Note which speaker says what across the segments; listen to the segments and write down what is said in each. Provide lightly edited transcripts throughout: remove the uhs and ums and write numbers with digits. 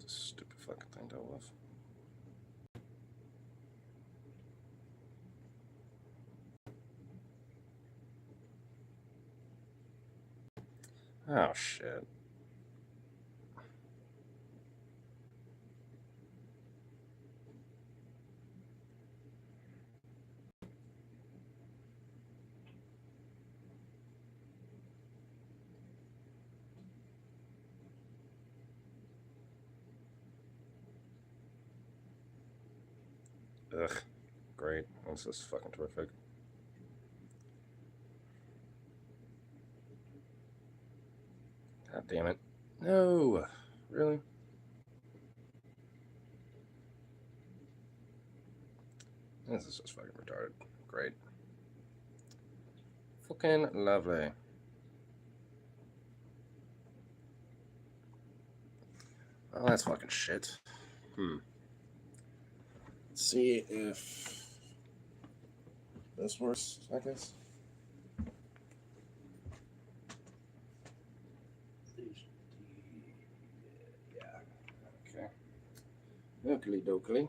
Speaker 1: this stupid fucking thing dealt with? Oh, shit. Ugh. Great. This is fucking terrific. God damn it. No. Really? This is just fucking retarded. Great. Fucking lovely. Oh, that's fucking shit. Let's see if this works, I guess. Yeah. Okay. Oakley dokley.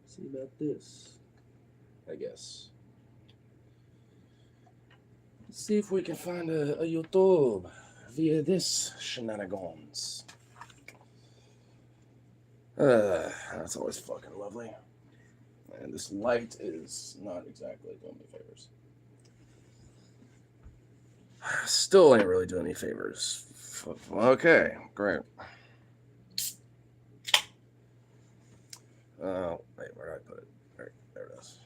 Speaker 1: See about this, I guess. Let's see if we can find a YouTube via this shenanigans. That's always fucking lovely. And this light is not exactly doing me favors. Still ain't really doing any favors. Okay, great. Wait, where did I put it? There it is.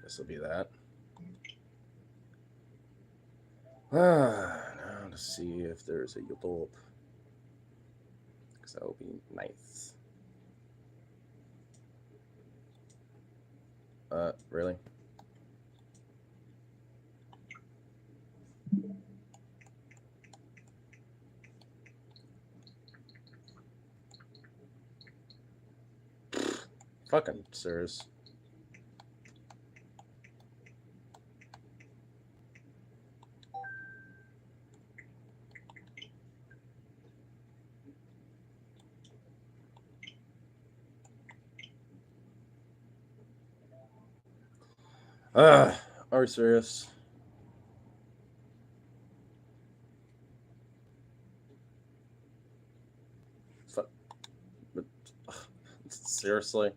Speaker 1: This will be that. Now to see if there's a YouTube. Because that would be nice. Really? Fucking serious. Are you serious? Seriously?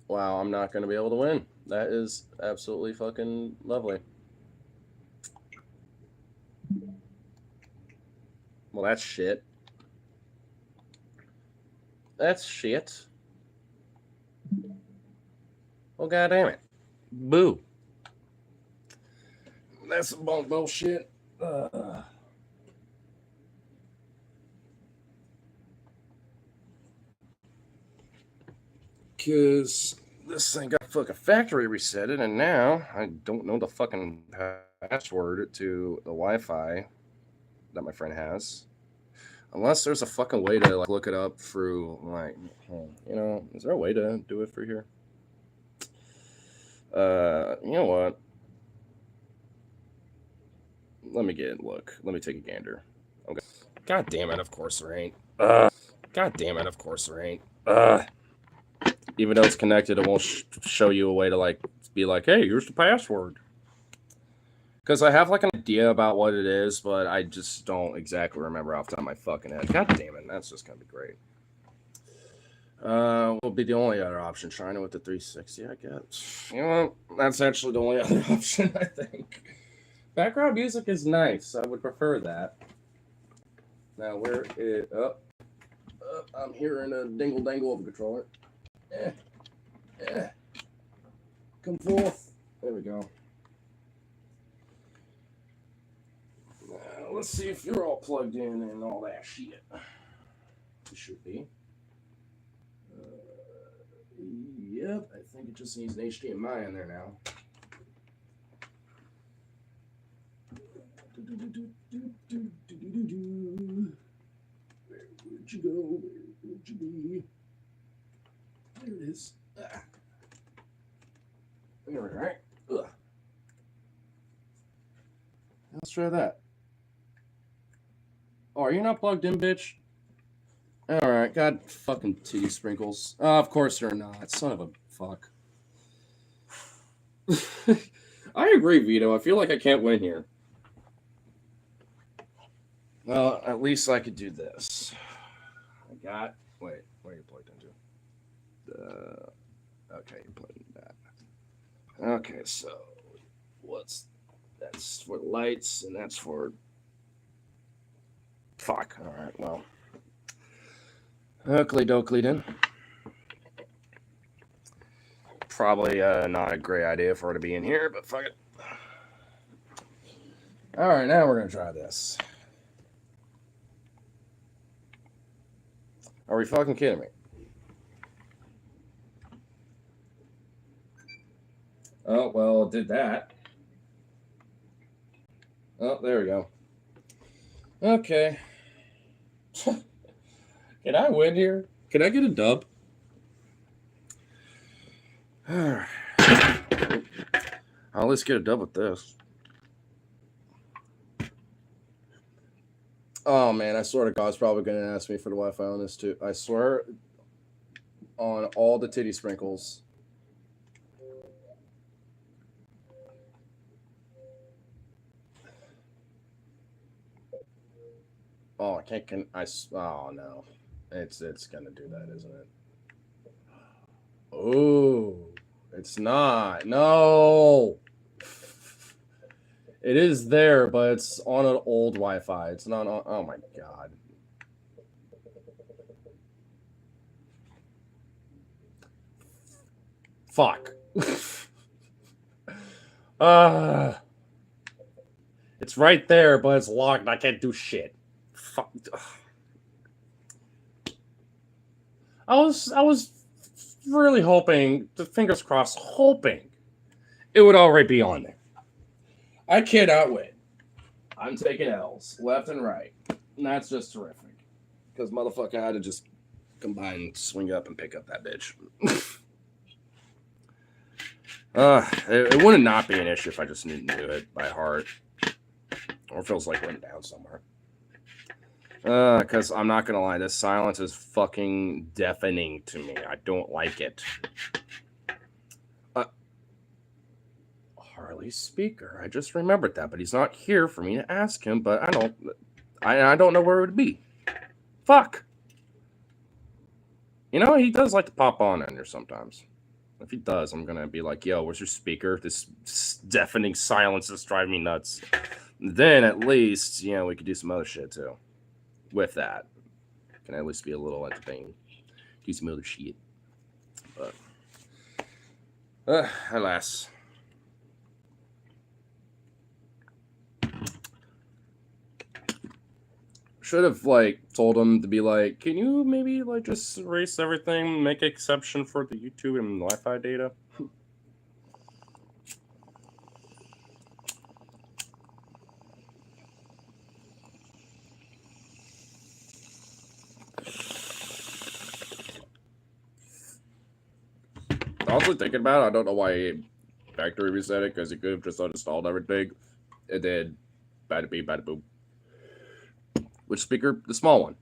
Speaker 1: Wow, I'm not going to be able to win. That is absolutely fucking lovely. Well, that's shit. That's shit. Well, goddamn it. Boo. That's some bullshit. Because this thing got fucking factory resetted, and now I don't know the fucking password to the Wi-Fi that my friend has. Unless there's a fucking way to like look it up through like, is there a way to do it through here? You know what? Let me take a gander. Okay. God damn it! Of course there ain't. God damn it! Of course there ain't. Even though it's connected, it won't show you a way to like be like, hey, here's the password. Because I have like an idea about what it is, but I just don't exactly remember off the top of my fucking head. God damn it, that's just gonna be great. Will be the only other option. China with the 360, I guess. You know, that's actually the only other option, I think. Background music is nice. I would prefer that. Now, where is... I'm hearing a dingle-dangle of a controller. Come forth. There we go. Now, let's see if you're all plugged in and all that shit. You should be. Yep, I think it just needs an HDMI in there now. Where would you go? Where would you be? There it is. There we go, right? Ugh. Let's try that. Oh, are you not plugged in, bitch? Alright, god fucking titty sprinkles. Of course you're not. Son of a fuck. I agree, Vito. I feel like I can't win here. Well, at least I could do this. I got... Wait, where are you plugged into? Okay, you're plugged into that. Okay, so... That's for lights, and that's for... Fuck. Alright, well... Oakley dokley then. Probably not a great idea for her to be in here, but fuck it. Alright, now we're going to try this. Are we fucking kidding me? Oh, well, it did that. Oh, there we go. Okay. Can I win here? Can I get a dub? I'll at least get a dub with this. Oh, man, I swear to God's probably going to ask me for the Wi-Fi on this, too. I swear on all the titty sprinkles. Oh, I can't. Oh, no. It's going to do that, isn't it? Oh, it's not. No. It is there, but it's on an old Wi-Fi. It's not on. Oh my God. Fuck. It's right there, but it's locked and I can't do shit. Fuck. I was really hoping, fingers crossed, hoping it would already be on there. I cannot win. I'm taking L's left and right. And that's just terrific. Because motherfucker had to just combine, swing up, and pick up that bitch. It wouldn't not be an issue if I just knew it by heart. Or feels like written down somewhere. Because I'm not going to lie, this silence is fucking deafening to me. I don't like it. Harley's speaker. I just remembered that, but he's not here for me to ask him, but I don't know where it would be. Fuck. You know, he does like to pop on in there sometimes. If he does, I'm going to be like, yo, where's your speaker? This deafening silence is driving me nuts. Then at least, you know, we could do some other shit too. With that. Can at least be a little entertaining. Do some other shit. But, alas. Should have, like, told him to be like, can you maybe, like, just erase everything, make an exception for the YouTube and Wi-Fi data? Honestly, thinking about it, I don't know why he factory reset it, because he could have just uninstalled everything. It did. Bada beep, bada boop. Which speaker? The small one.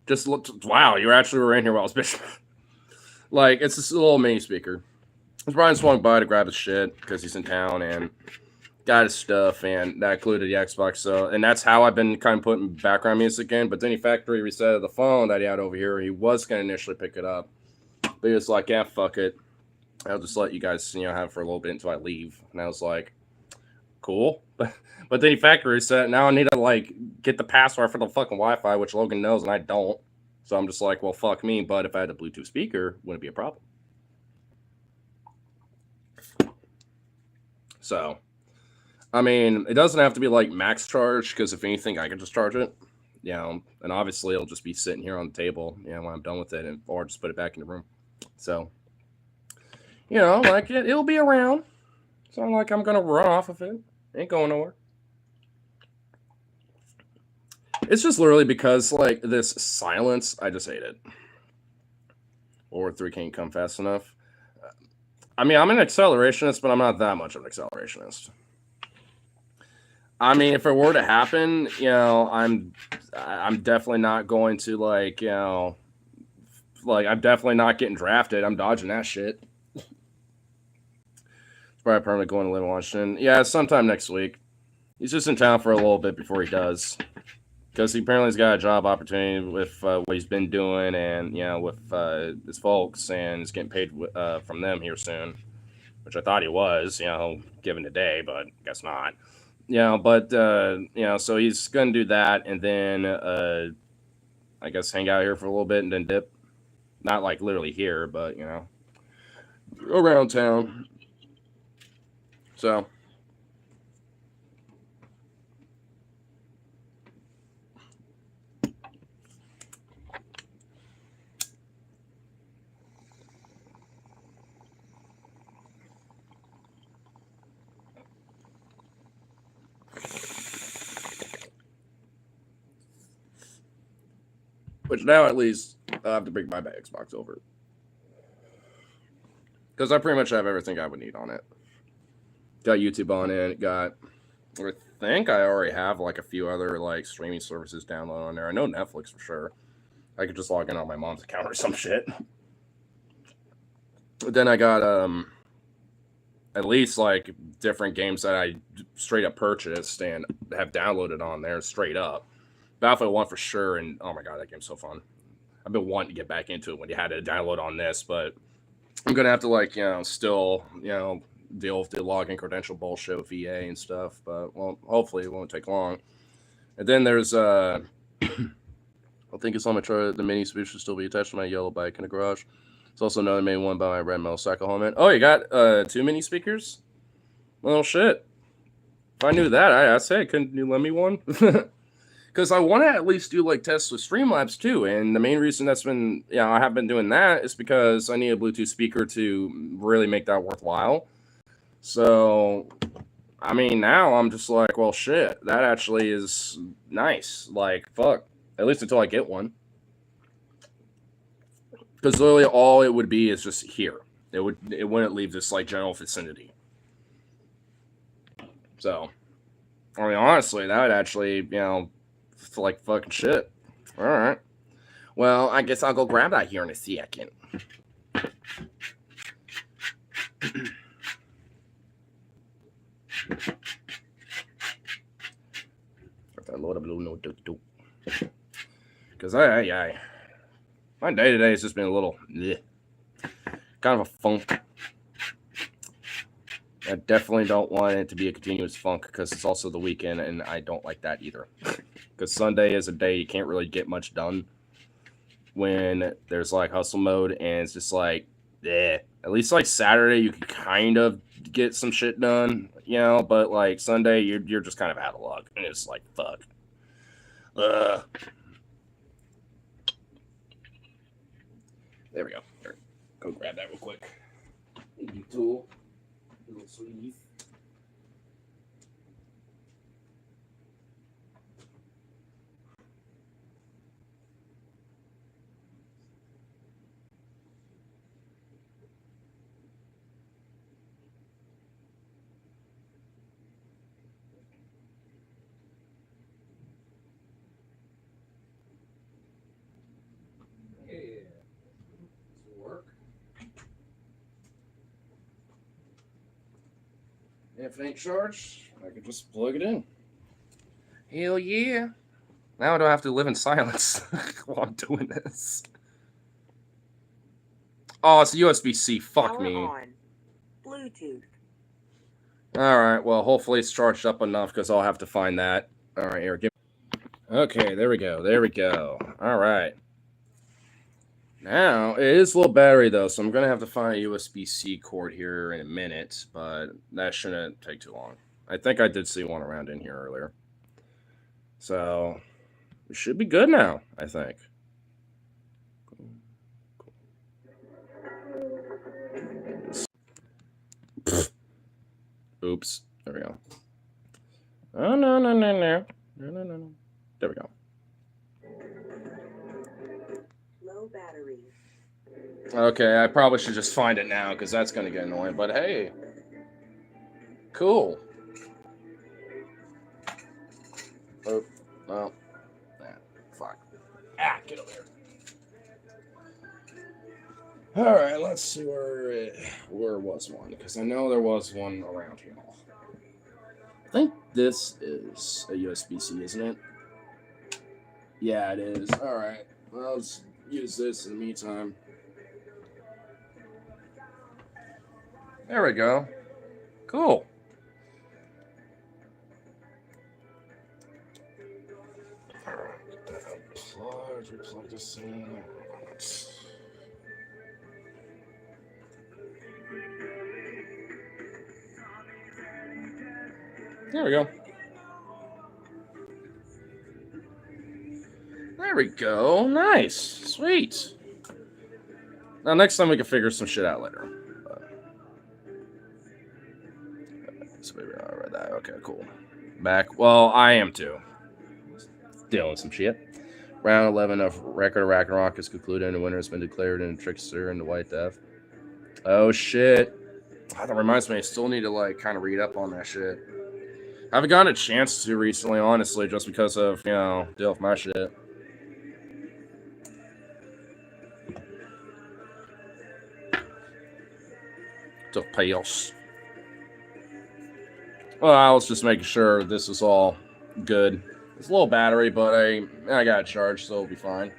Speaker 1: Just looked. Wow, you actually were in here while I was bitching. Like, it's this little mini speaker. Brian swung by to grab his shit because he's in town and got his stuff, and that included the Xbox. So, and that's how I've been kind of putting background music in. But then he factory reset the phone that he had over here. He was going to initially pick it up, but he was like, yeah, fuck it. I'll just let you guys, you know, have it for a little bit until I leave. And I was like, cool. But then he factory reset. Now I need to, like, get the password for the fucking Wi-Fi, which Logan knows and I don't. So I'm just like, well, fuck me. But if I had a Bluetooth speaker, wouldn't be a problem. So, I mean, it doesn't have to be like max charge, because if anything, I can just charge it. You know, and obviously it'll just be sitting here on the table, you know, when I'm done with it, or just put it back in the room. So, you know, like, it'll be around. It's not like I'm going to run off of it. Ain't going nowhere. It's just literally because, like, this silence, I just hate it. or 3 can't come fast enough. I mean, I'm an accelerationist, but I'm not that much of an accelerationist. I mean, if it were to happen, you know, I'm definitely not going to like, you know, like I'm definitely not getting drafted. I'm dodging that shit. Probably permanently going to live in Washington. Yeah, sometime next week. He's just in town for a little bit before he does, because he apparently has got a job opportunity with what he's been doing, and you know, with his folks, and he's getting paid from them here soon, which I thought he was, you know, given today, but guess not. You know, but you know, so he's gonna do that, and then I guess hang out here for a little bit, and then dip. Not like literally here, but you know, around town. So. Which now at least I'll have to bring my Xbox over. Because I pretty much have everything I would need on it. Got YouTube on it, got I think I already have like a few other like streaming services downloaded on there. I know Netflix for sure. I could just log in on my mom's account or some shit. But then I got at least like different games that I straight up purchased and have downloaded on there straight up. Battlefield 1 for sure, and oh my god, that game's so fun. I've been wanting to get back into it when you had to download on this, but I'm gonna have to like, you know, still, you know, deal with the login credential bullshit with EA and stuff, but well, hopefully it won't take long. And then there's I think it's on my truck. The mini speaker should still be attached to my yellow bike in the garage. It's also another main one by my red motorcycle helmet. Oh, you got 2 mini speakers? Well, shit. If I knew that, I say, couldn't you lend me one? Because I want to at least do like tests with Streamlabs too. And the main reason that's been, you know, I have been doing that is because I need a Bluetooth speaker to really make that worthwhile. So, I mean, now I'm just like, well, shit, that actually is nice. Like, fuck. At least until I get one. Because literally all it would be is just here. It wouldn't leave this like general vicinity. So, I mean, honestly, that would actually, you know, like fucking shit. All right. Well, I guess I'll go grab that here in a second. Because my day today has just been a little kind of a funk. I definitely don't want it to be a continuous funk because it's also the weekend, and I don't like that either. Because Sunday is a day you can't really get much done when there's like hustle mode, and it's just like, at least like Saturday you can kind of get some shit done, you know, but like Sunday you're just kind of out of luck, and it's like fuck. There we go. Here, go grab that real quick. Tool, little sleeve. If it ain't charged, I can just plug it in. Hell yeah. Now I don't have to live in silence while I'm doing this. Oh, it's USB-C. Fuck
Speaker 2: Power
Speaker 1: me.
Speaker 2: on. Bluetooth.
Speaker 1: Alright, well, hopefully it's charged up enough because I'll have to find that. Alright, here, give me. Okay, there we go. There we go. Alright. Now, it is a little battery, though, so I'm going to have to find a USB-C cord here in a minute, but that shouldn't take too long. I think I did see one around in here earlier. So, we should be good now, I think. Oops. There we go. Oh, no. No. There we go.
Speaker 2: Low battery.
Speaker 1: Okay, I probably should just find it now because that's gonna get annoying. But hey, cool. Oh, well, fuck. Ah, get over there. All right, let's see where was one because I know there was one around here. I think this is a USB-C, isn't it? Yeah, it is. All right, well, let's use this in the meantime. There we go. Cool. Replug this in. There we go. There we go. Nice. Sweet. Now, next time we can figure some shit out later. So maybe I read that. Okay, cool. Back. Well, I am too. Dealing with some shit. Round 11 of Record of Ragnarok is concluded and the winner has been declared in Trickster and the White Death. Oh, shit. That reminds me, I still need to, like, kind of read up on that shit. I haven't gotten a chance to recently, honestly, just because of, you know, deal with my shit. To chaos. Well, I was just making sure this is all good. It's a little battery, but I got it charged, so it'll be fine.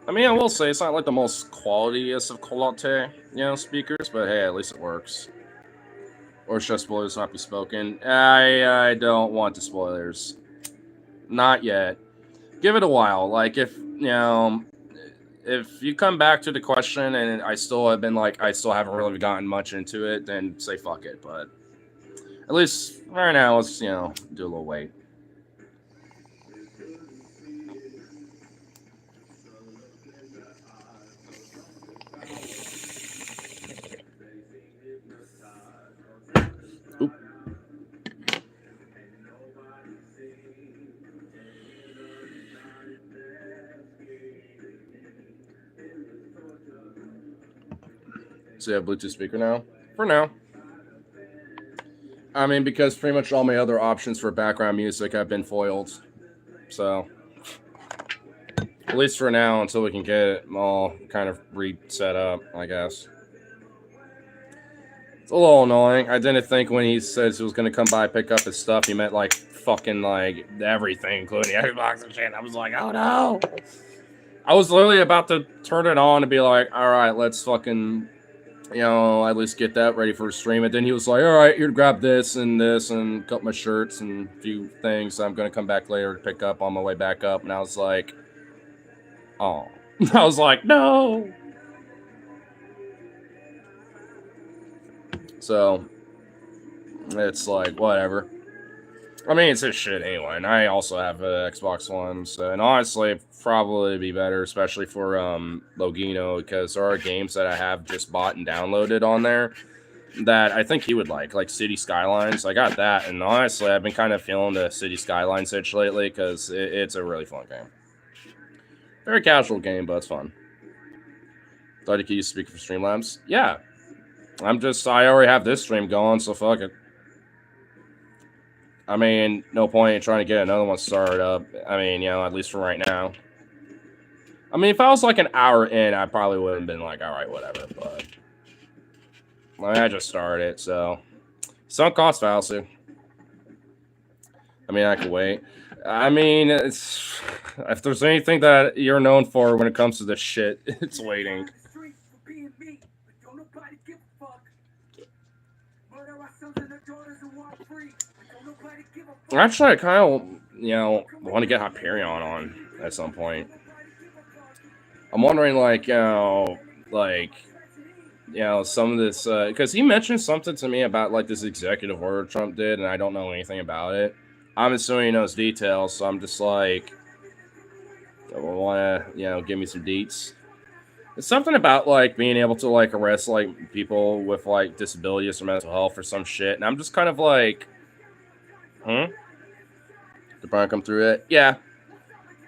Speaker 1: I mean, I will say it's not like the most quality-est of quality, you know, speakers, but hey, at least it works. Or should spoilers not be spoken? I don't want the spoilers. Not yet. Give it a while. Like, if, you know, if you come back to the question and I still have been like, I still haven't really gotten much into it, then say fuck it. But at least right now, let's, you know, do a little wait. Oop. So you have Bluetooth speaker now? For now. I mean, because pretty much all my other options for background music have been foiled. So, at least for now, until we can get it all kind of reset up, I guess. It's a little annoying. I didn't think when he says he was going to come by pick up his stuff, he meant like fucking like everything, including the Xbox and shit. I was like, oh no. I was literally about to turn it on and be like, all right, let's fucking, you know, at least get that ready for a stream. And then he was like, all right, here, grab this and a couple my shirts and a few things I'm going to come back later to pick up on my way back up. And I was like, oh. I was like, no. So, it's like, whatever. I mean, it's his shit anyway. And I also have an Xbox One. So, and honestly, probably be better, especially for Logino, because there are games that I have just bought and downloaded on there that I think he would like City Skylines. I got that, and honestly, I've been kind of feeling the City Skylines itch lately because it's a really fun game. Very casual game, but it's fun. Thought you could use speaker for Streamlabs? Yeah. I already have this stream going, so fuck it. I mean, no point in trying to get another one started up. I mean, you know, at least for right now. I mean, if I was like an hour in, I probably would have been like, all right, whatever. But I just started it, so sunk cost fallacy. I mean, I could wait. I mean, it's if there's anything that you're known for when it comes to this shit, it's waiting. Actually, I kind of, you know, want to get Hyperion on at some point. I'm wondering, like, some of this, because he mentioned something to me about, like, this executive order Trump did, and I don't know anything about it. I'm assuming he knows details, so I'm just like, I want to, you know, give me some deets. It's something about, like, being able to, like, arrest, like, people with, like, disabilities or mental health or some shit, and I'm just kind of like, did Brian come through it? Yeah.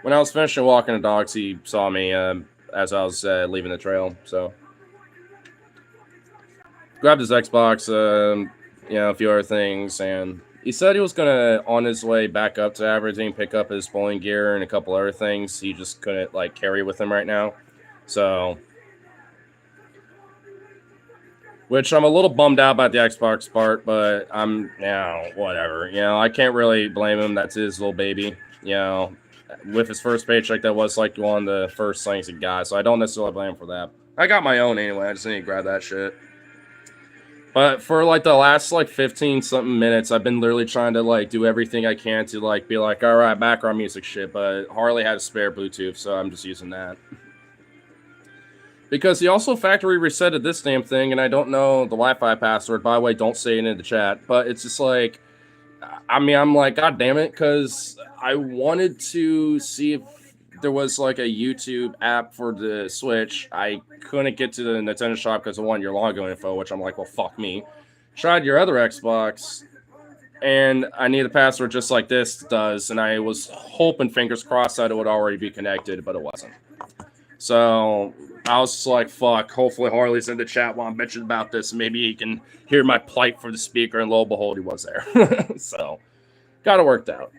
Speaker 1: When I was finishing walking the dogs, he saw me as I was leaving the trail. So grabbed his Xbox, a few other things, and he said he was gonna on his way back up to Aberdeen pick up his bowling gear and a couple other things. He just couldn't like carry with him right now. So, which I'm a little bummed out about the Xbox part, but I'm whatever. I can't really blame him. That's his little baby. With his first paycheck, that was like one of the first things he got. So I don't necessarily blame him for that. I got my own anyway. I just need to grab that shit. But for like the last like 15 something minutes, I've been literally trying to like do everything I can to like be like, all right, background music shit. But Harley had a spare Bluetooth, so I'm just using that. Because he also factory resetted this damn thing, and I don't know the Wi-Fi password. By the way, don't say it in the chat. But it's just like, I'm like, God damn it, because I wanted to see if there was like a YouTube app for the Switch. I couldn't get to the Nintendo shop because of your login info, which I'm like, well, fuck me. Tried your other Xbox, and I need a password just like this does, and I was hoping, fingers crossed, that it would already be connected, but it wasn't. So I was just like, fuck, hopefully Harley's in the chat while I'm bitching about this. Maybe he can hear my plight for the speaker, and lo and behold, he was there. So, got it worked out.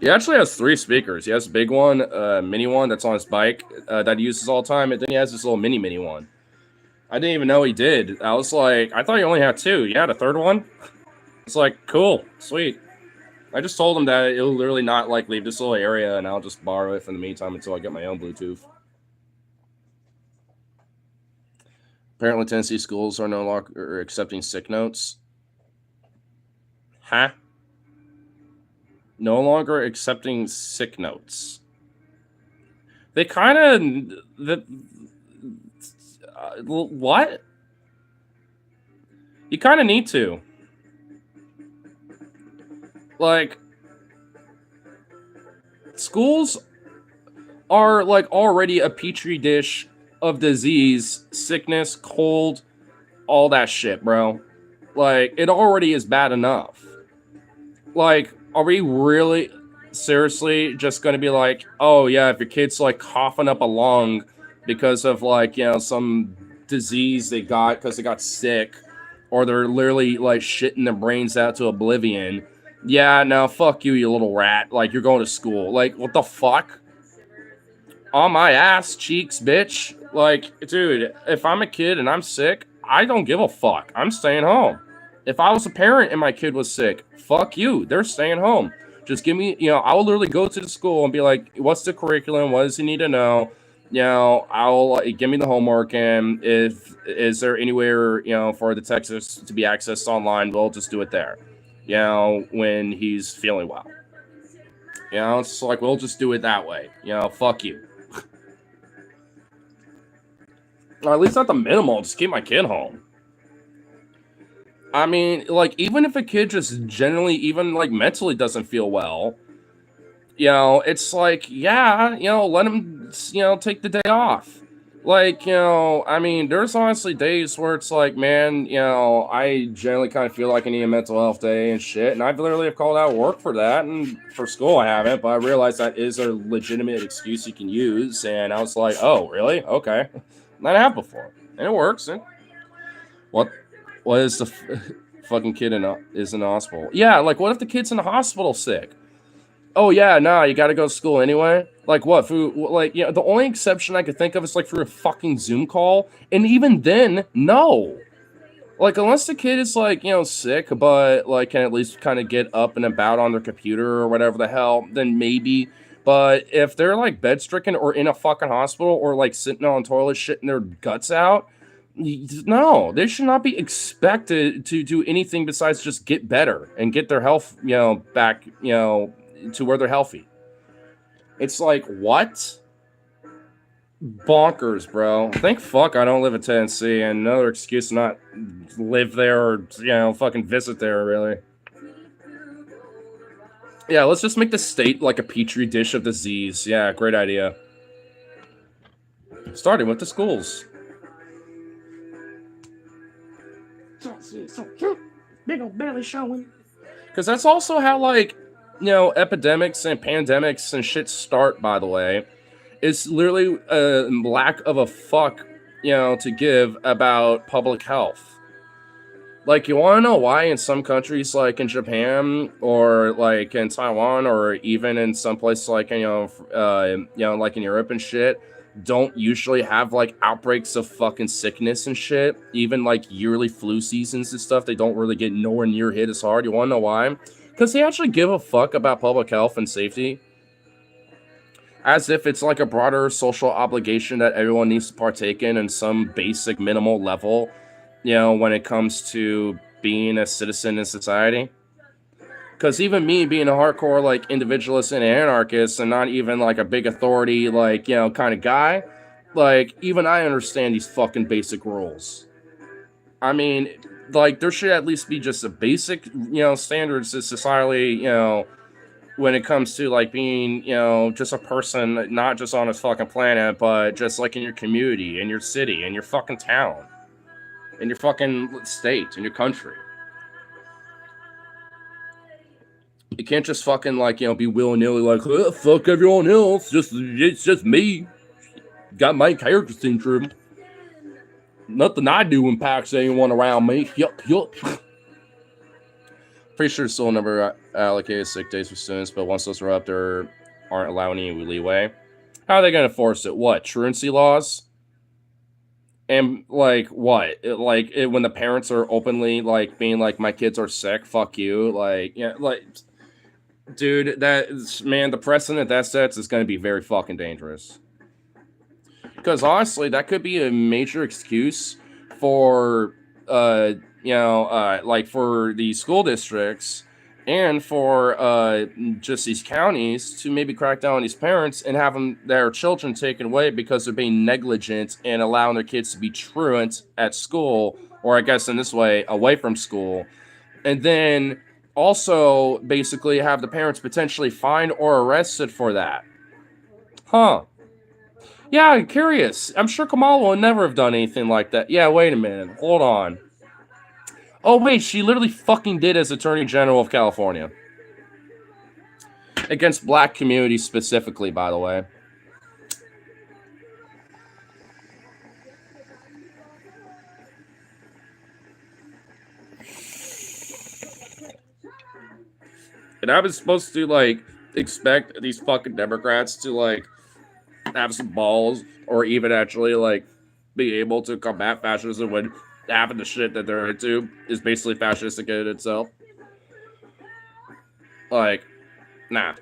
Speaker 1: He actually has 3 speakers. He has a big one, a mini one that's on his bike that he uses all the time, and then he has this little mini one. I didn't even know he did. I was like, I thought you only had 2. You had a 3rd one? It's like, cool, sweet. I just told him that it'll literally not like leave this little area, and I'll just borrow it for the meantime until I get my own Bluetooth. Apparently, Tennessee schools are no longer accepting sick notes. Huh? No longer accepting sick notes. They kind of what? You kind of need to. Like, schools are like already a petri dish of disease, sickness, cold, all that shit, bro. Like, it already is bad enough. Like, are we really seriously just going to be like, oh yeah, if your kid's like coughing up a lung because of like, some disease they got because they got sick, or they're literally like shitting their brains out to oblivion, yeah, now fuck you, you little rat. Like, you're going to school. Like, what the fuck? On my ass cheeks, bitch. Like, dude, if I'm a kid and I'm sick, I don't give a fuck. I'm staying home. If I was a parent and my kid was sick, fuck you. They're staying home. Just give me, I will literally go to the school and be like, what's the curriculum? What does he need to know? I'll give me the homework, and if is there anywhere, for the text to be accessed online, we'll just do it there. When he's feeling well. It's just like, we'll just do it that way. Fuck you. Or at least at the minimal, just keep my kid home. I mean, like, even if a kid just generally, even like mentally doesn't feel well, it's like, yeah, let him, take the day off. Like, I mean, there's honestly days where it's like, man, I generally kind of feel like I need a mental health day and shit. And I've literally have called out work for that. And for school, I haven't. But I realized that is a legitimate excuse you can use. And I was like, oh, really? Okay. That happened before. And it works. And what is the fucking kid is in the hospital? Yeah, like, what if the kid's in the hospital sick? Oh, yeah, nah, you gotta go to school anyway? Like, what? Like, the only exception I could think of is, like, for a fucking Zoom call. And even then, no. Like, unless the kid is, like, sick, but, like, can at least kind of get up and about on their computer or whatever the hell, then maybe. But if they're, like, bed-stricken or in a fucking hospital or, like, sitting on a toilet shitting their guts out, no, they should not be expected to do anything besides just get better and get their health, back, to where they're healthy. It's like, what? Bonkers, bro. Thank fuck I don't live in Tennessee, and another excuse to not live there or, fucking visit there, really. Yeah, let's just make the state like a petri dish of disease. Yeah, great idea. Starting with the schools. Big old belly showing. Because that's also how, like, epidemics and pandemics and shit start, by the way, it's literally a lack of a fuck, to give about public health. Like, you want to know why in some countries, like in Japan or like in Taiwan or even in some places like, like in Europe and shit, don't usually have like outbreaks of fucking sickness and shit. Even like yearly flu seasons and stuff, they don't really get nowhere near hit as hard. You want to know why? Because they actually give a fuck about public health and safety. As if it's like a broader social obligation that everyone needs to partake in some basic minimal level, when it comes to being a citizen in society. Because even me being a hardcore, like, individualist and anarchist and not even, like, a big authority, like, kind of guy, like, even I understand these fucking basic rules. I mean, like, there should at least be just a basic, standards societally, when it comes to like being, just a person, not just on this fucking planet, but just like in your community, in your city, in your fucking town, in your fucking state, in your country. You can't just fucking like, be willy-nilly like, oh, fuck everyone else. It's just me. Got my character syndrome. Nothing I do impacts anyone around me. Yup. Pretty sure still never allocated sick days for students, but once those are up, there aren't allowing any leeway. How are they going to enforce it? What? Truancy laws? And, like, what? When the parents are openly, like, being like, my kids are sick, fuck you. Like, dude, the precedent that sets is going to be very fucking dangerous. Because, honestly, that could be a major excuse for, like, for the school districts and for just these counties to maybe crack down on these parents and have their children taken away because they're being negligent and allowing their kids to be truant at school, or I guess in this way, away from school. And then also basically have the parents potentially fined or arrested for that. Huh. Yeah, I'm curious. I'm sure Kamala would never have done anything like that. Yeah, wait a minute. Hold on. Oh, wait, she literally fucking did as Attorney General of California. Against black communities specifically, by the way. And I was supposed to, like, expect these fucking Democrats to, like, have some balls or even actually, like, be able to combat fascism when half of the shit that they're into is basically fascistic in itself. Like, nah.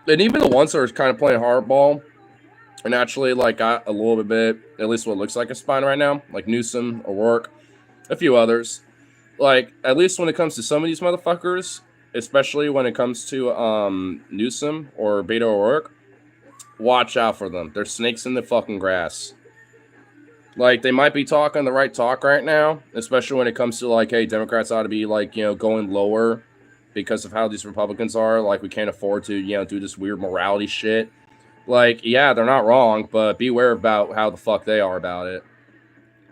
Speaker 1: And even the ones that are kind of playing hardball and actually, like, got a little bit, at least what looks like a spine right now, like Newsom, O'Rourke, a few others. Like, at least when it comes to some of these motherfuckers, especially when it comes to Newsom or Beto O'Rourke, watch out for them. They're snakes in the fucking grass. Like, they might be talking the right talk right now, especially when it comes to, like, hey, Democrats ought to be, like, going lower because of how these Republicans are. Like, we can't afford to, do this weird morality shit. Like, yeah, they're not wrong, but beware about how the fuck they are about it.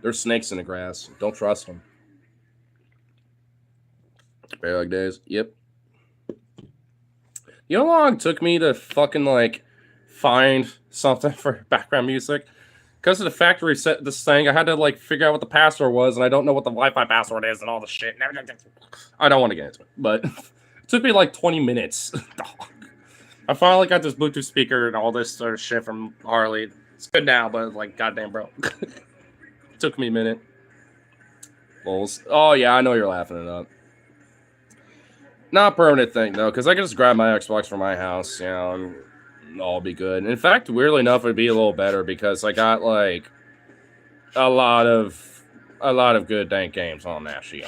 Speaker 1: They're snakes in the grass. Don't trust them. Very like days. Yep. You know how long it took me to fucking, like, find something for background music? Because of the factory set this thing, I had to, like, figure out what the password was, and I don't know what the Wi-Fi password is and all this shit. I don't want to get into it, but it took me, like, 20 minutes. I finally got this Bluetooth speaker and all this sort of shit from Harley. It's good now, but, like, goddamn, bro. Took me a minute. Lols. Oh, yeah, I know you're laughing it up. Not a permanent thing, though, because I can just grab my Xbox from my house, and all be good. In fact, weirdly enough, it'd be a little better because I got, like, a lot of good dank games on that shit.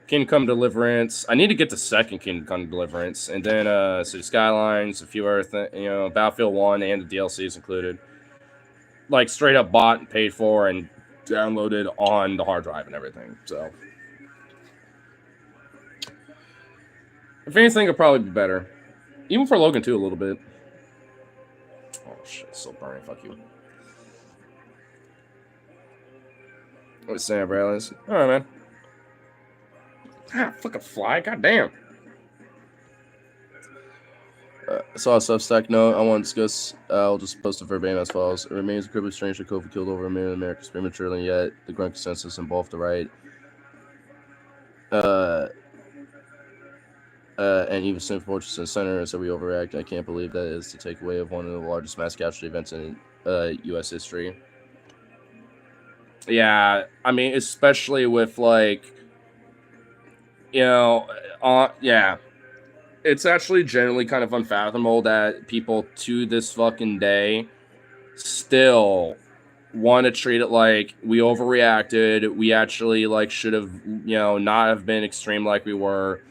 Speaker 1: Kingdom Come Deliverance. I need to get the second Kingdom Come Deliverance, and then City Skylines, a few other things, Battlefield 1 and the DLCs included. Like, straight up bought and paid for and downloaded on the hard drive and everything, so. If anything, it'll probably be better. Even for Logan 2 a little bit. Oh shit, it's still burning, fuck you. What's Sam Bradley's? Alright, man. Ah, fucking fly, goddamn. So on Substack note, I want to discuss, I'll just post it verbatim as follows. It remains incredibly strange that COVID killed over 1 million Americans prematurely, yet the growing consensus involved the right and even St. Fortress and Center is that we overreact. I can't believe that is the takeaway of one of the largest mass casualty events in U.S. history. Yeah, I mean, especially with, like, you know, yeah. It's actually generally kind of unfathomable that people to this fucking day still want to treat it like we overreacted. We actually, like, should have, not have been extreme like we were,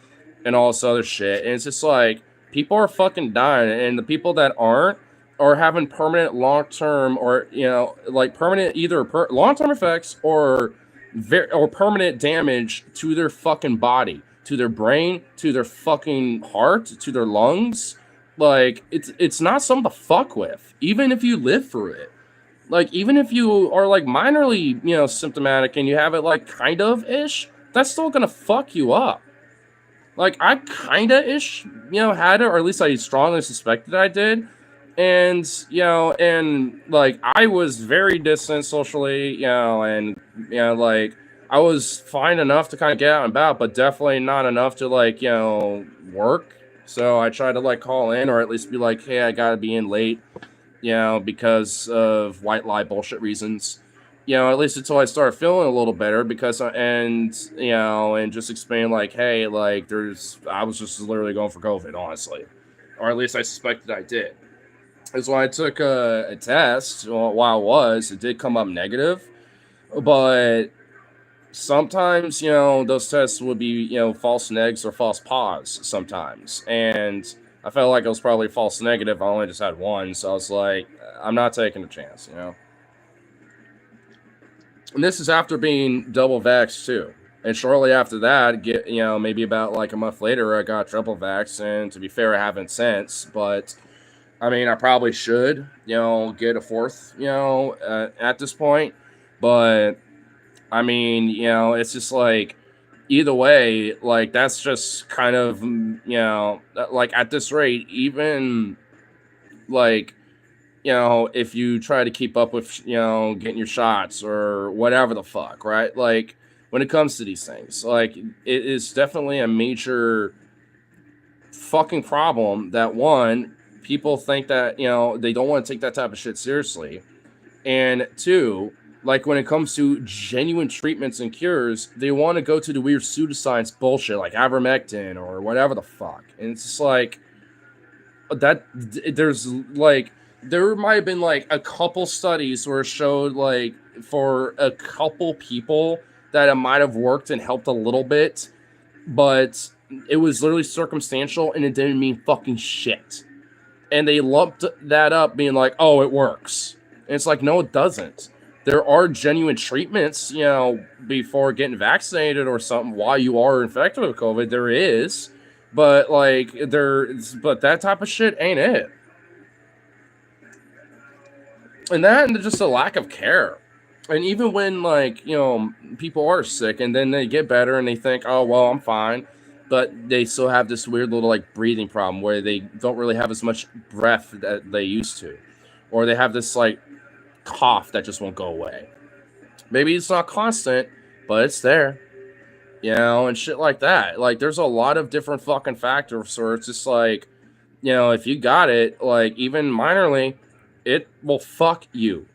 Speaker 1: and all this other shit. And it's just like, people are fucking dying, and the people that aren't are having permanent long-term or, like, permanent either long-term effects or permanent damage to their fucking body, to their brain, to their fucking heart, to their lungs. Like, it's not something to fuck with, even if you live through it. Like, even if you are, like, minorly, symptomatic and you have it, like, kind of-ish, that's still gonna fuck you up. Like, I kinda-ish, had it, or at least I strongly suspected I did. And, like, I was very distant socially, and, like, I was fine enough to kind of get out and about, but definitely not enough to, like, work. So I tried to, like, call in, or at least be like, hey, I gotta be in late, because of white lie bullshit reasons. At least until I started feeling a little better, because, and just explain, like, hey, like, I was just literally going for COVID, honestly. Or at least I suspected I did. Is when I took a test, while it did come up negative, but sometimes, those tests would be, false negs or false positives sometimes. And I felt like it was probably false negative. I only just had one. So I was like, I'm not taking a chance, And this is after being double vaxxed too. And shortly after that, maybe about like a month later, I got triple vaxxed. And to be fair, I haven't since. But I mean, I probably should, get a fourth, at this point. But I mean, it's just like, either way, like, that's just kind of, like, at this rate, even, like, if you try to keep up with, getting your shots or whatever the fuck, right? Like, when it comes to these things, like, it is definitely a major fucking problem that, one, people think that, they don't want to take that type of shit seriously. And two, like, when it comes to genuine treatments and cures, they want to go to the weird pseudoscience bullshit like ivermectin or whatever the fuck. And it's just like, there might have been like a couple studies where it showed, like, for a couple people that it might have worked and helped a little bit, but it was literally circumstantial and it didn't mean fucking shit. And they lumped that up being like, oh, it works. And it's like, no, it doesn't. There are genuine treatments, before getting vaccinated or something while you are infected with COVID. There is. But, like, but that type of shit ain't it. And that, and just a lack of care. And even when, like, people are sick and then they get better and they think, oh, well, I'm fine. But they still have this weird little, like, breathing problem where they don't really have as much breath that they used to. Or they have this, like, cough that just won't go away. Maybe it's not constant, but it's there. And shit like that. Like, there's a lot of different fucking factors where it's just like, if you got it, like, even minorly, it will fuck you.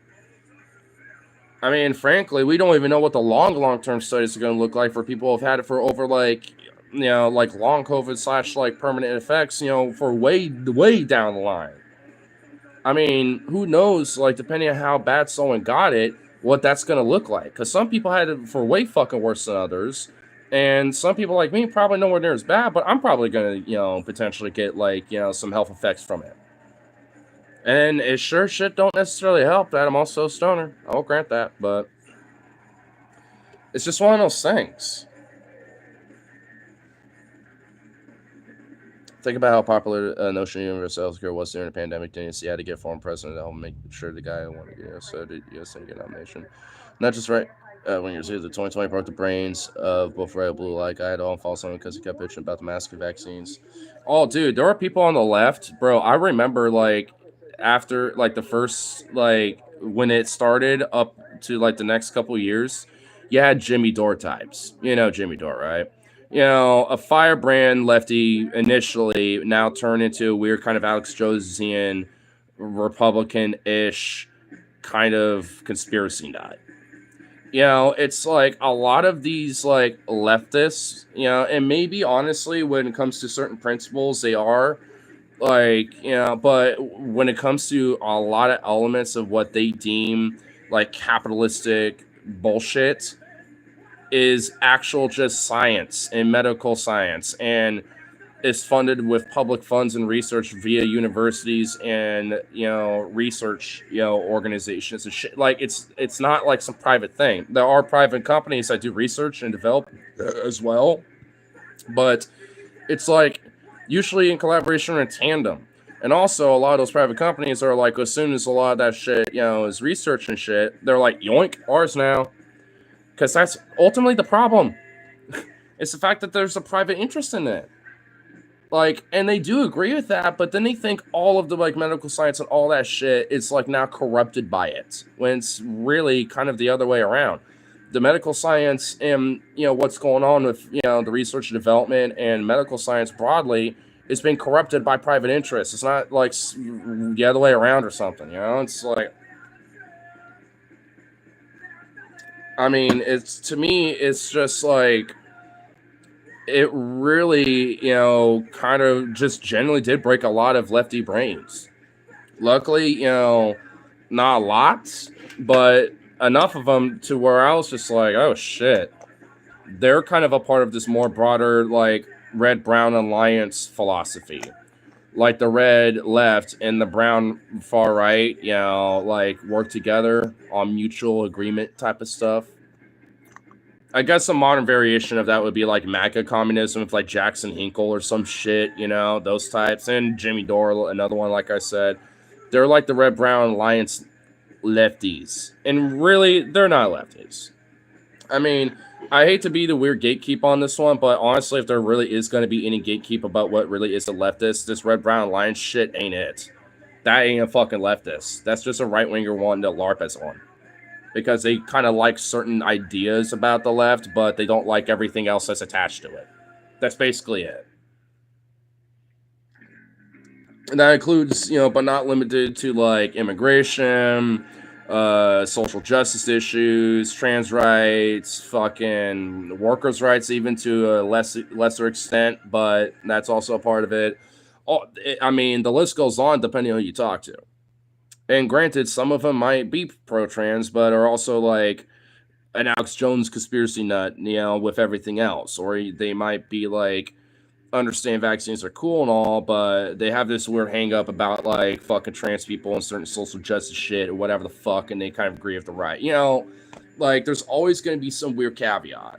Speaker 1: I mean, frankly, we don't even know what the long-term studies are going to look like for people who've had it for over, like, like, long COVID / like, permanent effects, for way down the line. I mean, who knows, like, depending on how bad someone got it, what that's going to look like. Because some people had it for way fucking worse than others. And some people like me probably nowhere near as bad, but I'm probably going to, potentially get, like, some health effects from it. And it sure shit don't necessarily help that I'm also a stoner. I will grant that, but it's just one of those things. Think about how popular notion of universal healthcare was during the pandemic. Didn't you see how to get former president to help make sure the guy who wanted to get so did U.S. and get nomination? Not just right. When you're the 2020 broke the brains of both red and blue. Like I had to unfollow someone because he kept bitching about the mask vaccines. Oh, dude, there are people on the left, bro. I remember like after like the first like when it started up to like the next couple years, you had Jimmy Dore types. You know Jimmy Dore, right? You know, a firebrand lefty initially, now turned into a weird kind of Alex Josian, Republican-ish kind of conspiracy nut. You know, it's like a lot of these like leftists, you know, and maybe honestly, when it comes to certain principles, they are like, you know, but when it comes to a lot of elements of what they deem like capitalistic bullshit is actual just science and medical science and is funded with public funds and research via universities and research organizations and shit. Like it's not like some private thing. There are private companies that do research and develop as well, but it's like usually in collaboration or in tandem. And also a lot of those private companies are like, as soon as a lot of that shit is research and shit, they're like, yoink, ours now, because that's ultimately the problem. It's the fact that there's a private interest in it. Like, and they do agree with that, but then they think all of the like medical science and all that shit is like now corrupted by it, when it's really kind of the other way around. The medical science and what's going on with the research and development and medical science broadly is being corrupted by private interests. It's not like the other way around or something. It's like, I mean, it's, to me, it's just like, it really, kind of just generally did break a lot of lefty brains. Luckily, not a lot, but enough of them to where I was just like, oh shit. They're kind of a part of this more broader, like, red-brown alliance philosophy. Like the red left and the brown far right, like work together on mutual agreement type of stuff. I guess a modern variation of that would be like MAGA communism with like Jackson Hinkle or some shit, those types. And Jimmy Dore, another one, like I said. They're like the Red Brown Alliance lefties. And really, they're not lefties. I mean, I hate to be the weird gatekeep on this one, but honestly, if there really is going to be any gatekeep about what really is a leftist, this Red Brown Alliance shit ain't it. That ain't a fucking leftist. That's just a right-winger one that LARP is on. Because they kind of like certain ideas about the left, but they don't like everything else that's attached to it. That's basically it. And that includes, but not limited to like immigration, social justice issues, trans rights, fucking workers' rights, even to a lesser extent, but that's also a part of it. I mean, the list goes on depending on who you talk to. And granted, some of them might be pro-trans, but are also like an Alex Jones conspiracy nut, with everything else. Or they might be like, understand vaccines are cool and all, but they have this weird hang-up about like fucking trans people and certain social justice shit or whatever the fuck, and they kind of agree with the right. Like there's always going to be some weird caveat.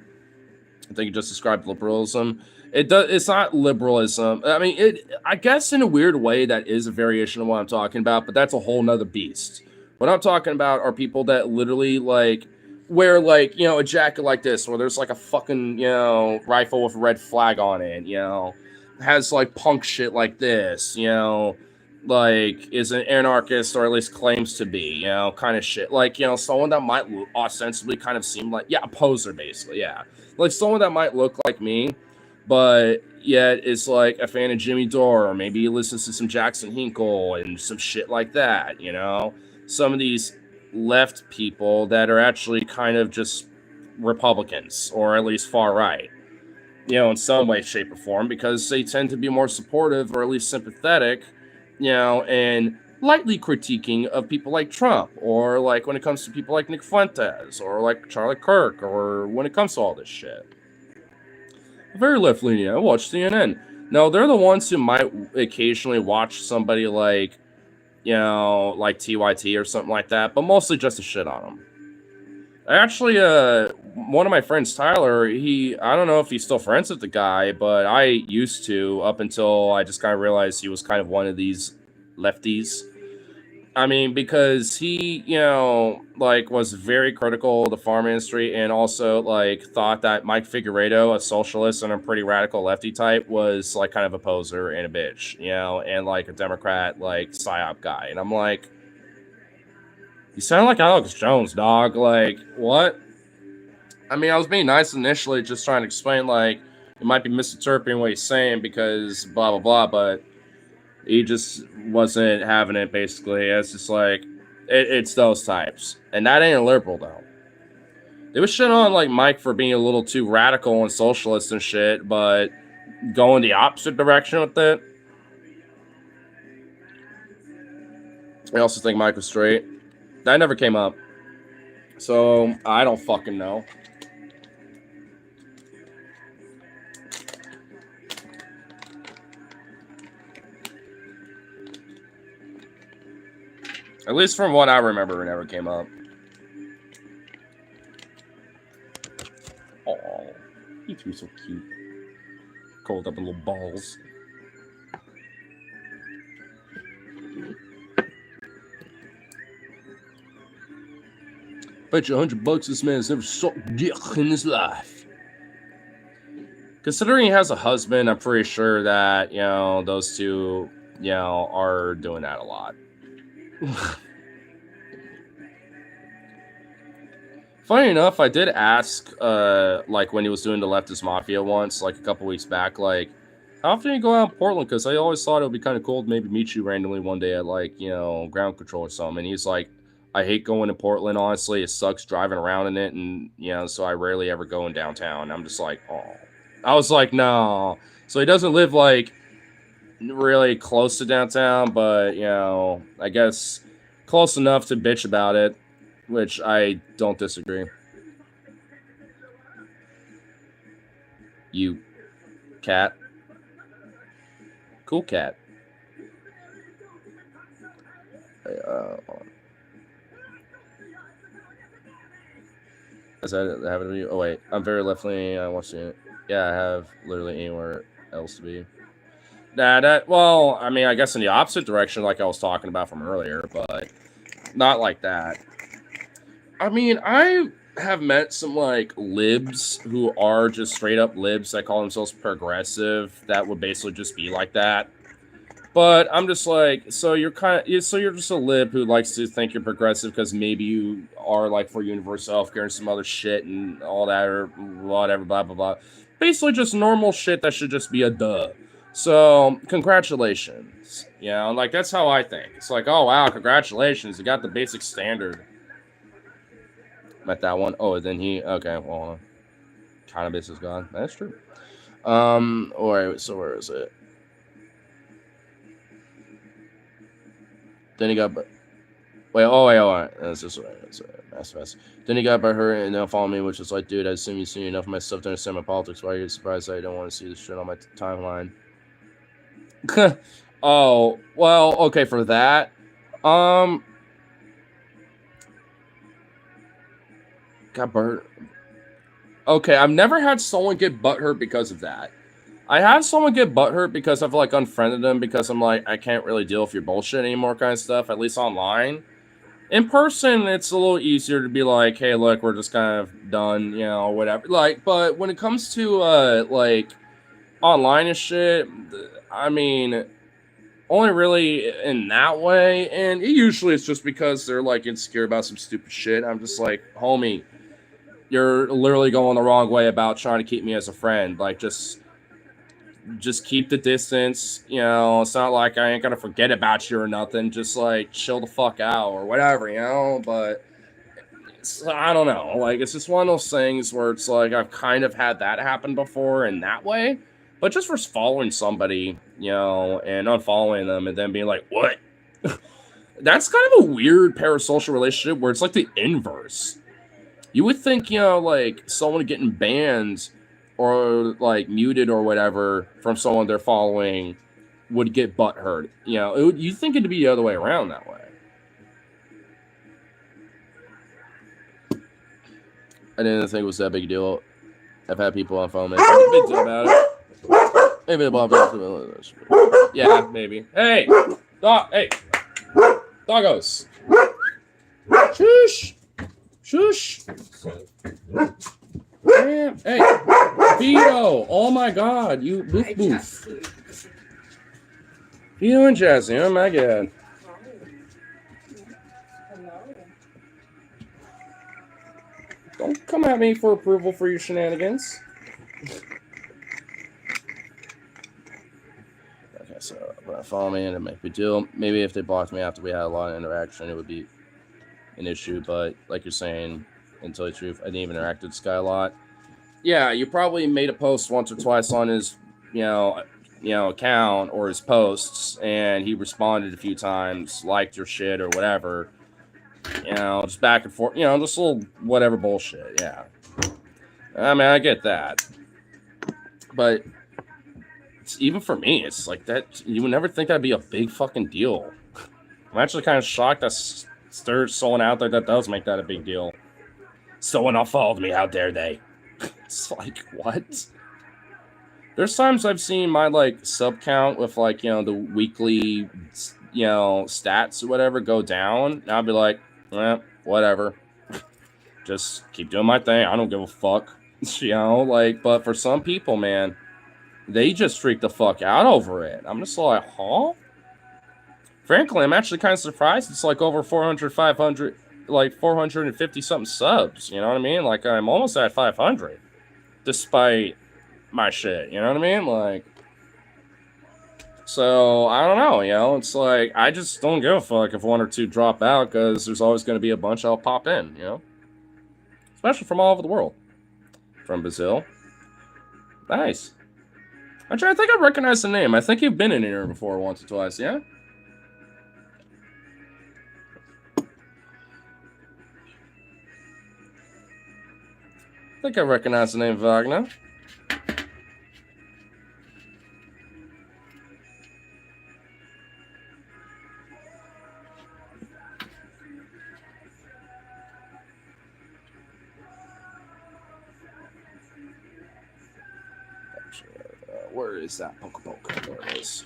Speaker 1: I think you just described liberalism. It's not liberalism. I mean, I guess in a weird way that is a variation of what I'm talking about, but that's a whole nother beast. What I'm talking about are people that literally like wear like, a jacket like this, where there's like a fucking, rifle with a red flag on it, has like punk shit like this, like is an anarchist, or at least claims to be, kind of shit. Like, someone that might ostensibly kind of seem like, a poser basically, yeah. Like someone that might look like me, but yet is like a fan of Jimmy Dore, or maybe he listens to some Jackson Hinkle and some shit like that, Some of these left people that are actually kind of just Republicans, or at least far right, in some way, shape, or form, because they tend to be more supportive, or at least sympathetic, and lightly critiquing of people like Trump, or like when it comes to people like Nick Fuentes, or like Charlie Kirk, or when it comes to all this shit. Very left-leaning. I watch CNN. No, they're the ones who might occasionally watch somebody like, like TYT or something like that, but mostly just to shit on them. Actually, one of my friends, Tyler, I don't know if he's still friends with the guy, but I used to, up until I just kind of realized he was kind of one of these lefties. I mean, because he, like, was very critical of the farm industry and also, like, thought that Mike Figueredo, a socialist and a pretty radical lefty type, was, like, kind of a poser and a bitch, and, like, a Democrat, like, psyop guy. And I'm like, you sound like Alex Jones, dog. Like, what? I mean, I was being nice initially, just trying to explain, like, it might be misinterpreting what he's saying because blah, blah, blah, but he just wasn't having it, basically. It's just like, it's those types. And that ain't a liberal, though. They was shit on, like, Mike for being a little too radical and socialist and shit, but going the opposite direction with it. I also think Mike was straight. That never came up. So, I don't fucking know. At least from what I remember, it never came up. Oh, you two are so cute. Curled up in little balls. Bet you $100 this man has never sucked dick in his life. Considering he has a husband, I'm pretty sure that, those two, are doing that a lot. Funny enough, I did ask, like, when he was doing the Leftist Mafia once, like, a couple weeks back, like, how often do you go out in Portland? Because I always thought it would be kind of cool to maybe meet you randomly one day at, like, ground control or something. And he's like, I hate going to Portland, honestly. It sucks driving around in it, and, so I rarely ever go in downtown. I'm just like, oh. I was like, no. So he doesn't live, like, really close to downtown, but, I guess close enough to bitch about it, which I don't disagree. You cat. Cool cat. Is that happened to you? Oh, wait. I'm very left-leaning. I watched it. Yeah, I have literally anywhere else to be. Well, I mean, I guess in the opposite direction, like I was talking about from earlier, but not like that. I mean, I have met some, like, libs who are just straight-up libs that call themselves progressive that would basically just be like that. But I'm just like, so you're just a lib who likes to think you're progressive because maybe you are, like, for universal healthcare and some other shit and all that or whatever, blah, blah, blah. Basically just normal shit that should just be a duh. So, congratulations. Like, that's how I think. It's like, oh, wow, congratulations. You got the basic standard. Met that one. Oh, then okay, well, cannabis is gone. That's true. Alright, so where is it? Then he got, wait, that's this way. That's fast. Then he got by her and now follow me, which is like, dude, I assume you've seen enough of my stuff to understand my politics. Why are you surprised that I don't want to see this shit on my timeline? Oh, well, okay, for that. Got butthurt. Okay, I've never had someone get butthurt because of that. I had someone get butthurt because I've, like, unfriended them because I'm like, I can't really deal with your bullshit anymore kind of stuff, at least online. In person, it's a little easier to be like, hey, look, we're just kind of done, whatever. Like, but when it comes to, like, online and shit, I mean, only really in that way, and usually it's just because they're, like, insecure about some stupid shit. I'm just like, homie, you're literally going the wrong way about trying to keep me as a friend. Like, just keep the distance, it's not like I ain't gonna forget about you or nothing, just, like, chill the fuck out or whatever, but I don't know, like, it's just one of those things where it's like, I've kind of had that happen before in that way, but just for following somebody, and unfollowing them and then being like, what? That's kind of a weird parasocial relationship where it's like the inverse. You would think, like, someone getting banned or, like, muted or whatever from someone they're following would get butthurt. You'd think it'd be the other way around that way. I didn't think it was that big a deal. I've had people on phone make a big deal about it. Maybe the bomb. Yeah, maybe. Hey! Stop! Hey! Doggos. Shush. Shush. Damn. Hey. Vito. Oh my god. You boof boof. Vito and Jazzy. Oh my god. Don't come at me for approval for your shenanigans. Okay, so follow me and it might be deal. Maybe if they blocked me after we had a lot of interaction, it would be an issue. But like you're saying, and tell you the truth, I didn't even interact with this guy a lot. Yeah, you probably made a post once or twice on his, account or his posts, and he responded a few times, liked your shit or whatever. Just back and forth, just little whatever bullshit. Yeah. I mean, I get that. But even for me, it's like that. You would never think that'd be a big fucking deal. I'm actually kind of shocked that there's someone out there that does make that a big deal. Someone unfollowed me. How dare they? It's like, what? There's times I've seen my, sub count with, the weekly, stats or whatever go down. And I'll be like, whatever. Just keep doing my thing. I don't give a fuck. But for some people, man, they just freak the fuck out over it. I'm just like, huh? Frankly, I'm actually kind of surprised it's over 400, 500, 450 something subs. You know what I mean? I'm almost at 500 despite my shit. You know what I mean? So I don't know. It's I just don't give a fuck if one or two drop out because there's always going to be a bunch that'll pop in, especially from all over the world. From Brazil. Nice. I think I recognize the name. I think you've been in here before once or twice, yeah? I think I recognize the name Wagner. Where is that poke? There it is.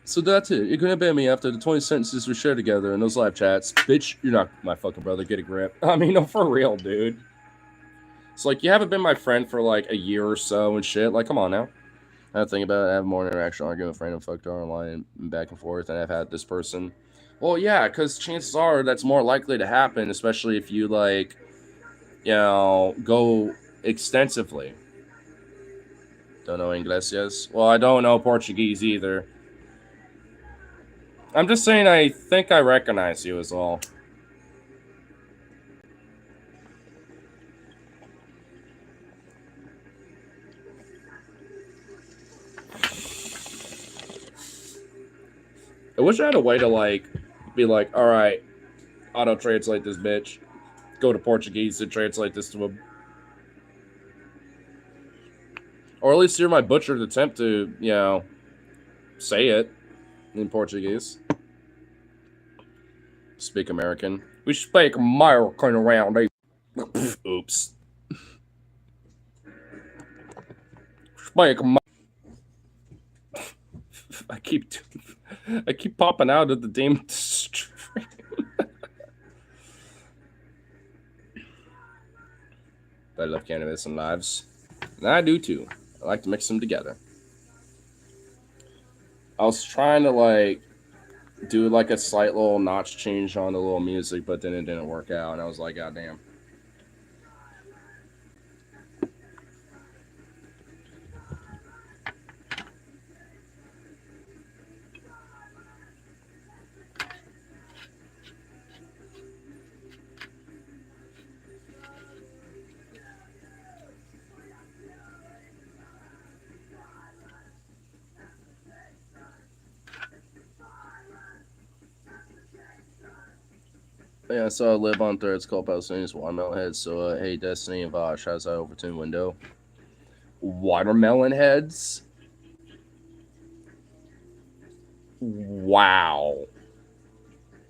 Speaker 1: So that's it. You're gonna ban me after the 20 sentences we share together in those live chats. Bitch, you're not my fucking brother. Get a grip. I mean, no, for real, dude. It's you haven't been my friend for a year or so and shit. Come on now. I have to think about it. I have more interaction arguing with random fucked online and back and forth than I've had this person. Well, yeah, because chances are that's more likely to happen, especially if you go extensively. Don't know English. Well, I don't know Portuguese either. I'm just saying I think I recognize you as all. I wish I had a way to be all right, auto translate this bitch. Go to Portuguese and translate this to him. Or at least hear my butchered attempt to, say it in Portuguese. Speak American. We speak American around here. Oops. Speak I keep popping out of the damn stream. I love cannabis and lives. And I do too. I like to mix them together. I was trying to do a slight little notch change on the little music, but then it didn't work out, and I was like, God damn. Yeah, so I live on Threads called Palestinians Watermelon Heads. So, hey, Destiny and Vosh, how's that Overton window? Watermelon Heads? Wow.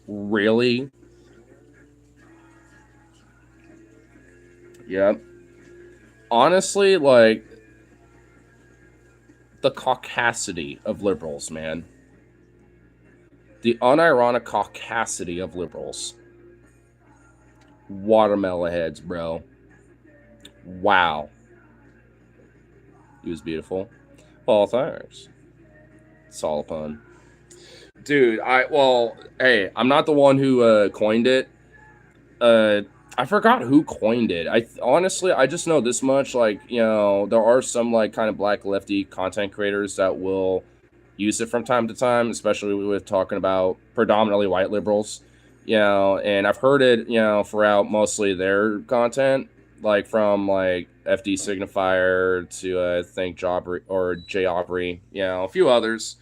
Speaker 1: Really? Yep. Honestly, the caucasity of liberals, man. The unironic caucasity of liberals. Watermelon heads, bro. Wow. He was beautiful. Well, thanks. It's all a pun. Dude, hey, I'm not the one who coined it. I forgot who coined it. Honestly, I just know this much. Like, you know, there are some like kind of black lefty content creators that will use it from time to time, especially with talking about predominantly white liberals. You know, and I've heard it, you know, throughout mostly their content, like from like FD Signifier to I think Jobbery or Jay Aubrey, you know, a few others.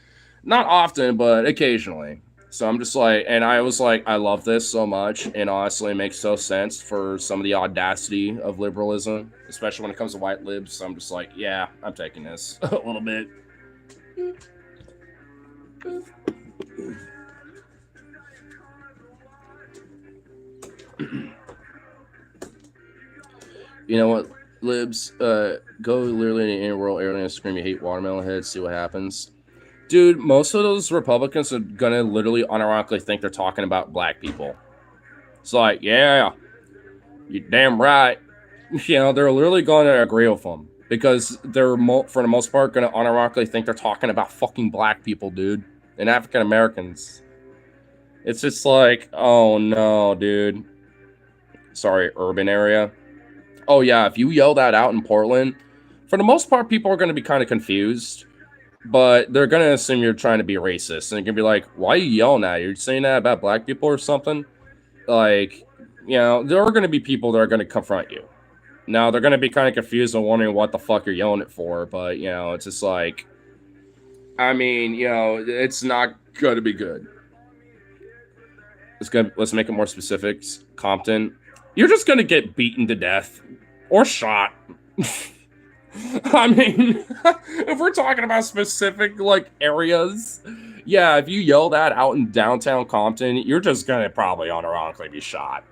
Speaker 1: Not often, but occasionally. So I'm just like, and I was like, I love this so much, and honestly, it makes so sense for some of the audacity of liberalism, especially when it comes to white libs. So I'm just like, yeah, I'm taking this a little bit. You know what, libs? Go literally in the world area and scream you hate watermelon heads, see what happens. Dude, most of those Republicans are gonna literally unironically think they're talking about black people. It's like, yeah, you're damn right. You know, they're literally going to agree with them because they're, for the most part, going to unironically think they're talking about fucking black people, dude, and African Americans. It's just like, oh no, dude. Sorry, urban area. Oh yeah, if you yell that out in Portland, for the most part, people are going to be kind of confused. But they're going to assume you're trying to be racist. And they're going to be like, why are you yelling at? You're saying that about black people or something? Like, you know, there are going to be people that are going to confront you. Now, they're going to be kind of confused and wondering what the fuck you're yelling it for. But, you know, it's just like, I mean, you know, it's not going to be good. Let's make it more specific. Compton, you're just going to get beaten to death or shot. I mean, if we're talking about specific, like, areas, yeah, if you yell that out in downtown Compton, you're just gonna probably unironically be shot.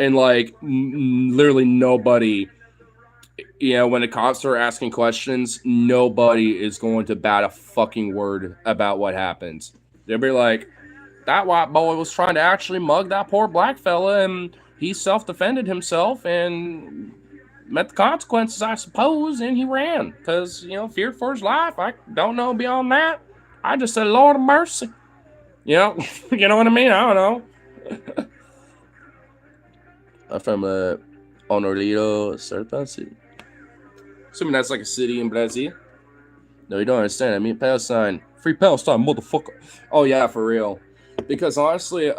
Speaker 1: And, like, literally nobody, you know, when the cops are asking questions, nobody is going to bat a fucking word about what happened. They'll be like, that white boy was trying to actually mug that poor black fella, and he self-defended himself and met the consequences, I suppose, and he ran because, you know, feared for his life. I don't know beyond that. I just said, Lord of mercy. You know, you know what I mean? I don't know. I'm from Honorio, Serpent. Assuming that's like a city in Brazil. No, you don't understand. I mean, Palestine. Free Palestine, motherfucker. Oh, yeah, for real. Because honestly,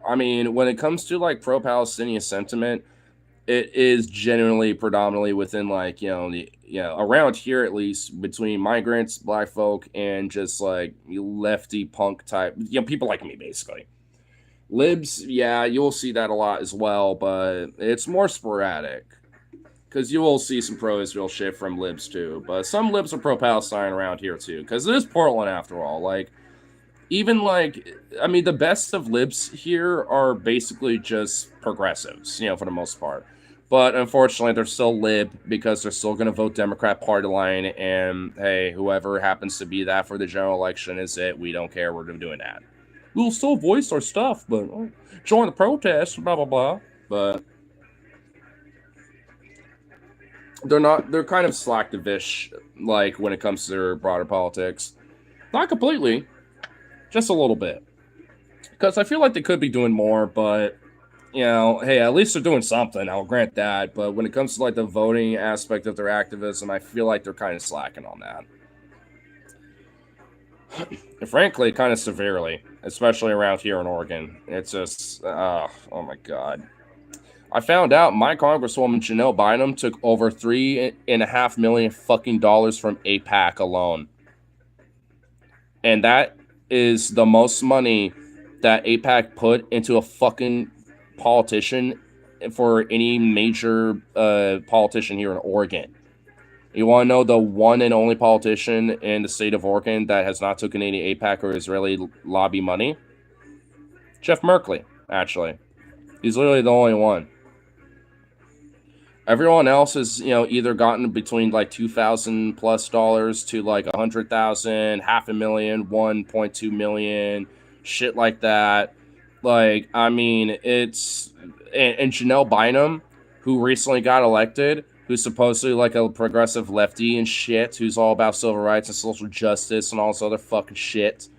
Speaker 1: I mean, when it comes to like pro-Palestinian sentiment, it is genuinely predominantly within like, you know, around here at least, between migrants, black folk, and just like lefty punk type, you know, people like me basically. Libs, yeah, you'll see that a lot as well, but it's more sporadic. Because you will see some pro-Israel shit from libs too, but some libs are pro-Palestine around here too, because it is Portland after all. Like, even like, I mean, the best of libs here are basically just progressives, you know, for the most part. But unfortunately, they're still lib because they're still going to vote Democrat party line. And hey, whoever happens to be that for the general election is it. We don't care. We're doing that. We'll still voice our stuff, but join the protest, blah, blah, blah. But they're kind of slacktivish, like when it comes to their broader politics. Not completely. Just a little bit. Because I feel like they could be doing more, but, you know, hey, at least they're doing something. I'll grant that. But when it comes to, like, the voting aspect of their activism, I feel like they're kind of slacking on that. And frankly, kind of severely. Especially around here in Oregon. It's just, oh my God. I found out my Congresswoman Janelle Bynum took over $3.5 million fucking dollars from AIPAC alone. And that is the most money that AIPAC put into a fucking politician for any major politician here in Oregon. You want to know the one and only politician in the state of Oregon that has not taken any AIPAC or Israeli lobby money? Jeff Merkley, actually. He's literally the only one. Everyone else has, either gotten between like $2,000+ to like 100,000, half a million, 1.2 million, shit like that. Like, I mean, it's and Janelle Bynum, who recently got elected, who's supposedly like a progressive lefty and shit, who's all about civil rights and social justice and all this other fucking shit,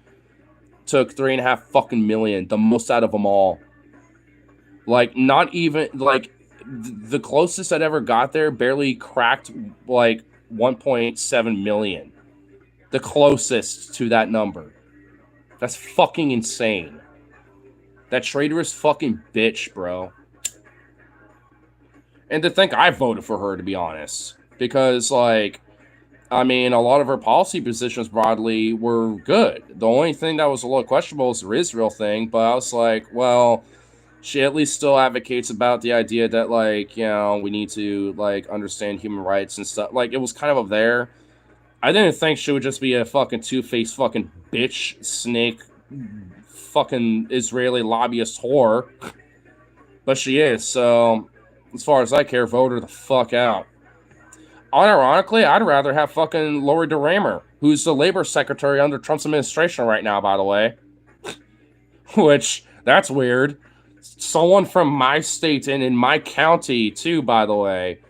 Speaker 1: took 3.5 fucking million, the most out of them all. Like, not even like the closest that ever got there barely cracked like 1.7 million. The closest to that number. That's fucking insane. That traitorous fucking bitch, bro. And to think I voted for her, to be honest. Because, like, I mean, a lot of her policy positions broadly were good. The only thing that was a little questionable was the Israel thing, but I was like, well, she at least still advocates about the idea that, like, we need to, like, understand human rights and stuff. Like, it was kind of there. I didn't think she would just be a fucking two-faced fucking bitch, snake, fucking Israeli lobbyist whore. But she is, so as far as I care, vote her the fuck out. Unironically, I'd rather have fucking Lori DeRamer, who's the labor secretary under Trump's administration right now, by the way. Which, that's weird. Someone from my state and in my county, too, by the way,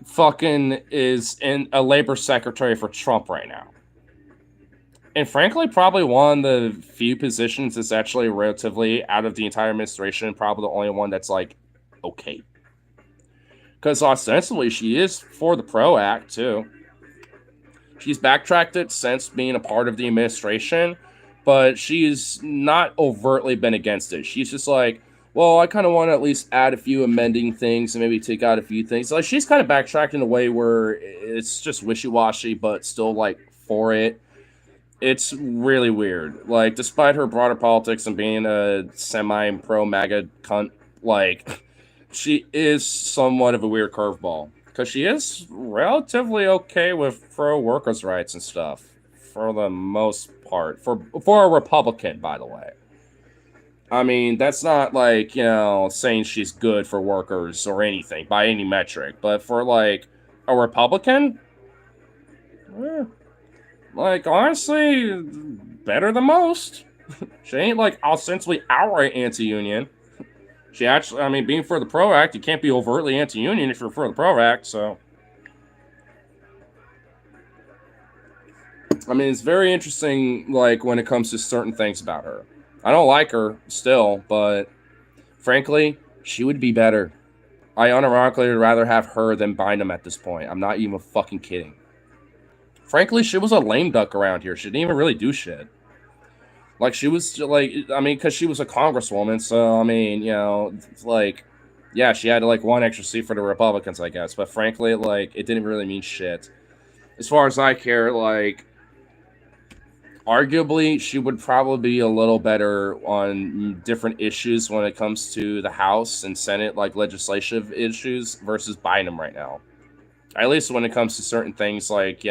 Speaker 1: fucking is in a labor secretary for Trump right now. And frankly, probably one of the few positions that's actually relatively out of the entire administration, probably the only one that's, like, okay. Because ostensibly, she is for the PRO Act, too. She's backtracked it since being a part of the administration, but she's not overtly been against it. She's just like, well, I kind of want to at least add a few amending things and maybe take out a few things. Like, she's kind of backtracked in a way where it's just wishy-washy, but still, like, for it. It's really weird. Like, despite her broader politics and being a semi-pro MAGA cunt, like, she is somewhat of a weird curveball. Because she is relatively okay with pro-workers' rights and stuff. For the most part. For a Republican, by the way. I mean, that's not like, saying she's good for workers or anything, by any metric. But for, like, a Republican? Like, honestly, better than most. She ain't, like, ostensibly outright anti-union. She actually, I mean, being for the PRO Act, you can't be overtly anti-union if you're for the PRO Act, so. I mean, it's very interesting, like, when it comes to certain things about her. I don't like her still, but frankly, she would be better. I unironically would rather have her than Bynum at this point. I'm not even fucking kidding. Frankly, she was a lame duck around here. She didn't even really do shit. Like, she was, like, I mean, because she was a congresswoman, so, I mean, like, yeah, she had, like, one extra seat for the Republicans, I guess. But frankly, like, it didn't really mean shit. As far as I care, like, arguably, she would probably be a little better on different issues when it comes to the House and Senate, like, legislative issues versus Bynum right now. At least when it comes to certain things like,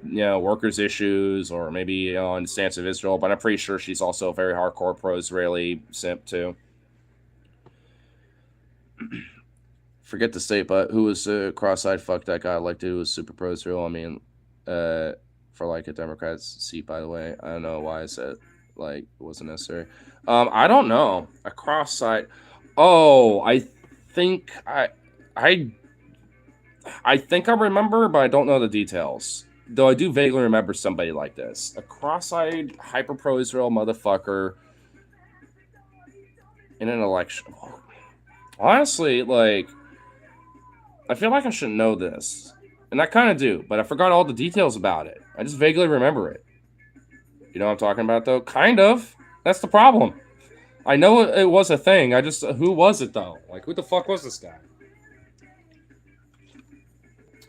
Speaker 1: workers' issues or maybe on the stance of Israel, but I'm pretty sure she's also a very hardcore pro-Israeli simp too. Forget the state, but who was cross-eyed fuck that got elected who was super pro-Israel? I mean, for like a Democrat's seat, by the way. I don't know why I said like it wasn't necessary. I don't know. A cross-eyed. Oh, I think I think I remember, but I don't know the details. Though I do vaguely remember somebody like this. A cross-eyed, hyper-pro-Israel motherfucker in an election. Honestly, like, I feel like I should know this. And I kind of do, but I forgot all the details about it. I just vaguely remember it. You know what I'm talking about, though? Kind of. That's the problem. I know it was a thing. Who was it, though? Like, who the fuck was this guy?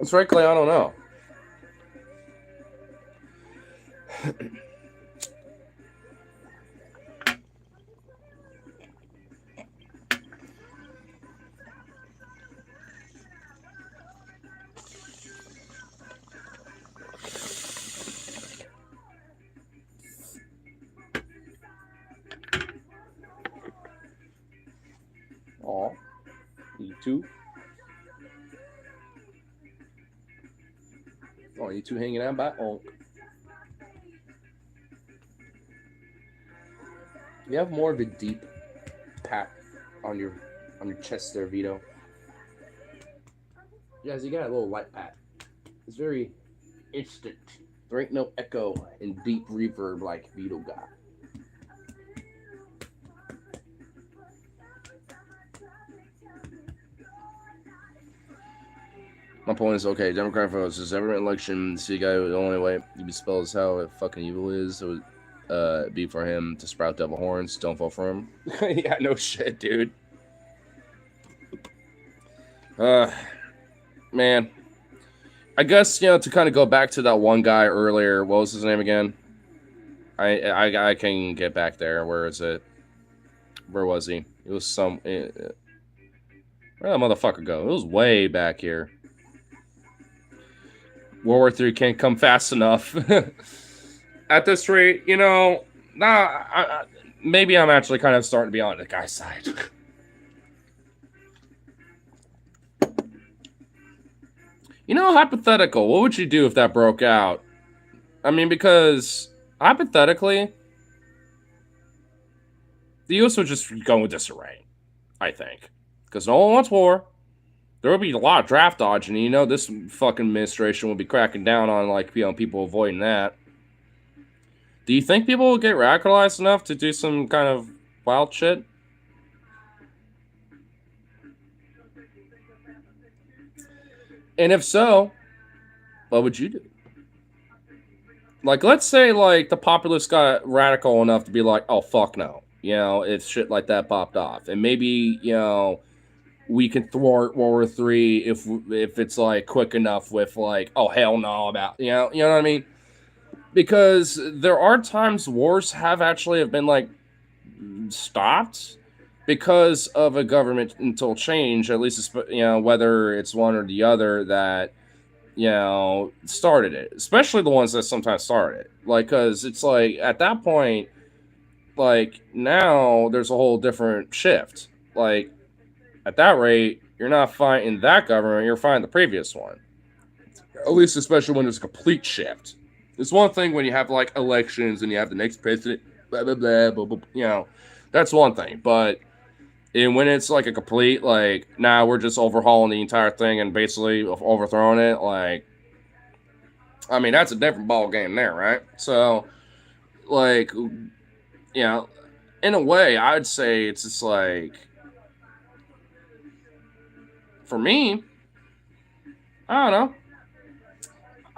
Speaker 1: Frankly, I don't know. Aw. You too? Oh, you two hanging out by Onk. You have more of a deep pat on your chest there, Vito. Yes, you got a little light pat. It's very instant. There ain't no echo and deep reverb like Vito got. My point is, okay, Democrat votes. Is every election, see a guy the only way you be spelled as how fucking evil is, it would be for him to sprout devil horns. Don't vote for him. Yeah, no shit, dude. Man. I guess, you know, to kind of go back to that one guy earlier, what was his name again? I can get back there. Where is it? Where was he? It was some... where'd that motherfucker go? It was way back here. World War III can't come fast enough. At this rate, you know, maybe I'm actually kind of starting to be on the guy's side. You know, hypothetical, what would you do if that broke out? I mean, because hypothetically, the U.S. would just go in disarray, I think. Because no one wants war. There would be a lot of draft dodging. You know, this fucking administration would be cracking down on, like, you know, people avoiding that. Do you think people will get radicalized enough to do some kind of wild shit? And if so, what would you do? Like, let's say, like, the populace got radical enough to be like, oh, fuck no. You know, if shit like that popped off. And maybe, you know, we can thwart World War III if it's, like, quick enough with, like, oh, hell no about, you know what I mean? Because there are times wars have been, like, stopped because of a governmental change, at least, you know, whether it's one or the other that, you know, started it. Especially the ones that sometimes started it. Like, because it's like, at that point, like, now there's a whole different shift. Like, at that rate, you're not fighting that government, you're fighting the previous one. At least, especially when there's a complete shift. It's one thing when you have, like, elections and you have the next president, blah, blah, blah, blah, blah, you know, that's one thing. But when it's, like, a complete, like, nah, we're just overhauling the entire thing and basically overthrowing it, like, I mean, that's a different ball game there, right? So, like, you know, in a way, I'd say it's just, like, for me, I don't know.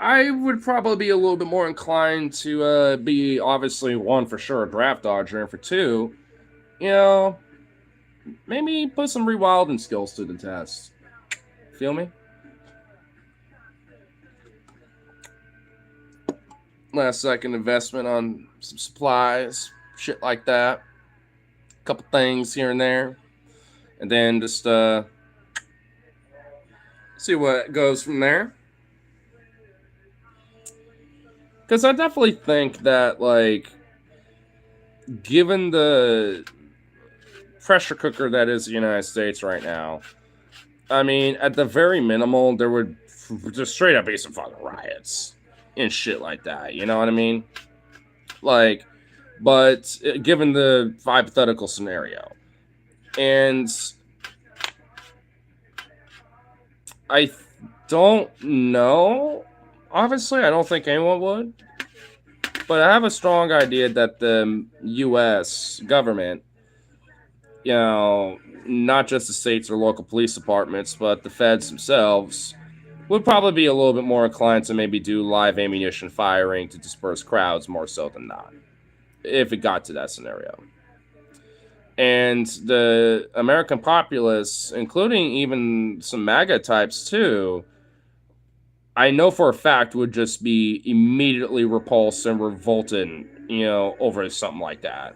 Speaker 1: I would probably be a little bit more inclined to be, obviously, one, for sure, a draft dodger, and for two, you know, maybe put some rewilding skills to the test. Feel me? Last second investment on some supplies, shit like that. A couple things here and there. And then just see what goes from there. Because I definitely think that, like, given the pressure cooker that is the United States right now, I mean, at the very minimal, there would just straight up be some fucking riots and shit like that. You know what I mean? Like, but given the hypothetical scenario, and I don't know. Obviously, I don't think anyone would. But I have a strong idea that the U.S. government, you know, not just the states or local police departments, but the feds themselves, would probably be a little bit more inclined to maybe do live ammunition firing to disperse crowds more so than not, if it got to that scenario. And the American populace, including even some MAGA types too, I know for a fact would just be immediately repulsed and revolted, you know, over something like that.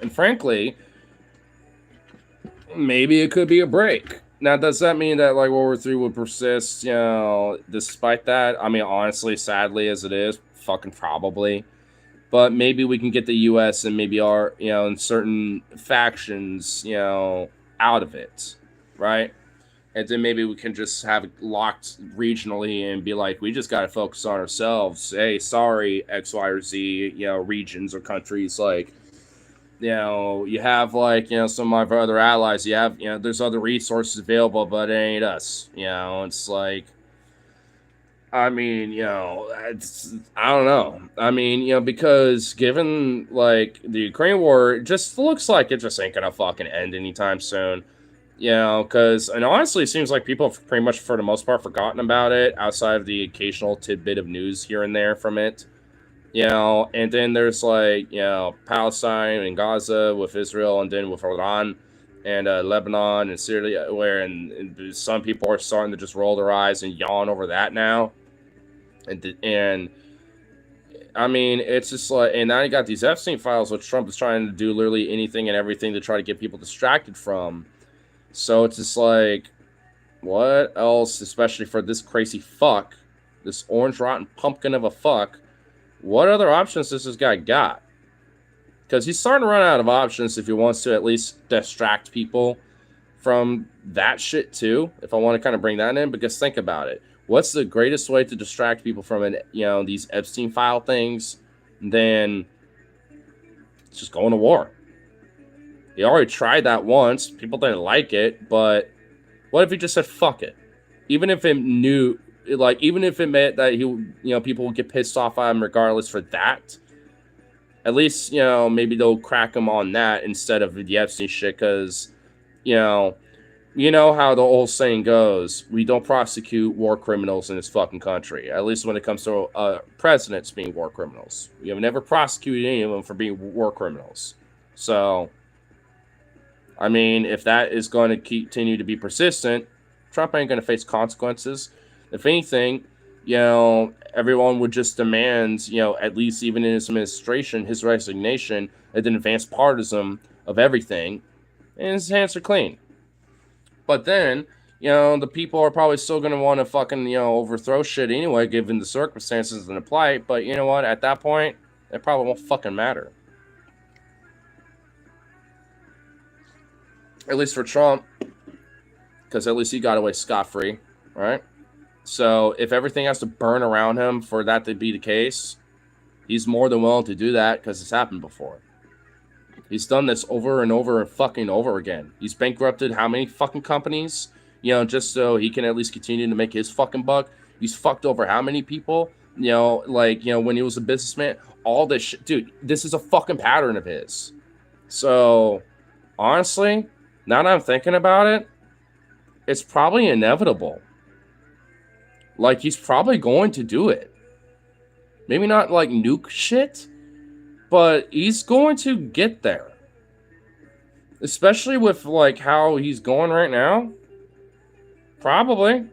Speaker 1: And frankly, maybe it could be a break. Now, does that mean that, like, World War III would persist, you know, despite that? I mean, honestly, sadly as it is, fucking probably. But maybe we can get the U.S. and maybe our, and certain factions, out of it, right? and then maybe we can just have it locked regionally and be like, we just got to focus on ourselves. Hey, sorry, X, Y, or Z, regions or countries. Like, you have like, some of our other allies. You have, there's other resources available, but it ain't us. It's like, I mean, I don't know. I mean, because given like the Ukraine war, it just looks like it just ain't gonna fucking end anytime soon. Because, and honestly, it seems like people have pretty much, for the most part, forgotten about it outside of the occasional tidbit of news here and there from it. And then there's like, Palestine and Gaza with Israel, and then with Iran and Lebanon and Syria, where and some people are starting to just roll their eyes and yawn over that now. And I mean, it's just like, and now you got these Epstein files, which Trump is trying to do literally anything and everything to try to get people distracted from. So it's just like, what else, especially for this crazy fuck, this orange rotten pumpkin of a fuck, what other options does this guy got? Because he's starting to run out of options if he wants to at least distract people from that shit too, if I want to kind of bring that in. Because think about it. What's the greatest way to distract people from it, these Epstein file things, than just going to war? He already tried that once. People didn't like it, but what if he just said fuck it? Even if it even if it meant that people would get pissed off at him regardless for that, at least, maybe they'll crack him on that instead of the Epstein shit, because, you know how the old saying goes, we don't prosecute war criminals in this fucking country. At least when it comes to presidents being war criminals. We have never prosecuted any of them for being war criminals. So, I mean, if that is going to continue to be persistent, Trump ain't going to face consequences. If anything, everyone would just demand, at least even in his administration, his resignation, and then advance partisan of everything, and his hands are clean. But then, the people are probably still going to want to fucking, overthrow shit anyway, given the circumstances and the plight. But you know what? At that point, it probably won't fucking matter. At least for Trump, because at least he got away scot-free, right? So if everything has to burn around him for that to be the case, he's more than willing to do that because it's happened before. He's done this over and over and fucking over again. He's bankrupted how many fucking companies, just so he can at least continue to make his fucking buck. He's fucked over how many people, when he was a businessman, all this shit. Dude, this is a fucking pattern of his. So, honestly, now that I'm thinking about it, it's probably inevitable. Like, he's probably going to do it. Maybe not like nuke shit, but he's going to get there. Especially with like how he's going right now. Probably.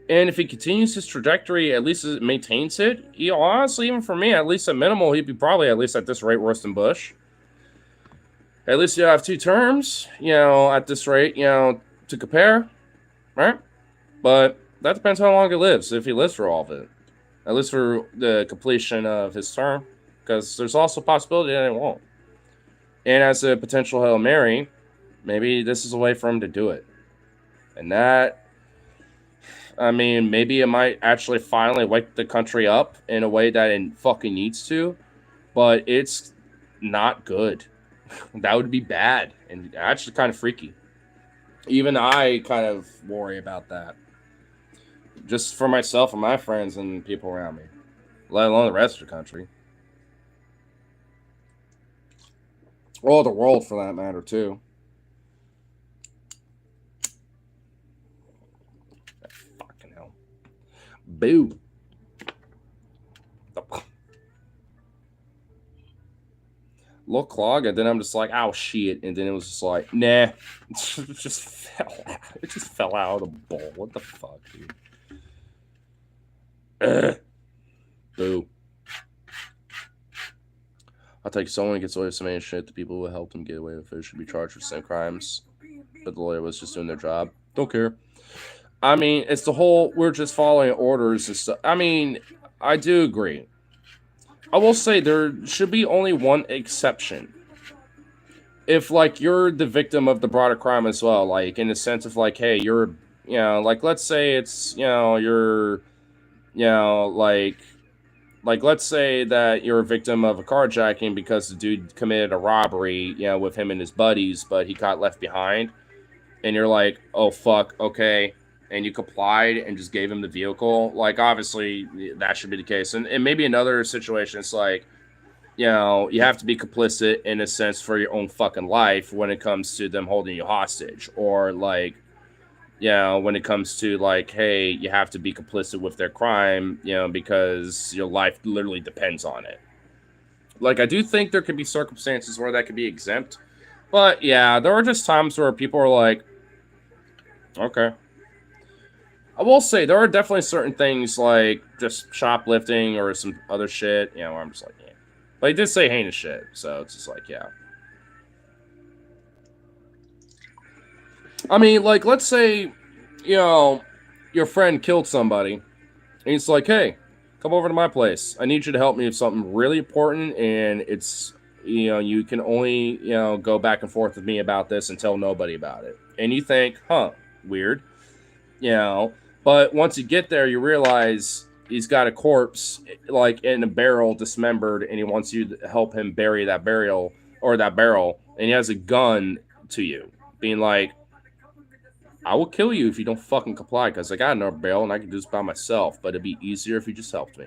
Speaker 1: And if he continues his trajectory, at least it maintains it, honestly, even for me, at least at minimal, he'd be probably at least at this rate worse than Bush. At least you have 2 terms, at this rate, to compare, right? But that depends how long he lives, if he lives for all of it. At least for the completion of his term. Because there's also a possibility that it won't. And as a potential Hail Mary, maybe this is a way for him to do it. And that, I mean, maybe it might actually finally wake the country up in a way that it fucking needs to. But it's not good. That would be bad. And actually kind of freaky. Even I kind of worry about that. Just for myself and my friends and people around me. Let alone the rest of the country. Or the world, for that matter, too. Fucking hell. Boo. Little clog, and then I'm just like, oh shit, and then it was just like, nah. It just fell out of the bowl. What the fuck, dude? Boo. I'll take someone who gets away with so many shit. The people who helped him get away with it should be charged for the same crimes. But the lawyer was just doing their job. Don't care. I mean, it's the whole, we're just following orders and stuff. I mean, I do agree. I will say there should be only one exception. if like you're the victim of the broader crime as well, like in the sense of like, hey, you're, like let's say it's, you're, like let's say that you're a victim of a carjacking because the dude committed a robbery, with him and his buddies, but he got left behind, and you're like, oh fuck, okay, and you complied and just gave him the vehicle. Like obviously that should be the case, and maybe another situation, it's like, you have to be complicit in a sense for your own fucking life when it comes to them holding you hostage, or like, when it comes to like, hey, you have to be complicit with their crime, because your life literally depends on it. Like, I do think there could be circumstances where that could be exempt, but yeah, there are just times where people are like, okay. I will say there are definitely certain things like just shoplifting or some other shit, where I'm just like, yeah. But he did say heinous shit, so it's just like, yeah. I mean, like, let's say, your friend killed somebody, and he's like, hey, come over to my place. I need you to help me with something really important, and it's, you can only, go back and forth with me about this and tell nobody about it. And you think, huh, weird, but once you get there, you realize he's got a corpse, like, in a barrel, dismembered, and he wants you to help him bury that barrel, and he has a gun to you, being like, I will kill you if you don't fucking comply, because I got another barrel and I can do this by myself, but it'd be easier if you just helped me.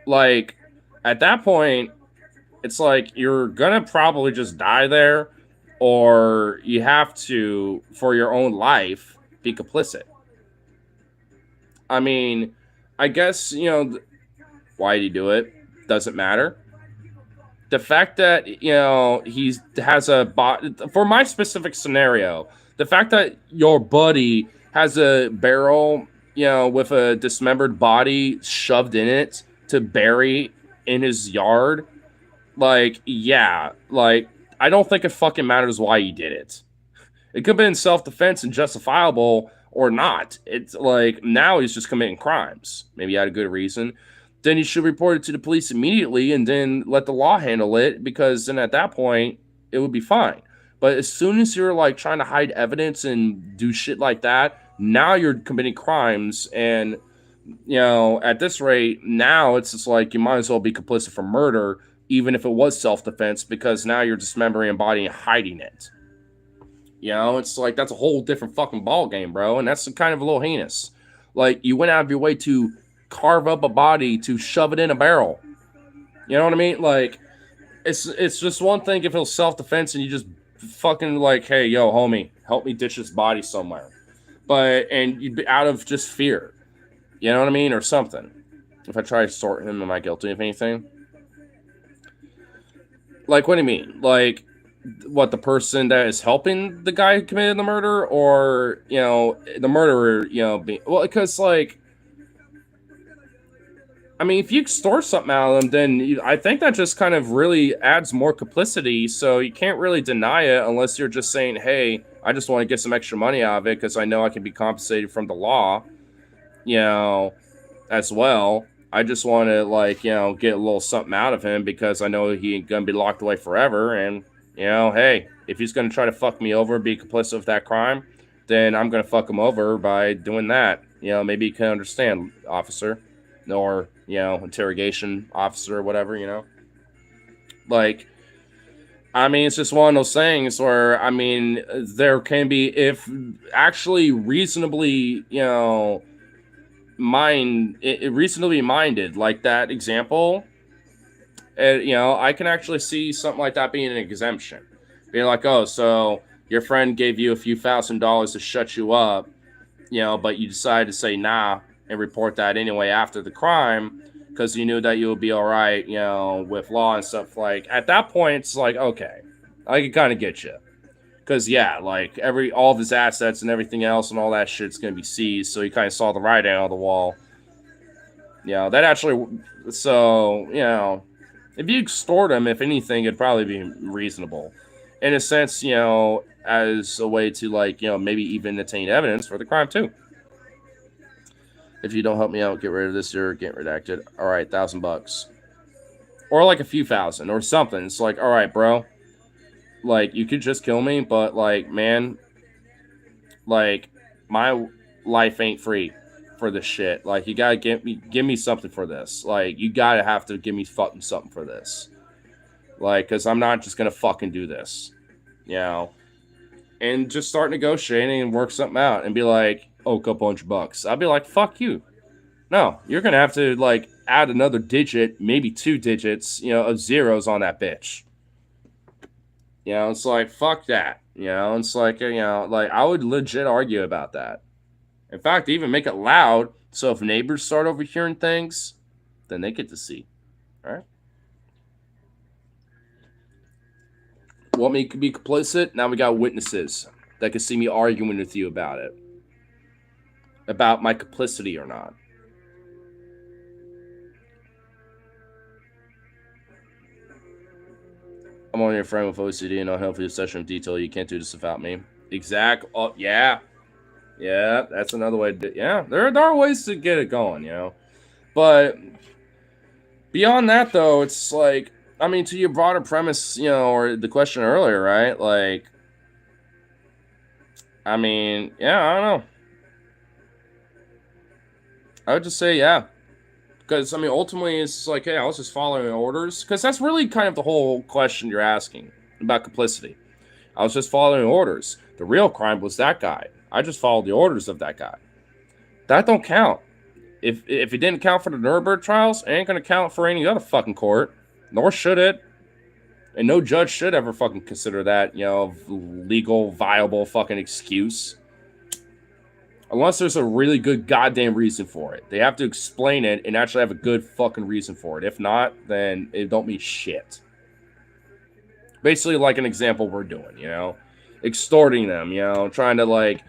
Speaker 1: Like, at that point, it's like you're gonna probably just die there, or you have to, for your own life, be complicit. I mean, I guess, why did he do it? Doesn't matter. The fact that, he has a bot, for my specific scenario, the fact that your buddy has a barrel, with a dismembered body shoved in it to bury in his yard, like, yeah, like, I don't think it fucking matters why he did it. It could have been self-defense and justifiable or not. It's like, now he's just committing crimes. Maybe he had a good reason. Then you should report it to the police immediately and then let the law handle it, because then at that point, it would be fine. But as soon as you're like trying to hide evidence and do shit like that, now you're committing crimes. And, at this rate, now it's just like you might as well be complicit for murder, even if it was self-defense, because now you're dismembering a body and hiding it. It's like that's a whole different fucking ball game, bro. And that's kind of a little heinous. Like, you went out of your way to carve up a body to shove it in a barrel. You know what I mean? Like, it's just one thing if it was self-defense and you just fucking like, hey, yo, homie, help me ditch this body somewhere. And you'd be out of just fear. You know what I mean? Or something. If I try to sort him, am I guilty of anything? Like, what do you mean? Like, what, the person that is helping the guy who committed the murder, or the murderer, well, because like, I mean, if you extort something out of them, then I think that just kind of really adds more complicity, so you can't really deny it unless you're just saying, hey, I just want to get some extra money out of it because I know I can be compensated from the law, as well. I just want to, like, get a little something out of him because I know he ain't gonna be locked away forever, and hey, if he's going to try to fuck me over, be complicit with that crime, then I'm going to fuck him over by doing that. Maybe you can understand, officer, or, interrogation officer or whatever, Like, I mean, it's just one of those things where, I mean, there can be, if actually reasonably, reasonably minded, like that example, I can actually see something like that being an exemption. Being like, oh, so your friend gave you a few $1,000s to shut you up, but you decided to say nah and report that anyway after the crime because you knew that you would be all right, with law and stuff. Like, at that point, it's like, okay, I can kind of get you. Because, yeah, like, all of his assets and everything else and all that shit's going to be seized, so he kind of saw the writing on the wall. That actually, so, if you extort him, if anything, it'd probably be reasonable. In a sense, as a way to, like, maybe even attain evidence for the crime, too. If you don't help me out, get rid of this, you're getting redacted. All right, $1,000. Or, like, a few thousand or something. It's like, all right, bro. Like, you could just kill me, but, like, man, like, my life ain't free for this shit. Like, you gotta give me something for this. Like, you gotta have to give me fucking something for this. Like, because I'm not just gonna fucking do this, you know? And just start negotiating and work something out and be like, oh, a couple $100. I'd be like, fuck you. No, you're gonna have to, like, add another digit, maybe 2 digits, you know, of zeros on that bitch. You know, it's like, fuck that. You know, it's like, you know, like, I would legit argue about that. In fact, even make it loud, so if neighbors start overhearing things, then they get to see. All right? Want me to be complicit? Now we got witnesses that can see me arguing with you about it. About my complicity or not. I'm on your friend with OCD and I'll help you with session of detail. You can't do this without me. Exact. Oh, yeah. Yeah, that's another way to do. Yeah, there are ways to get it going, you know. But beyond that, though, it's like, I mean, to your broader premise, you know, or the question earlier, right? Like, I mean, yeah, I don't know. I would just say, yeah. Because, I mean, ultimately, it's like, hey, I was just following orders. Because that's really kind of the whole question you're asking about complicity. I was just following orders. The real crime was that guy. I just followed the orders of that guy. That don't count. If it didn't count for the Nuremberg trials, it ain't going to count for any other fucking court. Nor should it. And no judge should ever fucking consider that, you know, legal, viable fucking excuse. Unless there's a really good goddamn reason for it. They have to explain it and actually have a good fucking reason for it. If not, then it don't mean shit. Basically like an example we're doing, you know? Extorting them, you know? Trying to, like,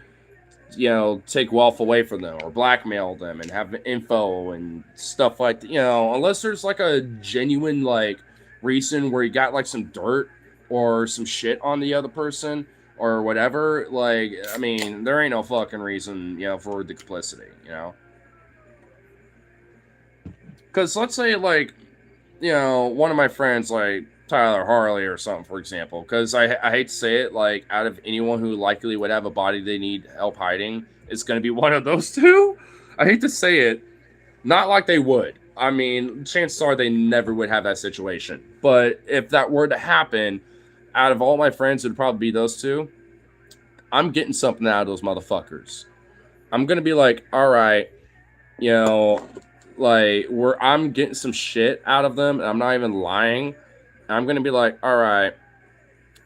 Speaker 1: you know, take wealth away from them or blackmail them and have info and stuff like that. You know, unless there's, like, a genuine, like, reason where you got, like, some dirt or some shit on the other person or whatever, like, I mean, there ain't no fucking reason, you know, for the complicity, you know? Because let's say, like, you know, one of my friends, like, Tyler Harley or something, for example, because I hate to say it, like, out of anyone who likely would have a body they need help hiding, it's going to be one of those two. I hate to say it, not like they would. I mean, chances are they never would have that situation. But if that were to happen, out of all my friends, it would probably be those two. I'm getting something out of those motherfuckers. I'm going to be like, all right, you know, like, I'm getting some shit out of them, and I'm not even lying. I'm going to be like, all right,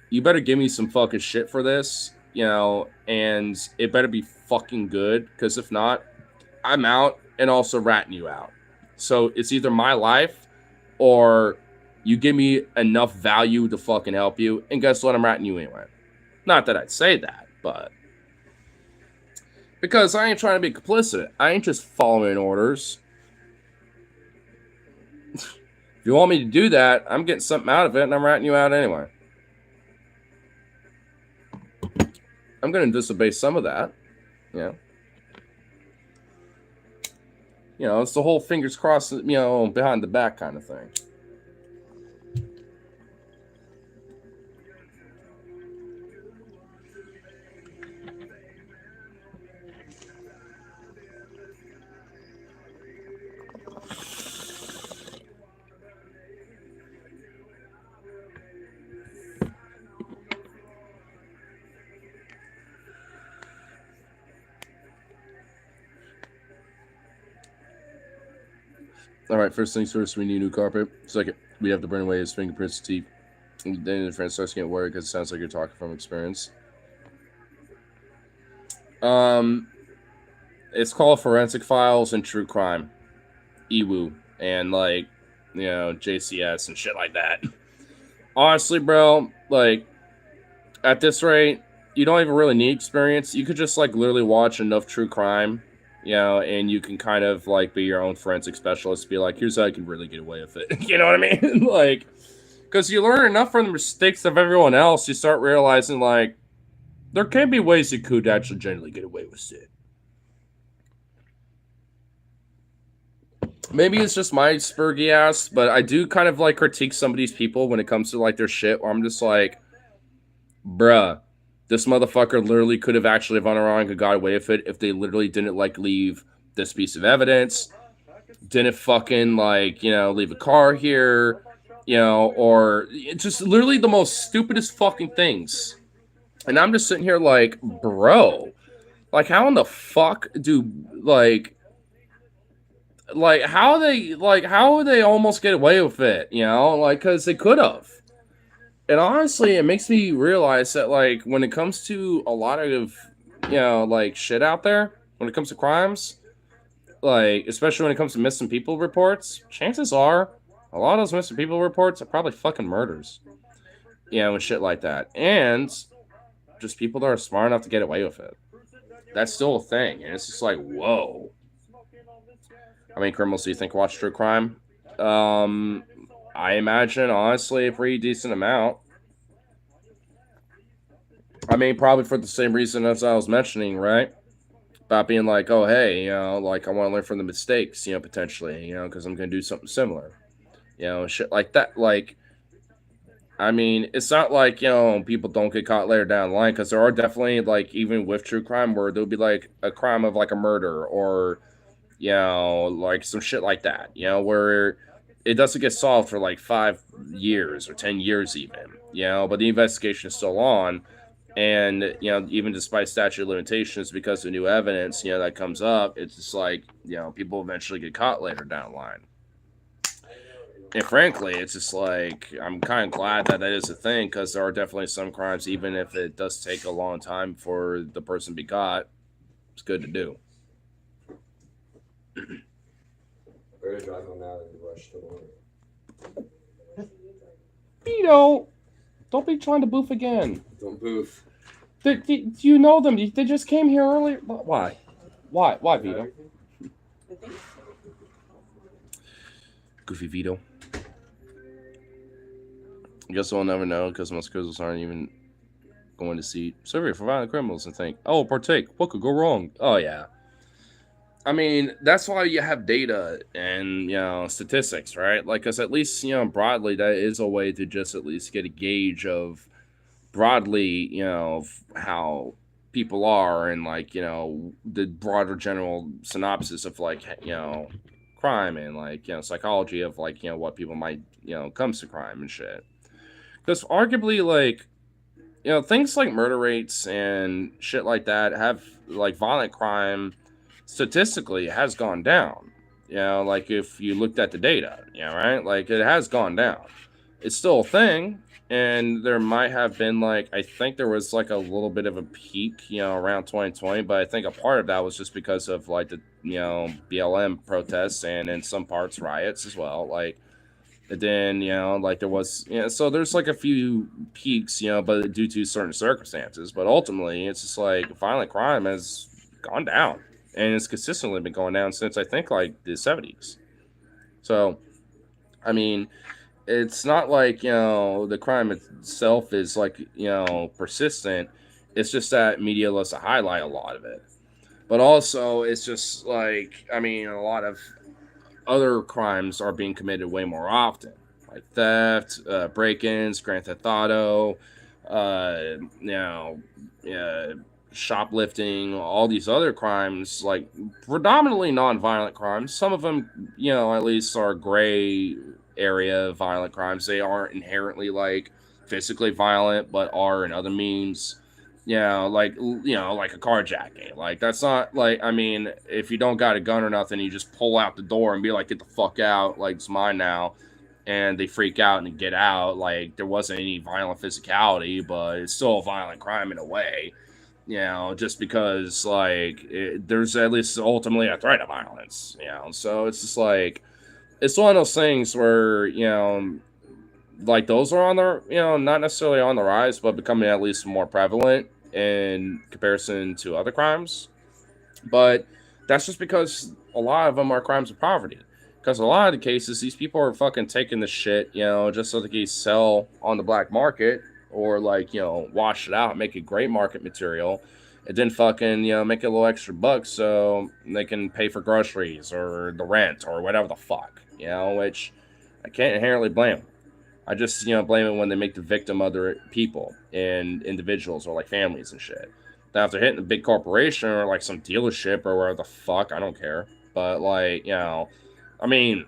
Speaker 1: you better give me some fucking shit for this, you know, and it better be fucking good, because if not, I'm out and also ratting you out. So it's either my life or you give me enough value to fucking help you, and guess what? I'm ratting you anyway. Not that I'd say that, but because I ain't trying to be complicit. I ain't just following orders. If you want me to do that, I'm getting something out of it, and I'm ratting you out anyway. I'm going to disobey some of that. Yeah. You know, it's the whole fingers crossed, you know, behind the back kind of thing. All right, first things first, we need new carpet. Second, we have to burn away his fingerprints, teeth. And then the friend starts getting worried because it sounds like you're talking from experience. It's called Forensic Files and True Crime, EWU, and like, you know, JCS and shit like that. Honestly, bro, like, at this rate, you don't even really need experience. You could just like literally watch enough true crime, you know, and you can kind of like be your own forensic specialist. Be like, here's how I can really get away with it. You know what I mean? Like, because you learn enough from the mistakes of everyone else, you start realizing like there can be ways you could actually generally get away with it. Maybe it's just my spurgy ass, but I do kind of like critique some of these people when it comes to like their shit where I'm just like, bruh, this motherfucker literally could have actually gone around and got away with it if they literally didn't like leave this piece of evidence, didn't fucking like, you know, leave a car here, you know, or it's just literally the most stupidest fucking things. And I'm just sitting here like, bro, like how in the fuck do like how would they almost get away with it, you know, like because they could have. And honestly, it makes me realize that like when it comes to a lot of, you know, like shit out there, when it comes to crimes, like especially when it comes to missing people reports, chances are a lot of those missing people reports are probably fucking murders, you know, and shit like that, and just people that are smart enough to get away with it. That's still a thing, and it's just like, whoa. How many criminals do you think watch true crime? I imagine honestly a pretty decent amount. I mean, probably for the same reason as I was mentioning, right? About being like, oh, hey, you know, like I want to learn from the mistakes, you know, potentially, you know, because I'm going to do something similar, you know, shit like that. Like, I mean, it's not like, you know, people don't get caught later down the line because there are definitely, like, even with true crime where there'll be like a crime of like a murder or, you know, like some shit like that, you know, where it doesn't get solved for like 5 years or 10 years, even, you know, but the investigation is still on. And, you know, even despite statute of limitations, because of new evidence, you know, that comes up, it's just like, you know, people eventually get caught later down the line. And frankly, it's just like, I'm kind of glad that that is a thing because there are definitely some crimes, even if it does take a long time for the person to be caught, it's good to do.
Speaker 3: Better drive home now than rush to work.
Speaker 1: Vito, don't be trying to boof again.
Speaker 3: Don't boof.
Speaker 1: Do you know them? They just came here earlier. Why? Why, Vito? Goofy Vito. I guess we'll never know because most criminals aren't even going to see survey for violent criminals and think, oh, partake. What could go wrong? Oh, yeah. I mean, that's why you have data and, you know, statistics, right? Like, because at least, you know, broadly, that is a way to just at least get a gauge of broadly, you know, how people are and, like, you know, the broader general synopsis of, like, you know, crime and, like, you know, psychology of, like, you know, what people might, you know, comes to crime and shit. Because arguably, like, you know, things like murder rates and shit like that have, like, violent crime statistically has gone down. You know, like, if you looked at the data, you know, right? Like, it has gone down. It's still a thing. And there might have been, like, I think there was, like, a little bit of a peak, you know, around 2020. But I think a part of that was just because of, like, the, you know, BLM protests and in some parts riots as well. Like, and then, you know, like there was, you know, so there's like a few peaks, you know, but due to certain circumstances. But ultimately, it's just like violent crime has gone down and it's consistently been going down since I think like the 70s. So, I mean, it's not like, you know, the crime itself is like, you know, persistent. It's just that media loves to highlight a lot of it. But also, it's just like, I mean, a lot of other crimes are being committed way more often, like theft, break-ins, Grand Theft Auto, you know, shoplifting, all these other crimes, like predominantly non-violent crimes. Some of them, you know, at least are gray area violent crimes. They aren't inherently like physically violent, but are in other means. Like, you know, like a carjacking. Like, that's not like, I mean, if you don't got a gun or nothing, you just pull out the door and be like, get the fuck out, like, it's mine now. And they freak out and get out. Like, there wasn't any violent physicality, but it's still a violent crime in a way, you know, just because, like, there's at least ultimately a threat of violence, you know. So it's just like, it's one of those things where, you know, like, those are on the, you know, not necessarily on the rise, but becoming at least more prevalent in comparison to other crimes. But that's just because a lot of them are crimes of poverty. Because a lot of the cases, these people are fucking taking the shit, you know, just so they can sell on the black market or, like, you know, wash it out, make it great market material, and then fucking, you know, make a little extra bucks so they can pay for groceries or the rent or whatever the fuck, you know, which I can't inherently blame them. I just, blame it when they make the victim other people and individuals or like families and shit. Now, if they're hitting a big corporation or like some dealership or wherever the fuck, I don't care. But like, I mean,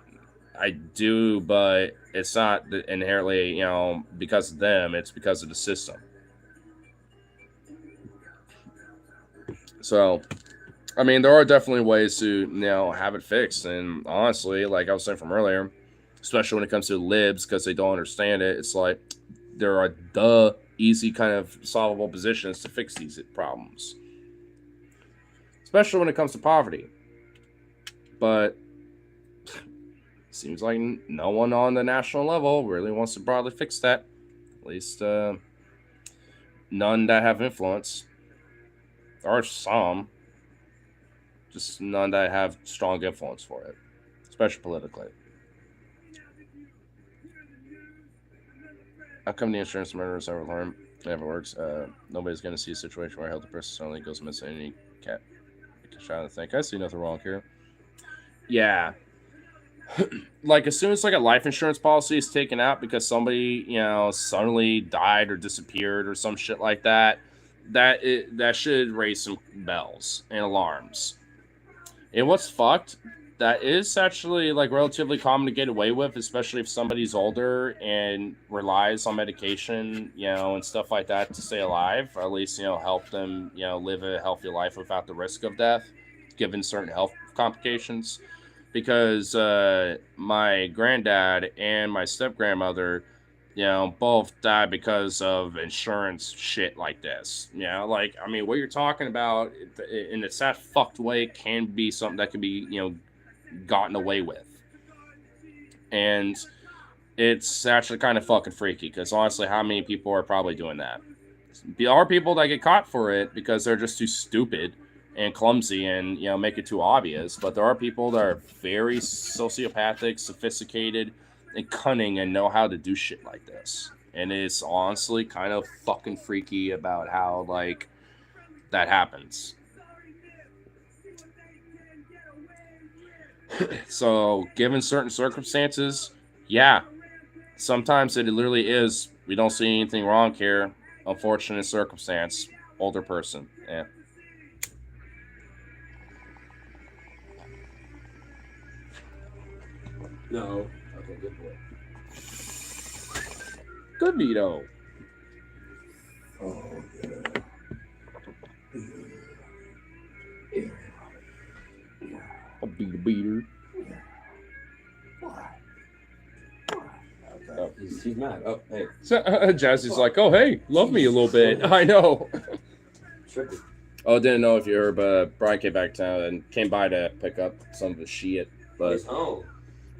Speaker 1: I do, but it's not inherently, because of them. It's because of the system. So, I mean, there are definitely ways to, have it fixed. And honestly, like I was saying from earlier, especially when it comes to libs, because they don't understand it, it's like there are the easy kind of solvable positions to fix these problems. Especially when it comes to poverty. But seems like no one on the national level really wants to broadly fix that. At least none that have influence. There are some, just none that have strong influence for it, especially politically. How come the insurance murderers ever learn? It never works. Nobody's going to see a situation where a healthy person suddenly goes missing and you can't try to think. I see nothing wrong here. Yeah. Like, as soon as like a life insurance policy is taken out because somebody, suddenly died or disappeared or some shit like that, that should raise some bells and alarms. And what's fucked, that is actually like relatively common to get away with, especially if somebody's older and relies on medication, and stuff like that to stay alive, or at least, help them, live a healthy life without the risk of death, given certain health complications. Because my granddad and my step-grandmother, both died because of insurance shit like this. Like, I mean, what you're talking about in a sad, fucked way can be something that can be, gotten away with. And it's actually kind of fucking freaky, because honestly, how many people are probably doing that? There are people that get caught for it because they're just too stupid and clumsy and, make it too obvious. But there are people that are very sociopathic, sophisticated, and cunning and know how to do shit like this. And it's honestly kind of fucking freaky about how, like, that happens. So, given certain circumstances, yeah, sometimes it literally is. We don't see anything wrong here. Unfortunate circumstance. Older person. Yeah.
Speaker 3: No. Okay, good boy.
Speaker 1: Good veto.
Speaker 3: Oh, yeah.
Speaker 1: A beater.
Speaker 3: Okay. He's mad. Oh, hey.
Speaker 1: So, Jazzy's like, oh, hey, love me a little bit. I know.
Speaker 3: Trippy.
Speaker 1: Oh, didn't know if you heard, but Brian came back to town and came by to pick up some of his shit. But
Speaker 3: He's home.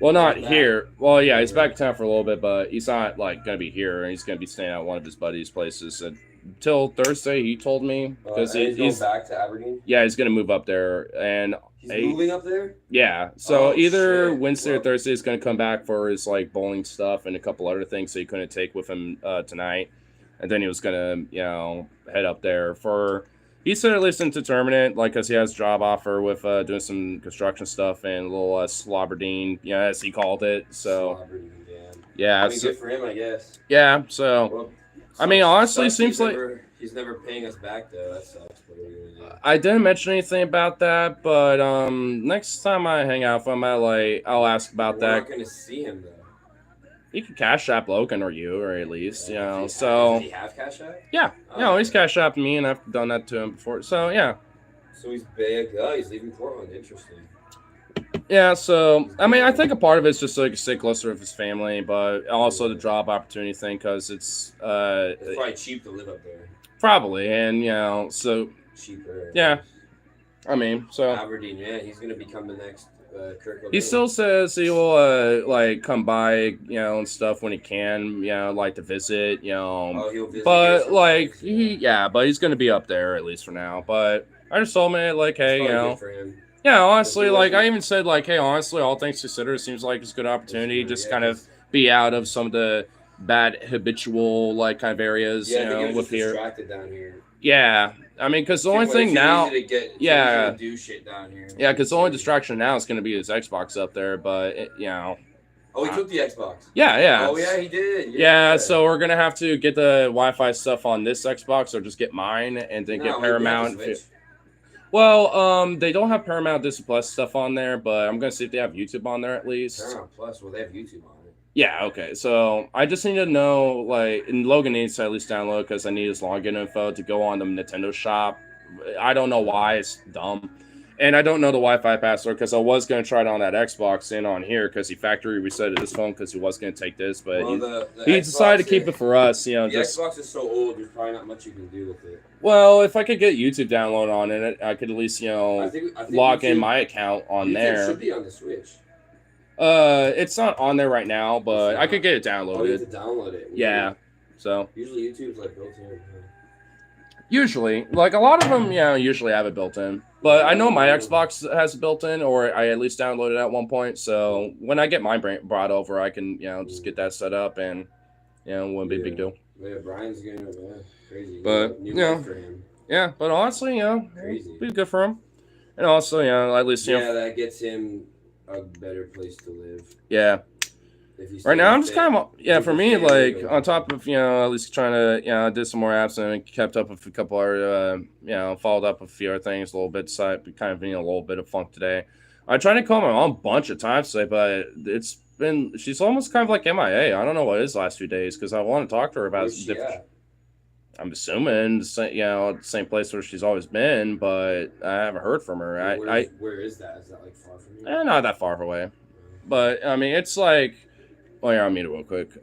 Speaker 1: well, not here. Well, yeah, he's back in town for a little bit, but he's not like gonna be here. He's gonna be staying at one of his buddies' places until Thursday. He told me because
Speaker 3: he's going back to Aberdeen.
Speaker 1: Yeah, he's gonna move up there, and
Speaker 3: He's moving up there.
Speaker 1: yeah. So either
Speaker 3: shit.
Speaker 1: Wednesday or
Speaker 3: Well,
Speaker 1: Thursday is gonna come back for his like bowling stuff and a couple other things that he couldn't take with him tonight, and then he was gonna head up there for. He said at least indeterminate, like, because he has a job offer with doing some construction stuff and a little Slobberdine, as he called it. So,
Speaker 3: Aberdeen, damn.
Speaker 1: yeah.
Speaker 3: I mean, good for him, I guess.
Speaker 1: Yeah, so,
Speaker 3: Well,
Speaker 1: I mean, honestly,
Speaker 3: sucks
Speaker 1: seems like...
Speaker 3: he's never paying us back, though. That sucks. What are we gonna do?
Speaker 1: I didn't mention anything about that, but next time I hang out with him, I'll ask about
Speaker 3: We're
Speaker 1: that.
Speaker 3: not going to see him, though.
Speaker 1: He could cash app Logan or you, or at least,
Speaker 3: Does
Speaker 1: so...
Speaker 3: he have Cash App?
Speaker 1: Yeah,
Speaker 3: Oh,
Speaker 1: he's cash apped me, and I've done that to him before. So, yeah.
Speaker 3: So he's big. Oh, he's leaving Portland. Interesting.
Speaker 1: Yeah, so, I mean, I think a part of it's just like a stay closer with his family, but also the job opportunity thing, because it's
Speaker 3: It's probably cheap to live up there.
Speaker 1: probably, and, so,
Speaker 3: Cheaper.
Speaker 1: yeah. I mean, so...
Speaker 3: Aberdeen, yeah, he's going to become the next Kurt Cobain.
Speaker 1: He still says he will, like, come by, and stuff when he can, like, to visit,
Speaker 3: Oh, he'll visit
Speaker 1: But,
Speaker 3: here
Speaker 1: like,
Speaker 3: sometimes,
Speaker 1: but he's going to be up there, at least for now. But I just told him, like, hey,
Speaker 3: It's probably good for him.
Speaker 1: yeah, honestly,
Speaker 3: He
Speaker 1: like,
Speaker 3: wasn't-
Speaker 1: I even said, like, hey, honestly, all things considered, it seems like it's a good opportunity, just
Speaker 3: Yeah,
Speaker 1: kind of
Speaker 3: 'cause-
Speaker 1: be out of some of the bad habitual, like, kind of areas,
Speaker 3: Yeah, I think he was
Speaker 1: with
Speaker 3: just
Speaker 1: here.
Speaker 3: distracted down here.
Speaker 1: Yeah, I mean, because the only
Speaker 3: It's
Speaker 1: thing
Speaker 3: too
Speaker 1: now...
Speaker 3: easy to get, it's
Speaker 1: yeah.
Speaker 3: easy to do shit down here.
Speaker 1: Yeah, because the only distraction now is going to be his Xbox up there, but,
Speaker 3: Oh, Oh, he took the Xbox.
Speaker 1: Yeah.
Speaker 3: Oh, yeah, he did.
Speaker 1: Yeah, so we're gonna have to get the Wi-Fi stuff on this Xbox, or just get mine and then get Paramount. Well, they don't have Paramount Disney Plus stuff on there, but I'm gonna see if they have YouTube on there at least.
Speaker 3: Paramount Plus, well, they have YouTube on it.
Speaker 1: Yeah, okay. So I just need to know, like, and Logan needs to at least download because I need his login info to go on the Nintendo shop. I don't know why, it's dumb. And I don't know the Wi-Fi password because I was going to try it on that Xbox and on here because he factory reset his phone because he was going to take this, but he decided to keep it for us. You know,
Speaker 3: the Xbox is so old, there's probably not much you can do with it.
Speaker 1: Well, if I could get YouTube download on it, I could at least, I think log in my account on
Speaker 3: YouTube
Speaker 1: there.
Speaker 3: It should be on the Switch.
Speaker 1: It's not on there right now, but I could get it downloaded.
Speaker 3: Oh, you have to download it.
Speaker 1: Yeah. So
Speaker 3: usually YouTube's like built in.
Speaker 1: Usually, like a lot of them, usually have it built in. But I know my Xbox has it built in, or I at least downloaded it at one point. So when I get mine brought over, I can, just get that set up, and it wouldn't be a big deal.
Speaker 3: Yeah, Brian's getting crazy.
Speaker 1: But yeah, but honestly,
Speaker 3: crazy.
Speaker 1: Be good for him, and also, at least
Speaker 3: that gets him a better place to live.
Speaker 1: Yeah. Right now, I'm just kind of, for me, like, on top of, at least trying to, did some more apps and kept up with a couple other, followed up with a few other things a little bit, so I kind of being a little bit of funk today. I tried to call my mom a bunch of times today, but she's almost kind of like MIA. I don't know what it is the last few days, because I want to talk to her about different. I'm assuming, the same place where she's always been, but I haven't heard from her.
Speaker 3: Where is that? Is that, like, far from you?
Speaker 1: Not that far away. But, I mean, it's like... Oh, yeah, I'll mute it real quick.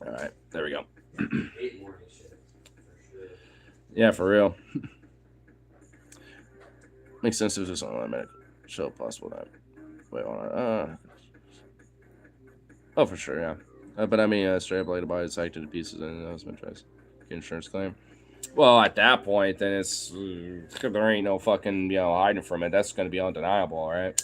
Speaker 1: All right, there we go.
Speaker 3: 8 morning shifts, for sure.
Speaker 1: Yeah, for real. Makes sense if there's only 1 minute show possible time. Wait, hold on. Oh, for sure, yeah. But I mean, straight up later body is hacked into pieces and husband tries get insurance claim. Well, at that point, then it's there ain't no fucking hiding from it. That's going to be undeniable, right?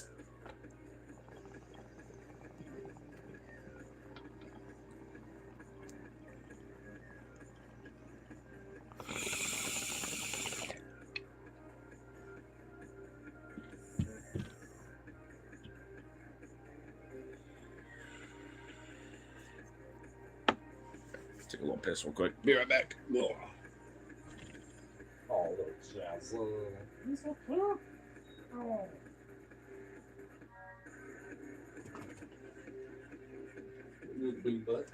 Speaker 1: Take a little piss real quick. Be right back. Ugh. Oh, little jazz. He's so cute. Oh.
Speaker 3: Little big butt.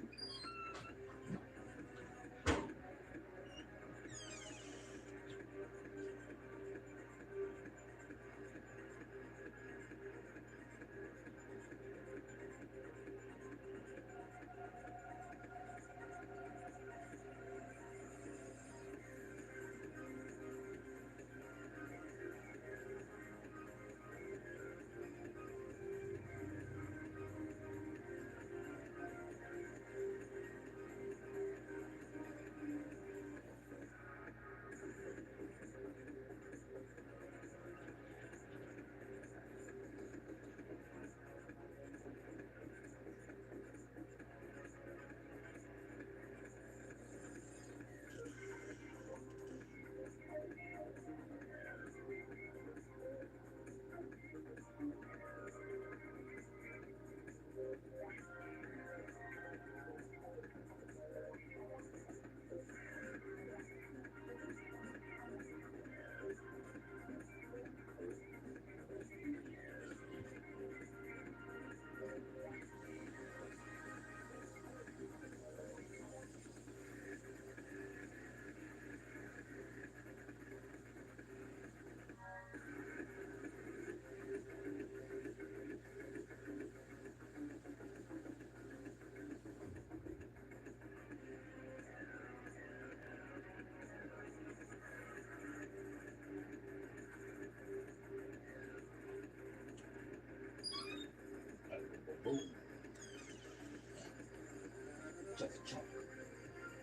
Speaker 1: Just chunk.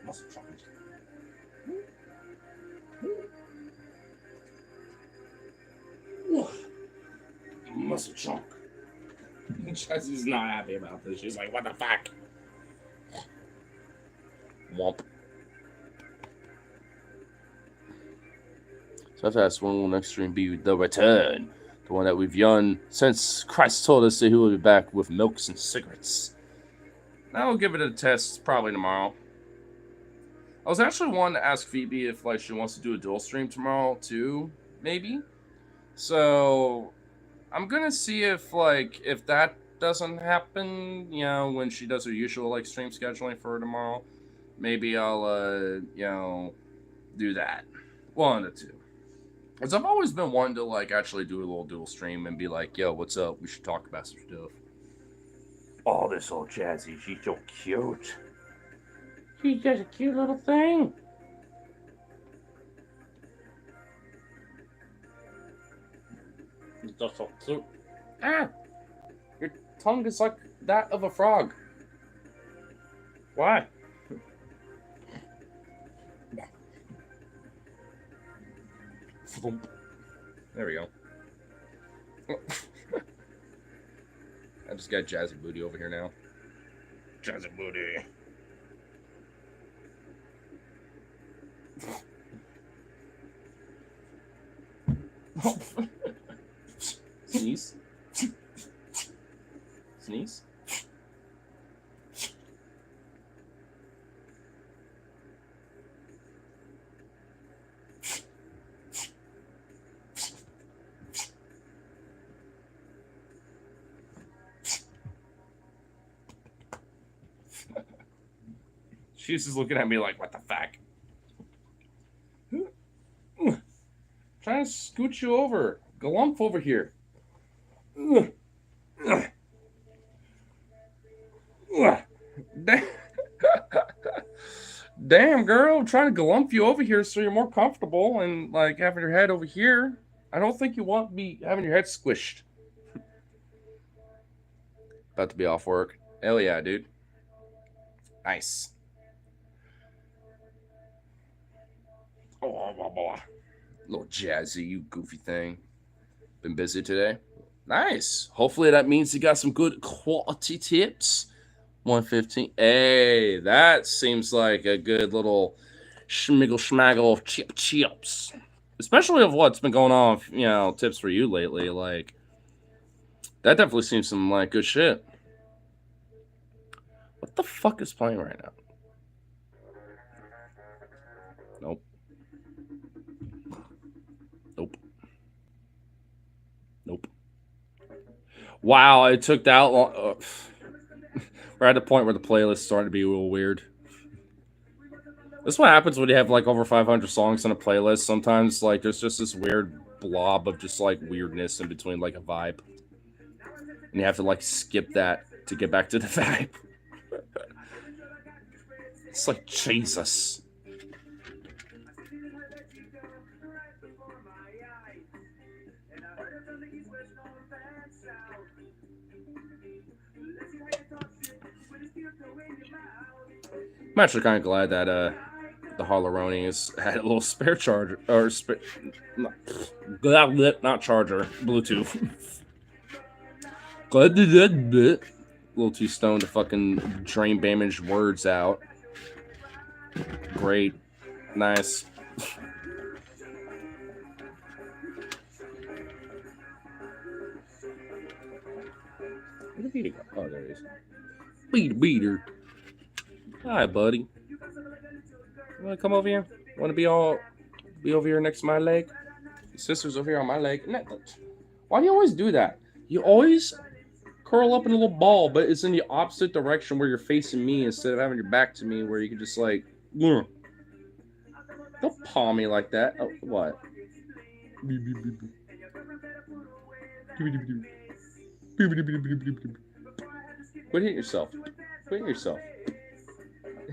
Speaker 1: Muscle chunk. Muscle chunk. Jesse's not happy about this. She's like, what the fuck? Womp. So after that, when will next stream be the return? The one that we've done since Christ told us that he will be back with milks and cigarettes. I'll give it a test probably tomorrow. I was actually wanting to ask Phoebe if she wants to do a dual stream tomorrow too, maybe. So I'm gonna see if that doesn't happen, when she does her usual stream scheduling for tomorrow, maybe I'll do that. One of the two. Because I've always been wanting to actually do a little dual stream and be like, yo, what's up? We should talk about some stuff. Oh, this old Jazzy, she's so cute. She's just a cute little thing. She's just so cute. Ah! Your tongue is like that of a frog. Why? There we go. I just got Jazzy Booty over here now. Jazzy Booty. Sneeze. Sneeze. She's just looking at me like, what the fuck? Trying to scoot you over. Galump over here. Damn, girl, I'm trying to glump you over here so you're more comfortable and like having your head over here. I don't think you want me having your head squished. About to be off work. Hell yeah, dude. Nice. Oh, boy. Little jazzy, you goofy thing. Been busy today? Nice. Hopefully that means you got some good quality tips. 115. Hey, that seems like a good little schmiggle schmaggle of chips. Especially of what's been going on, you know, tips for you lately. Like, that definitely seems some, like, good shit. What the fuck is playing right now? Nope. Nope. Nope. Wow, it took that long. We're at the point where the playlist is starting to be a little weird. This is what happens when you have like over 500 songs on a playlist. Sometimes like there's just this weird blob of just like weirdness in between like a vibe. And you have to like skip that to get back to the vibe. It's like Jesus. I'm actually kind of glad that the Harleronis had a little spare charger or not charger, Bluetooth. Glad did that bit. A little too stoned to fucking drain damaged words out. Great, nice. Where did Peter go? Oh, there he is. Beater. Hi, buddy. You wanna come over here? Wanna be over here next to my leg? Your sister's over here on my leg. Why do you always do that? You always curl up in a little ball, but it's in the opposite direction where you're facing me instead of having your back to me, where you can just like, don't paw me like that. Oh, what? Quit hitting yourself. Quit hitting yourself.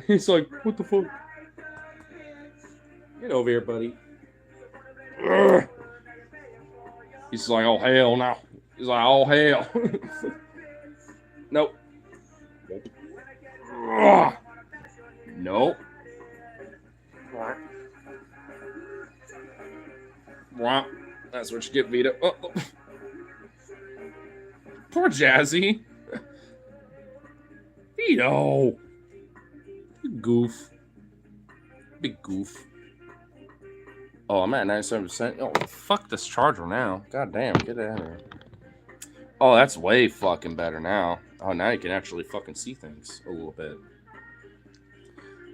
Speaker 1: He's like, what the fuck? Get over here, buddy. Ugh. He's like, oh, hell no. He's like, oh, hell. Nope. Ugh. Nope. That's what you get, Vito. Oh. Poor Jazzy. Vito. Goof. Big goof. Oh, I'm at 97%. Oh, fuck this charger now. God damn, get out of here. Oh, that's way fucking better now. Oh, now you can actually fucking see things a little bit.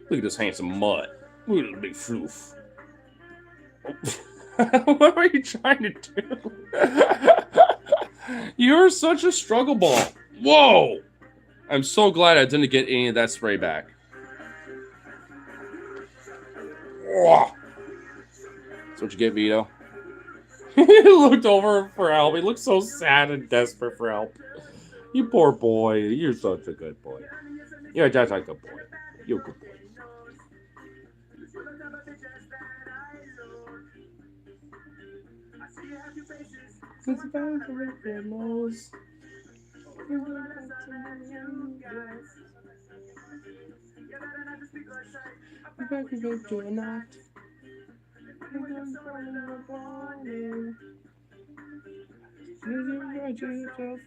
Speaker 1: Look at this handsome mutt. Look at this big floof. Oh. What are you trying to do? You're such a struggle ball. Whoa! I'm so glad I didn't get any of that spray back. That's what you get, Vito. He looked over for help. He looked so sad and desperate for help. You poor boy. You're such a good boy. You're just a good boy. You're a good boy.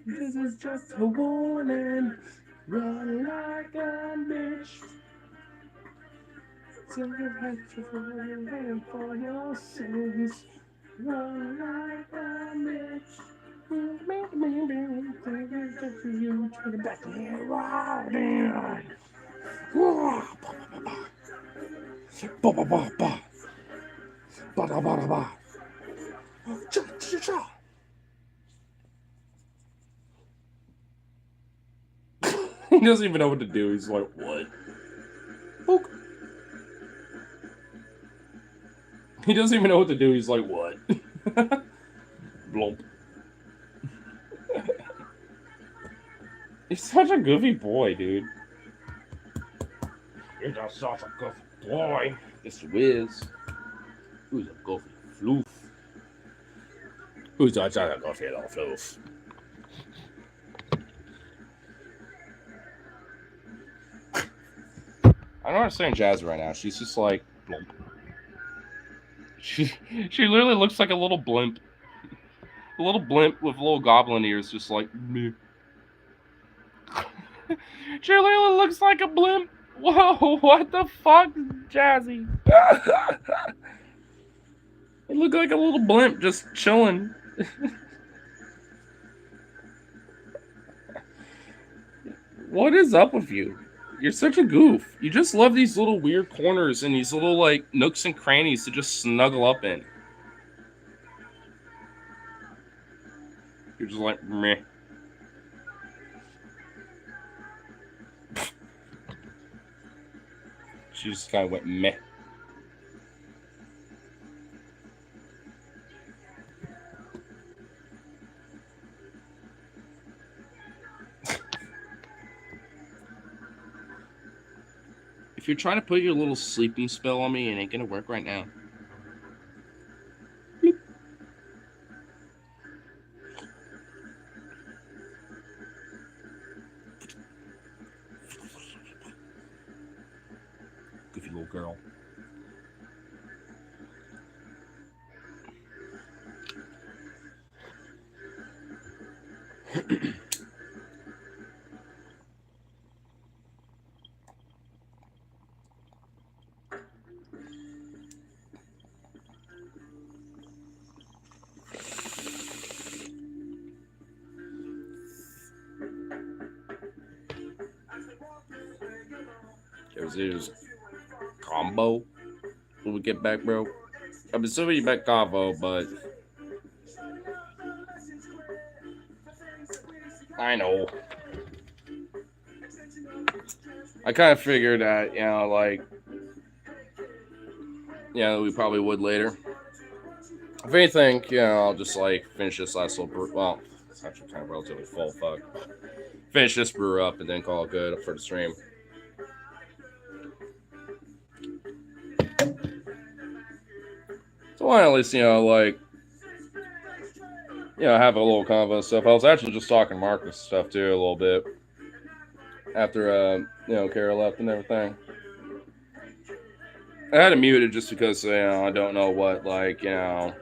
Speaker 1: This is just a warning. Run like a bitch. So you have to run for your sins. Run like a bitch. You turn it back here. He doesn't even know what to do. He's like, what? Okay. He doesn't even know what to do. He's like, what? Blump. He's such a goofy boy, dude. You're just such a goofy. boy. Mr. Wiz. Who's a goofy floof? Who's a goofy little floof? I don't understand Jazzy right now. She's just like, blump. She literally looks like a little blimp. A little blimp with little goblin ears, just like me. She literally looks like a blimp. Whoa, what the fuck, Jazzy? It looked like a little blimp just chilling. What is up with you? You're such a goof. You just love these little weird corners and these little like nooks and crannies to just snuggle up in. You're just like meh. She just kind of went meh. If you're trying to put your little sleeping spell on me, it ain't gonna work right now. Bloop. Goofy little girl. There's combo when we get back, bro. I'm assuming you bet combo, but I know. I kind of figured that, you know, like, yeah, we probably would later. If anything, you know, I'll just like finish this last little brew. Well, it's actually kind of relatively full. Fuck. Finish this brew up and then call it good for the stream. So I at least, you know, like, you know, have a little convo and stuff. I was actually just talking Marcus stuff too a little bit after, you know, Kara left and everything. I had it muted just because, you know, I don't know what, like, you know,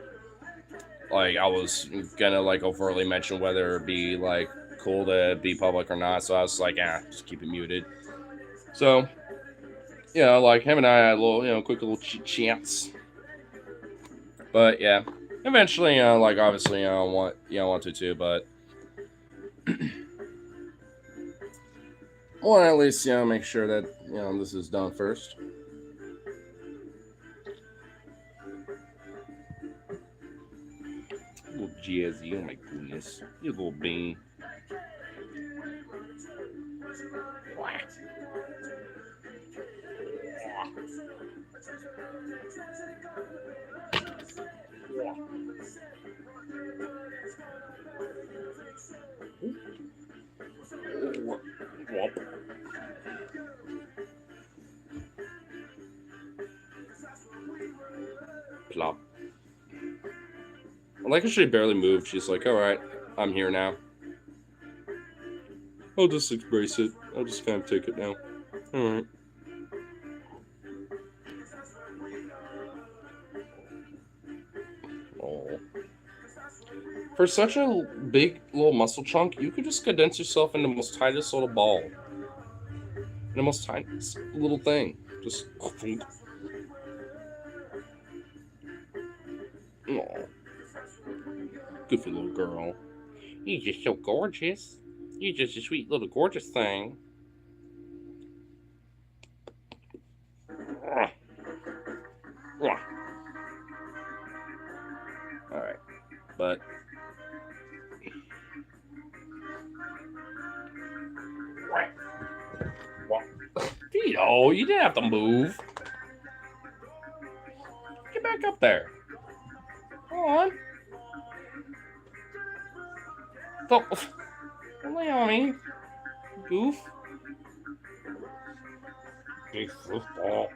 Speaker 1: like I was gonna like overtly mention whether it'd be like cool to be public or not. So I was like, just keep it muted. So, you know, like him and I had a little, you know, quick little chats. But yeah, eventually, you know, like obviously, I want to too, but I want to at least, you know, make sure that, you know, this is done first. Little Jazzy, oh my goodness, you little bean. Plop. I like how she barely moved. She's like, all right, I'm here now. I'll just embrace it. I'll just kind of take it now. All right. Oh. For such a big little muscle chunk, you could just condense yourself into the most tightest little ball. In the most tiniest little thing. Just. Oh. Goofy little girl. You're just so gorgeous. You're just a sweet little gorgeous thing. Alright. But Tito, you didn't have to move. Get back up there. Come on. Don't lay on me. Goof. Big football.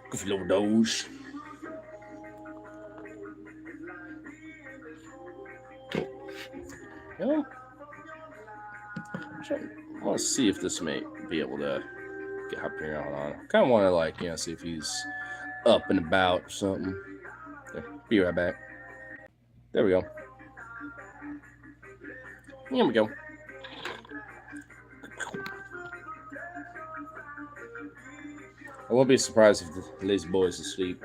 Speaker 1: Goofy little Doge. Yeah. I want to see if this may be able to get Hyperion on. I kind of want to, like, you know, see if he's up and about or something. Yeah, be right back. There we go. Here we go. I won't be surprised if the lazy boy is asleep.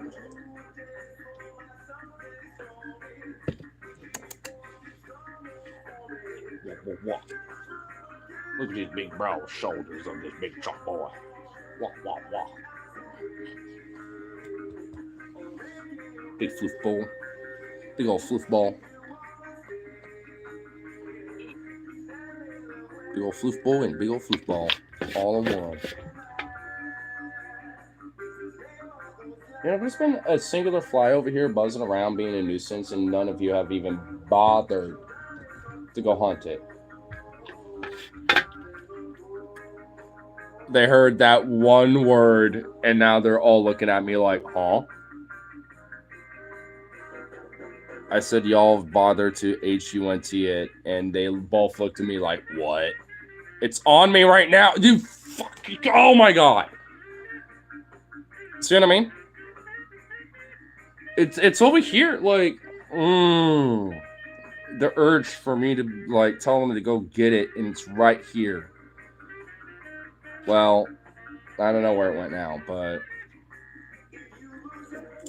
Speaker 1: Look at these big broad shoulders of this big chop boy. Wah, wah, wah. Big floof ball. Big old floof ball. Big old floof ball and big old floof ball. All in one. You know, there's been a singular fly over here buzzing around being a nuisance, and none of you have even bothered to go hunt it. They heard that one word, and now they're all looking at me like, huh? I said, y'all have bothered to HUNT it, and they both looked at me like, what? It's on me right now. Dude, fuck. Oh my god. See what I mean? It's over here, like, the urge for me to, like, tell them to go get it, and it's right here. Well, I don't know where it went now, but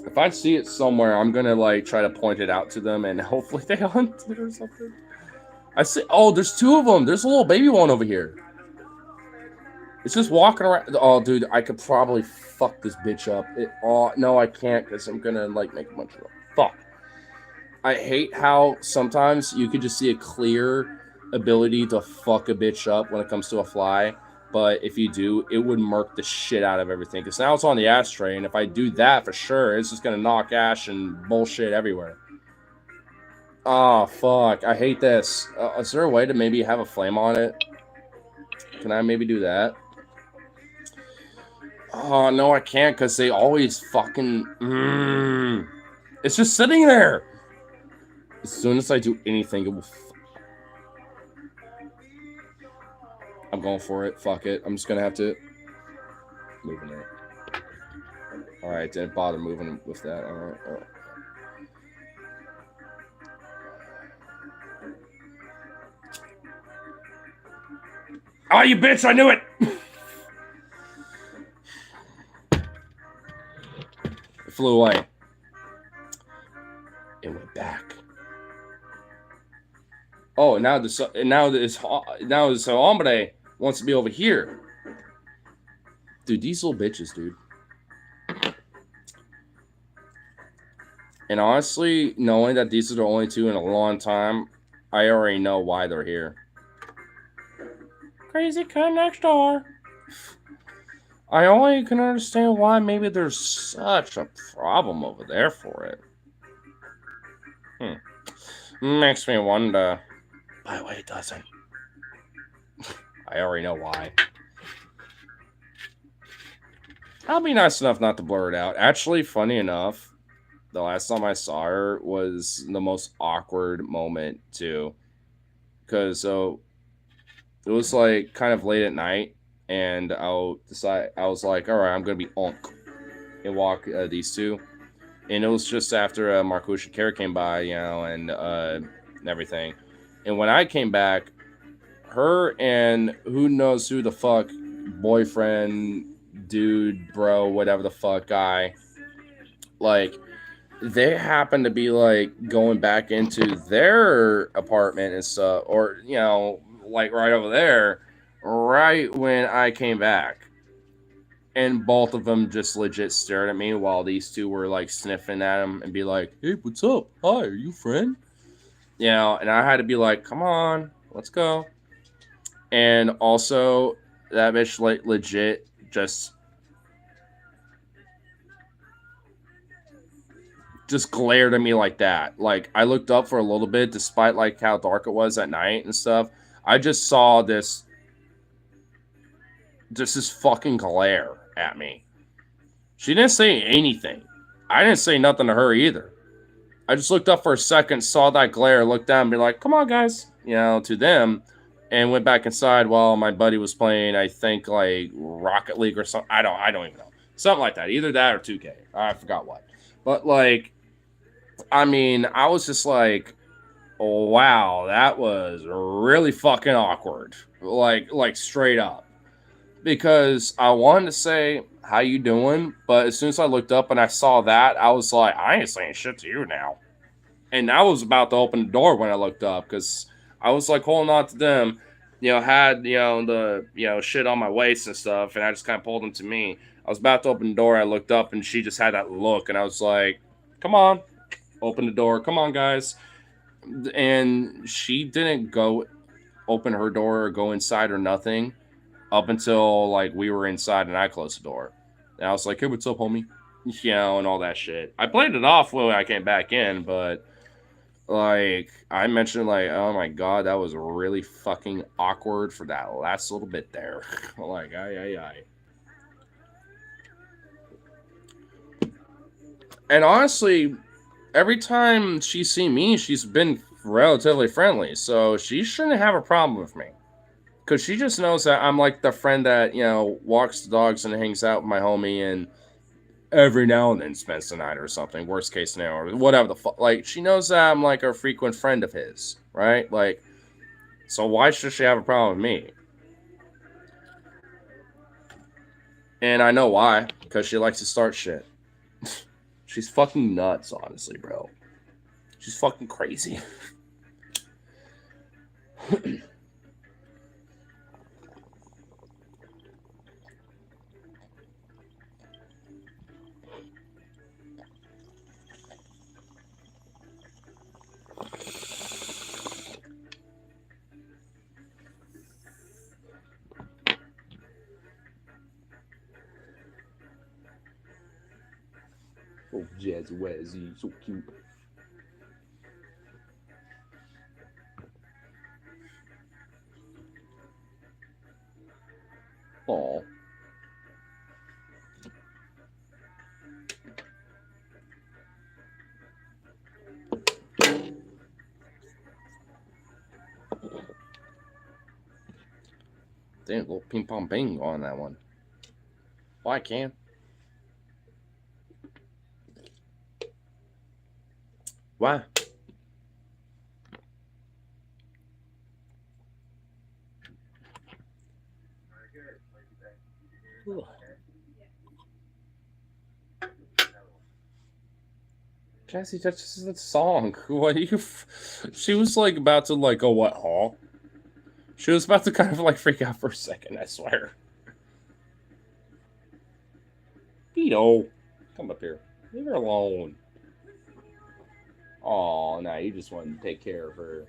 Speaker 1: if I see it somewhere, I'm gonna, like, try to point it out to them, and hopefully they hunt it or something. I see. Oh, there's two of them. There's a little baby one over here. It's just walking around. Oh, dude, I could probably fuck this bitch up. No, I can't, because I'm gonna, like, make a bunch of fuck. I hate how sometimes you could just see a clear ability to fuck a bitch up when it comes to a fly. But if you do, it would murk the shit out of everything. Because now it's on the ashtray, and if I do that for sure, it's just gonna knock ash and bullshit everywhere. Oh, fuck. I hate this. Is there a way to maybe have a flame on it? Can I maybe do that? Oh, no, I can't, because they always fucking... It's just sitting there. As soon as I do anything, it will... I'm going for it. Fuck it. I'm just going to have to... Moving it. Alright, didn't bother moving with that. Alright. Oh, you bitch! I knew it! It flew away. It went back. Oh, now this hombre wants to be over here. Dude, these little bitches, dude. And honestly, knowing that these are the only two in a long time, I already know why they're here. Crazy cut next door. I only can understand why maybe there's such a problem over there for it. Makes me wonder. By the way, it doesn't. I already know why. I'll be nice enough not to blur it out. Actually, funny enough, the last time I saw her was the most awkward moment, too. Because, so... It was like kind of late at night, and I was like, all right, I'm gonna be onk and walk these two, and it was just after Markusha Kara came by, you know, and everything. And when I came back, her and who knows who the fuck, boyfriend, dude, bro, whatever the fuck guy, like, they happened to be like going back into their apartment and stuff, or, you know, like right over there, right when I came back. And both of them just legit stared at me while these two were like sniffing at him and be like, hey, what's up? Hi, are you a friend? You know, and I had to be like, come on, let's go. And also, that bitch like legit just just glared at me like that. Like, I looked up for a little bit, despite like how dark it was at night and stuff. I just saw this fucking glare at me. She didn't say anything. I didn't say nothing to her either. I just looked up for a second, saw that glare, looked down, and be like, "Come on, guys," to them, and went back inside while my buddy was playing. I think like Rocket League or something. I don't even know. Something like that. Either that or 2K. I forgot what. But like, I mean, I was just like, oh, wow, that was really fucking awkward. Like straight up. Because I wanted to say, how you doing? But as soon as I looked up and I saw that, I was like, I ain't saying shit to you now. And I was about to open the door when I looked up because I was like holding on to them, had, the, shit on my waist and stuff. And I just kind of pulled them to me. I was about to open the door. I looked up and she just had that look. And I was like, come on, open the door. Come on, guys. And she didn't go open her door or go inside or nothing up until like we were inside and I closed the door. And I was like, hey, what's up, homie? And all that shit. I played it off when I came back in, but like I mentioned, like, oh my god, that was really fucking awkward for that last little bit there. Like, aye. And honestly, every time she's seen me, she's been relatively friendly, so she shouldn't have a problem with me. Because she just knows that I'm like the friend that, walks the dogs and hangs out with my homie and every now and then spends the night or something. Worst case scenario, or whatever the fuck. Like, she knows that I'm like a frequent friend of his, right? Like, so why should she have a problem with me? And I know why. Because she likes to start shit. She's fucking nuts, honestly, bro. She's fucking crazy. Oh, Jazzy Wazzy, so cute. Aw. Damn, little ping pong bang on that one. Well, I can. Why? Cassie, that's just a song. What are you? She was like about to like go what, huh? She was about to kind of like freak out for a second. I swear. Vito, come up here. Leave her alone. Oh, nah, you just want to take care of her.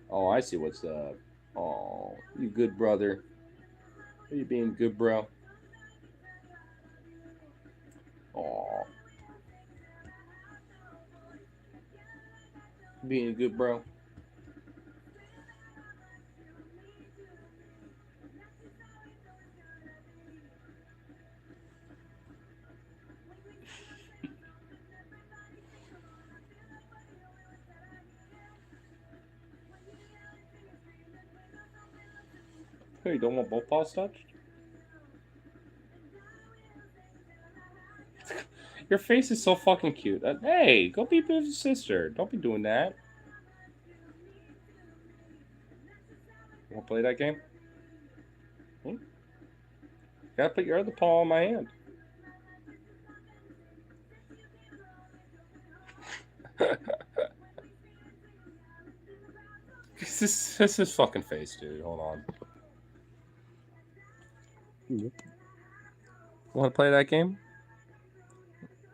Speaker 1: Oh, I see what's up. Oh, you good brother? Are you being good, bro? Oh, being good, bro. Hey, you don't want both paws touched? Your face is so fucking cute. Hey, go be with your sister. Don't be doing that. You want to play that game? Hmm? Gotta put your other paw on my hand. This is fucking face, dude. Hold on. Yep. Want to play that game?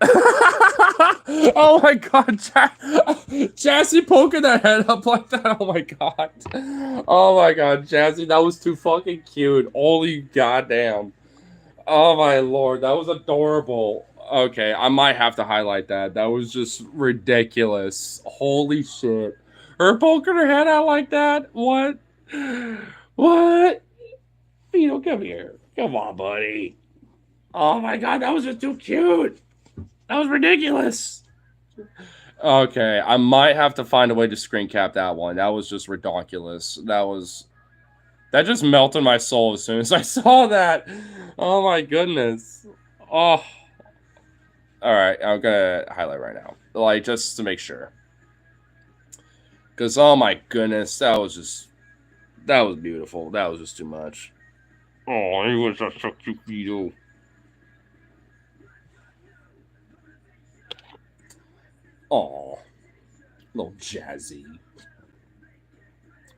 Speaker 1: Oh my god, Jazzy poking that head up like that. Oh my god. Oh my god, Jazzy, that was too fucking cute. Holy goddamn. Oh my lord, that was adorable. Okay, I might have to highlight that. That was just ridiculous. Holy shit. Her poking her head out like that? What? What? Vito, come here. Come on, buddy. Oh my god, that was just too cute. That was ridiculous. Okay, I might have to find a way to screen cap that one. That was just ridiculous. That just melted my soul as soon as I saw that. Oh my goodness. Oh. Alright, I'm gonna highlight right now. Like, just to make sure. Because, oh my goodness, that was beautiful. That was just too much. Oh, he was such a cute video. Oh, little Jazzy.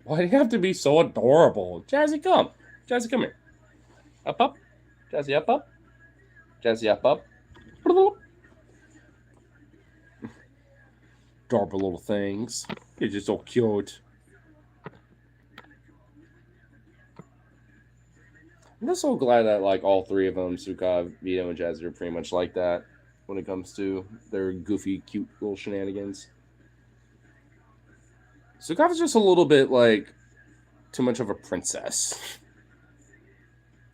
Speaker 1: Why do you have to be so adorable? Jazzy, come. Jazzy, come here. Up, up. Jazzy, up, up. Jazzy, up, up. Adorable little things. You're just so cute. I'm just so glad that, like, all three of them, Sukov, Vito, and Jazzy, are pretty much like that when it comes to their goofy, cute little shenanigans. Sukov is just a little bit, like, too much of a princess.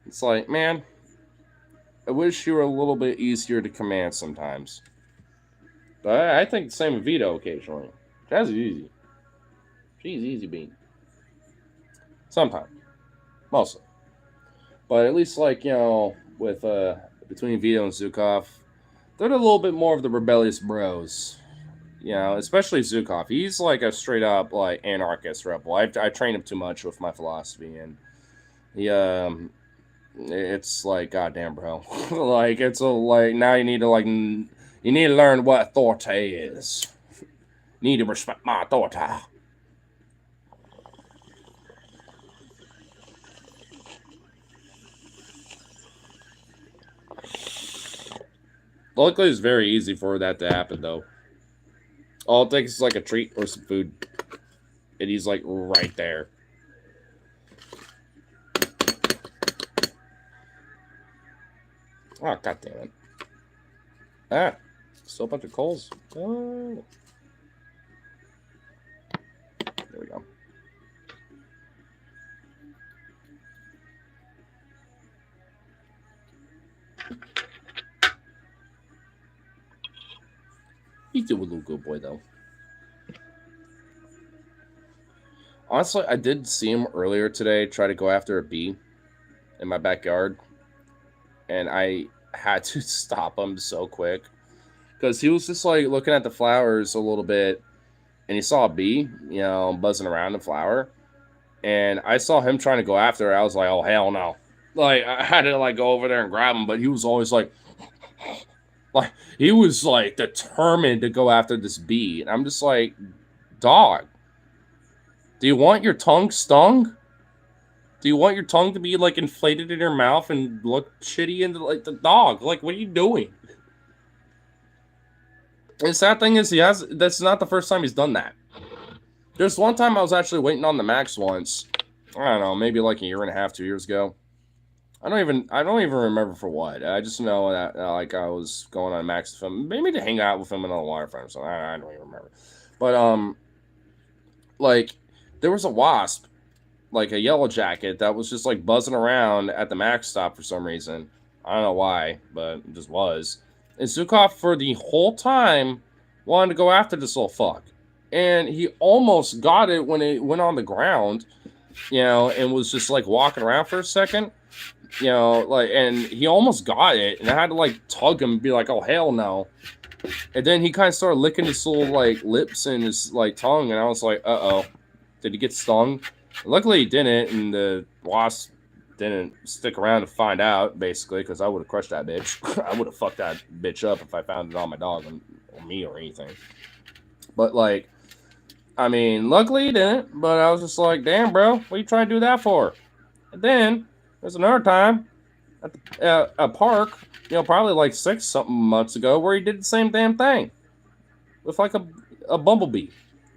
Speaker 1: It's like, man, I wish you were a little bit easier to command sometimes. But I think the same with Vito occasionally. Jazzy's easy. She's easy bean. Sometimes. Mostly. But at least, like, you know, with between Vito and Zukov, they're a little bit more of the rebellious bros. You know, especially Zukov. He's like a straight up like anarchist rebel. I trained him too much with my philosophy, and he it's like, goddamn, bro. Like, it's like now you need to learn what authority is. You need to respect my authority. Luckily, it's very easy for that to happen, though. All it takes is like a treat or some food, and he's like right there. Oh, god damn it. Ah, still a bunch of coals. Oh. There we go. He's still a little good boy, though. Honestly, I did see him earlier today try to go after a bee in my backyard, and I had to stop him so quick because he was just like looking at the flowers a little bit, and he saw a bee, you know, buzzing around the flower, and I saw him trying to go after her. I was like, oh hell no! Like, I had to like go over there and grab him, but he was always like he was like determined to go after this bee, and I'm just like, dog, do you want your tongue stung? Do you want your tongue to be like inflated in your mouth and look shitty into like the dog? Like, what are you doing? And the sad thing is, that's not the first time he's done that. There's one time I was actually waiting on the Max once. I don't know, maybe like a year and a half, 2 years ago. I don't even remember for what. I just know that like I was going on Max with him, maybe to hang out with him in a waterfront or something. I don't even remember. But like there was a wasp, like a yellow jacket, that was just like buzzing around at the Max stop for some reason. I don't know why, but it just was. And Zukov for the whole time wanted to go after this little fuck, and he almost got it when it went on the ground, you know, and was just like walking around for a second. You know, like, and he almost got it, and I had to like tug him and be like, oh hell no. And then he kind of started licking his little like lips and his like tongue, and I was like, uh-oh, did he get stung? And luckily he didn't, and the wasp didn't stick around to find out, basically, because I would have crushed that bitch. I would have fucked that bitch up if I found it on my dog or me or anything. But like, I mean, luckily he didn't, but I was just like, damn, bro, what are you trying to do that for? And then there's another time at a park, you know, probably like 6-something months ago, where he did the same damn thing with like a bumblebee.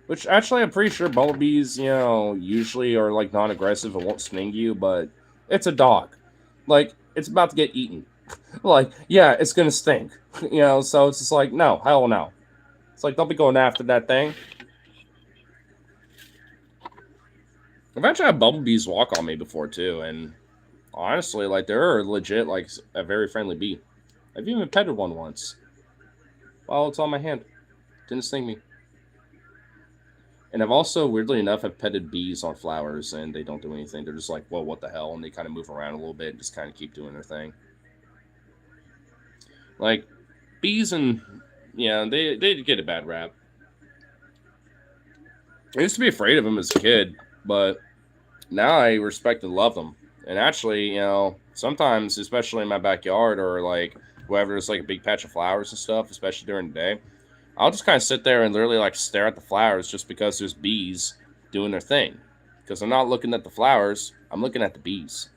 Speaker 1: Which actually, I'm pretty sure bumblebees, you know, usually are like non-aggressive and won't sting you, but it's a dog. Like, it's about to get eaten. Like, yeah, it's gonna stink. You know, so it's just like, no, hell no. It's like, don't be going after that thing. I've actually had bumblebees walk on me before too, and honestly, like, they're legit like a very friendly bee. I've even petted one once while it's on my hand. Didn't sting me. And I've also, weirdly enough, have petted bees on flowers, and they don't do anything. They're just like, well, what the hell? And they kind of move around a little bit and just kind of keep doing their thing. Like, bees and, yeah, they get a bad rap. I used to be afraid of them as a kid, but now I respect and love them. And actually, you know, sometimes, especially in my backyard or like wherever there's like a big patch of flowers and stuff, especially during the day, I'll just kind of sit there and literally like stare at the flowers just because there's bees doing their thing. Because I'm not looking at the flowers, I'm looking at the bees.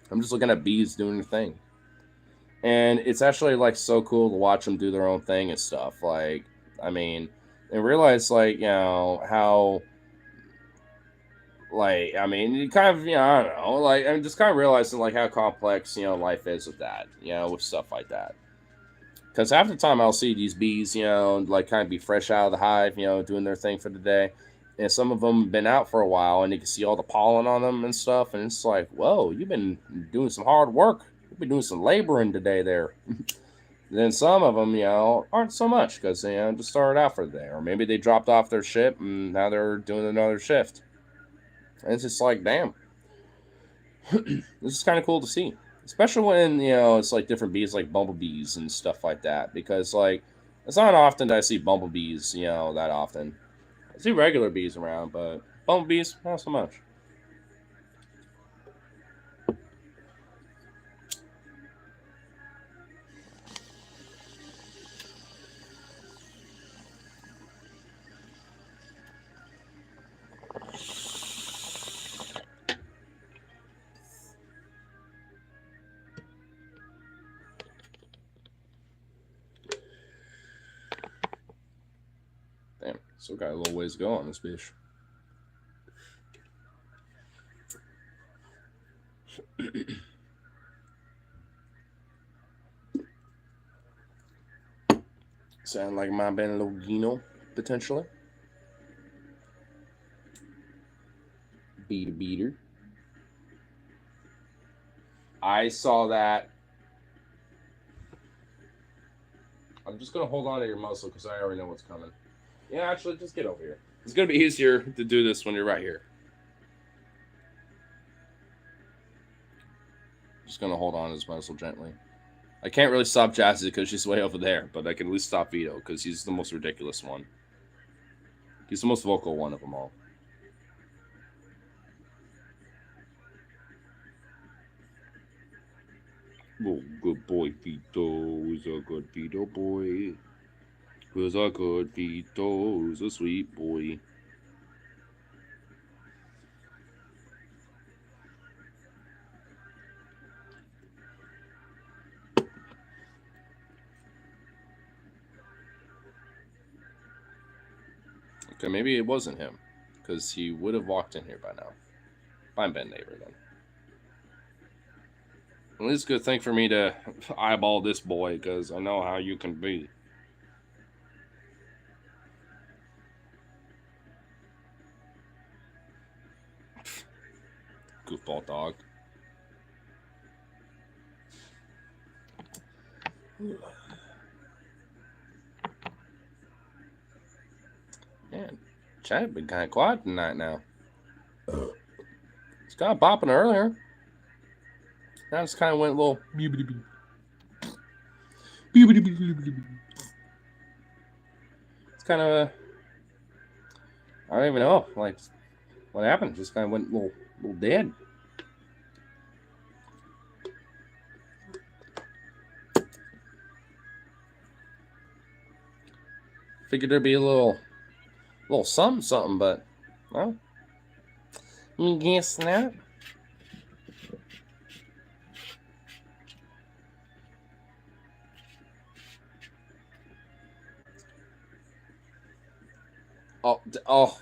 Speaker 1: I'm just looking at bees doing their thing. And it's actually like so cool to watch them do their own thing and stuff. Like, I mean, and realize like, you know, how like, I mean, you kind of, you know, I don't know, like, I'm just kind of realizing like how complex, you know, life is with that, you know, with stuff like that. Because half the time I'll see these bees, you know, like kind of be fresh out of the hive, you know, doing their thing for the day. And some of them been out for a while and you can see all the pollen on them and stuff. And it's like, whoa, you've been doing some hard work. You've been doing some laboring today there. Then some of them, you know, aren't so much because they just started out for the day. Or maybe they dropped off their ship and now they're doing another shift. And it's just like, damn, this is kind of cool to see, especially when you know it's like different bees, like bumblebees and stuff like that. Because like it's not often that I see bumblebees, you know, that often. I see regular bees around, but bumblebees not so much. Damn, still got a little ways to go on this bitch. Sound like my Benelogino potentially. Beater beater. I saw that. I'm just gonna hold on to your muscle because I already know what's coming. Yeah, actually, just get over here. It's gonna be easier to do this when you're right here. Just gonna hold on to his muscle gently. I can't really stop Jazzy because she's way over there, but I can at least stop Vito because he's the most ridiculous one. He's the most vocal one of them all. Oh, good boy, Vito. He's a good Vito boy. He's a good Vito. He's a sweet boy. Okay, maybe it wasn't him, because he would have walked in here by now. I'm Ben Neighbor then. At least a good thing for me to eyeball this boy, because I know how you can be. Goofball dog. Man, Chad been kind of quiet tonight now. It's kind of bopping earlier. Now it's kind of went a little. It's kind of. I don't even know. Like, what happened? Just kind of went a little dead. Figured there'd be a little something, but well, you guess not. Oh,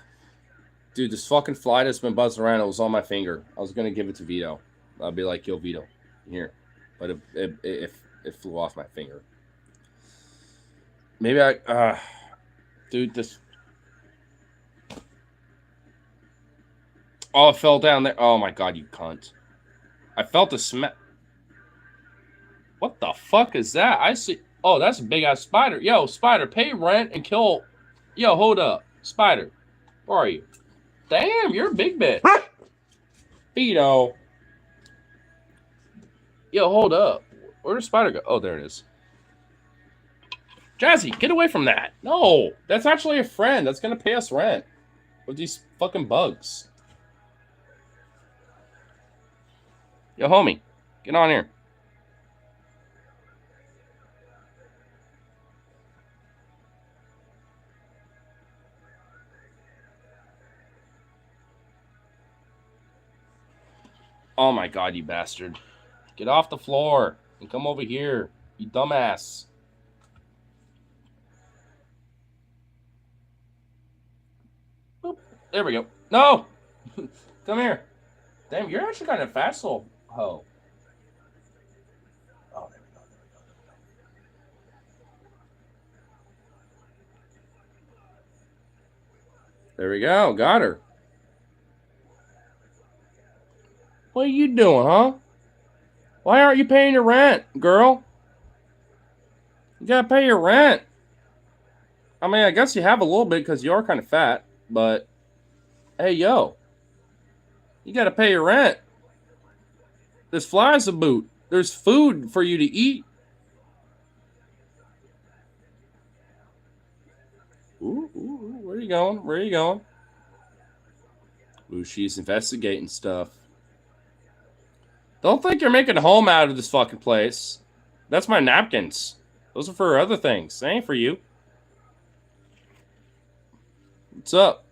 Speaker 1: dude, this fucking fly that's been buzzing around. It was on my finger. I was gonna give it to Vito. I'd be like, "Yo, Vito, here," but it flew off my finger. Maybe I, dude, this. Oh, it fell down there. Oh my god, you cunt! I felt a smack. What the fuck is that? I see. Oh, that's a big ass spider. Yo, spider, pay rent and kill. Yo, hold up, spider. Where are you? Damn, you're a big bitch. Beto. Yo, hold up. Where did the spider go? Oh, there it is. Jazzy, get away from that. No, that's actually a friend. That's gonna pay us rent with these fucking bugs. Yo, homie, get on here. Oh my god, you bastard. Get off the floor and come over here, you dumbass. Boop. There we go. No! Come here. Damn, you're actually kind of fast, little hoe. Oh, there we go. There we go. Got her. What are you doing, huh? Why aren't you paying your rent, girl? You gotta pay your rent. I mean, I guess you have a little bit because you are kind of fat, but hey, yo. You gotta pay your rent. There's flies about. There's food for you to eat. Ooh, where are you going? Where are you going? Ooh, she's investigating stuff. Don't think you're making a home out of this fucking place. That's my napkins. Those are for other things. They ain't for you. What's up?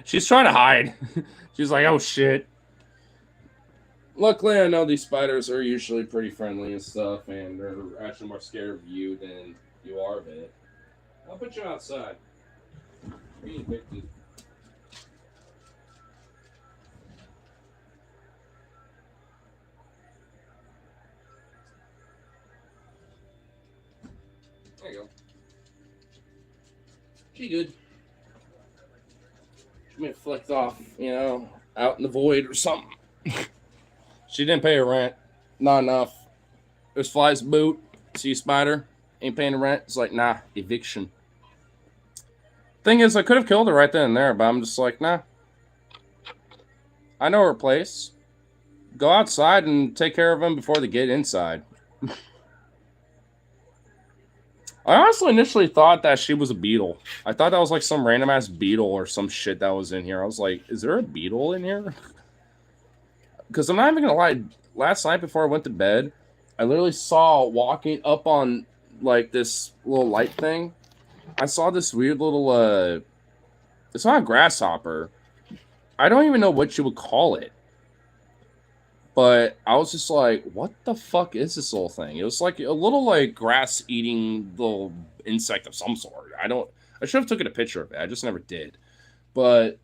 Speaker 1: She's trying to hide. She's like, oh shit. Luckily, I know these spiders are usually pretty friendly and stuff, and they're actually more scared of you than you are of it. I'll put you outside. Being evicted. There you go. She good. She may have flicked off, you know, out in the void or something. She didn't pay her rent. Not enough. There's flies boot. See a spider. Ain't paying the rent. It's like, nah, eviction. Thing is, I could have killed her right then and there, but I'm just like, nah. I know her place. Go outside and take care of them before they get inside. I honestly initially thought that she was a beetle. I thought that was like some random ass beetle or some shit that was in here. I was like, is there a beetle in here? Because I'm not even gonna lie. Last night before I went to bed, I literally saw walking up on like this little light thing. I saw this weird little it's not a grasshopper. I don't even know what you would call it. But I was just like, what the fuck is this little thing? It was like a little like grass eating little insect of some sort. I should have taken a picture of it. I just never did. But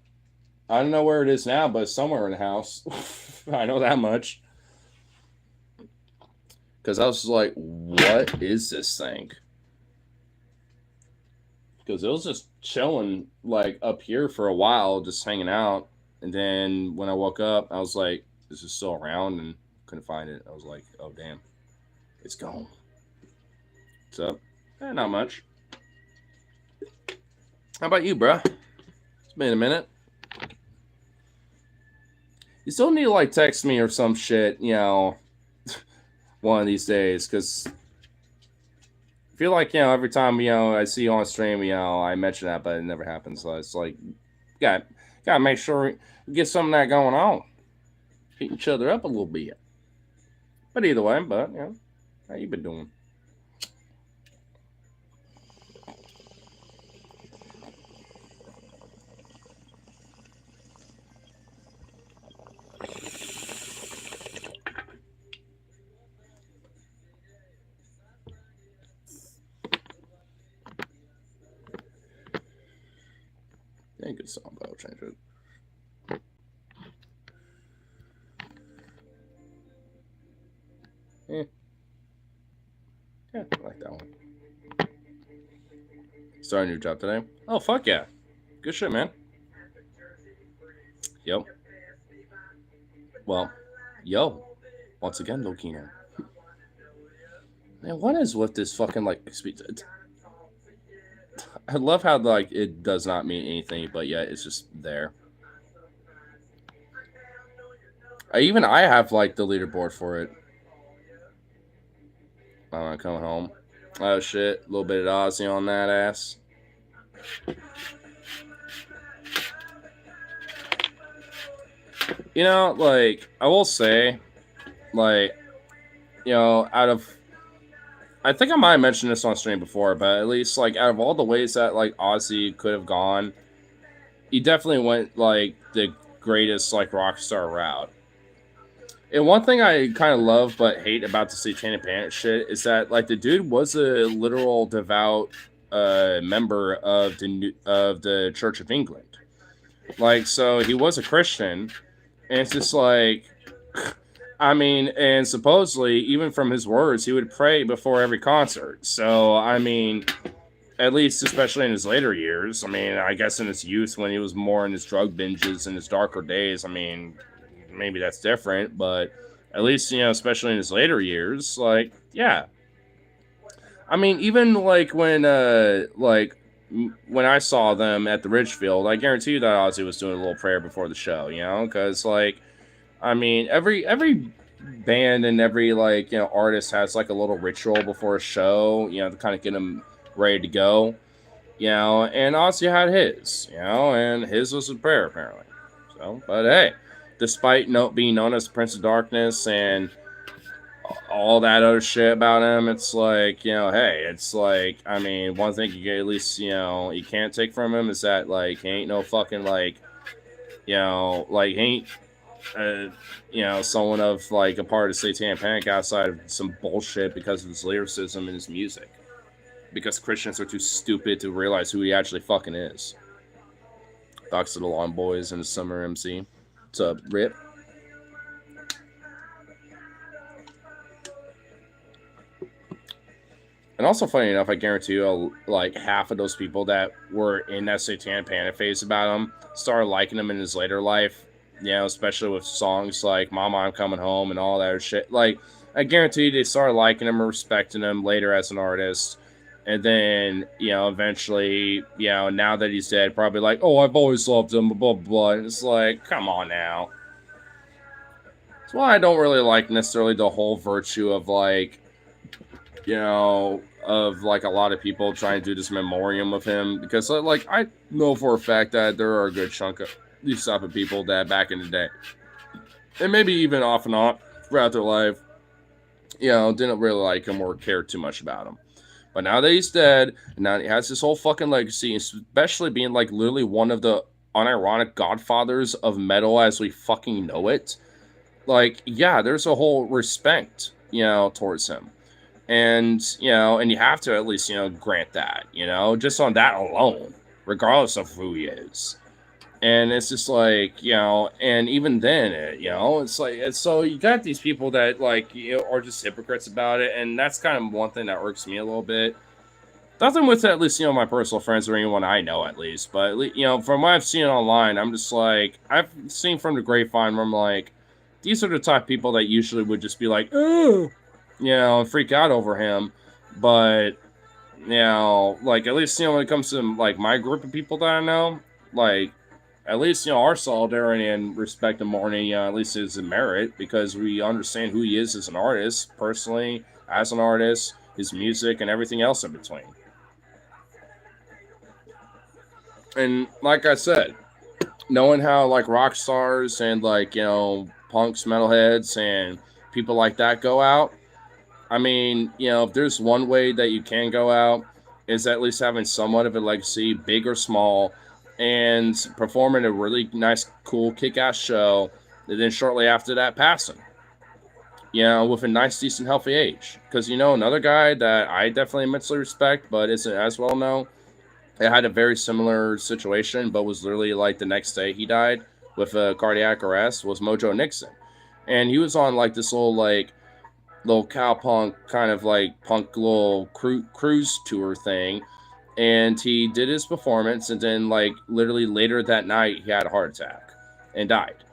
Speaker 1: I don't know where it is now, but it's somewhere in the house. I know that much. Because I was just like, what is this thing? Because it was just chilling like up here for a while, just hanging out. And then when I woke up, I was like, this is still around, and couldn't find it. I was like, oh, damn. It's gone. What's up? Not much. How about you, bruh? It's been a minute. You still need to, like, text me or some shit, you know, one of these days, because I feel like, you know, every time, you know, I see you on stream, you know, I mention that, but it never happens. So it's like, gotta make sure we get some of that going on. Beat each other up a little bit. But either way, you know, how you been doing? Yeah, good song, but I'll change it. Starting a new job today. Oh, fuck yeah. Good shit, man. Yep. Well, yo. Once again, Lokino. Man, what is with this fucking, like, speed? I love how, like, it does not mean anything, but yet it's just there. I have, like, the leaderboard for it. I'm coming home. Oh, shit. A little bit of Ozzy on that ass. You know, like, I will say, like, you know, I think I might have mentioned this on stream before, but at least, like, out of all the ways that, like, Ozzy could have gone, he definitely went, like, the greatest, like, rock star route. And one thing I kind of love but hate about the Satanic Panic shit is that, like, the dude was a literal devout member of the Church of England. Like, so he was a Christian, and it's just like, I mean, and supposedly, even from his words, he would pray before every concert. So, I mean, at least, especially in his later years, I mean, I guess in his youth, when he was more in his drug binges and his darker days, I mean, maybe that's different, but at least, you know, especially in his later years, like, yeah. I mean, even, like, when I saw them at the Ridgefield, I guarantee you that Ozzy was doing a little prayer before the show, you know, because, like, I mean, every band and every, like, you know, artist has, like, a little ritual before a show, you know, to kind of get them ready to go, you know, and Ozzy had his, you know, and his was a prayer, apparently. So, but hey, despite being known as Prince of Darkness and all that other shit about him, it's like, you know, hey, it's like, I mean, one thing you can at least, you know, you can't take from him is that, like, he ain't no fucking, like, you know, like, he ain't, you know, someone of, like, a part of Satanic Panic outside of some bullshit because of his lyricism and his music. Because Christians are too stupid to realize who he actually fucking is. Talks to the Lawn Boys and the Summer MC. What's up, Rip? And also, funny enough, I guarantee you, like, half of those people that were in that Satanic Panic phase about him started liking him in his later life. You know, especially with songs like Mama, I'm Coming Home and all that shit. Like, I guarantee you they started liking him and respecting him later as an artist. And then, you know, eventually, you know, now that he's dead, probably like, oh, I've always loved him, blah, blah, blah. And it's like, come on now. That's why I don't really like necessarily the whole virtue of, like, you know, of, like, a lot of people trying to do this memoriam of him. Because, like, I know for a fact that there are a good chunk of these type of people that back in the day, and maybe even off and on throughout their life, you know, didn't really like him or care too much about him. But now that he's dead, and now he has this whole fucking legacy, especially being, like, literally one of the unironic godfathers of metal as we fucking know it, like, yeah, there's a whole respect, you know, towards him. And, you know, and you have to at least, you know, grant that, you know, just on that alone, regardless of who he is. And it's just like, you know, and even then, you know, it's like, it's, so you got these people that, like, you know, are just hypocrites about it. And that's kind of one thing that irks me a little bit. Nothing with, at least, you know, my personal friends or anyone I know, at least. But, you know, from what I've seen online, I'm just like, I've seen from the grapevine where I'm like, these are the type of people that usually would just be like, oh, you know, and freak out over him. But, you know, like, at least, you know, when it comes to, like, my group of people that I know, like, at least, you know, our solidarity and respect and mourning, you know, at least is a merit because we understand who he is as an artist, personally, as an artist, his music, and everything else in between. And like I said, knowing how, like, rock stars and, like, you know, punks, metalheads, and people like that go out, I mean, you know, if there's one way that you can go out, is at least having somewhat of a legacy, big or small, and performing a really nice, cool, kick-ass show, and then shortly after that, passing. You know, with a nice, decent, healthy age. Because, you know, another guy that I definitely immensely respect, but isn't as well known, it had a very similar situation, but was literally like the next day he died with a cardiac arrest, was Mojo Nixon. And he was on, like, this little, like, little cowpunk kind of like punk little cruise tour thing, and he did his performance, and then like literally later that night he had a heart attack and died.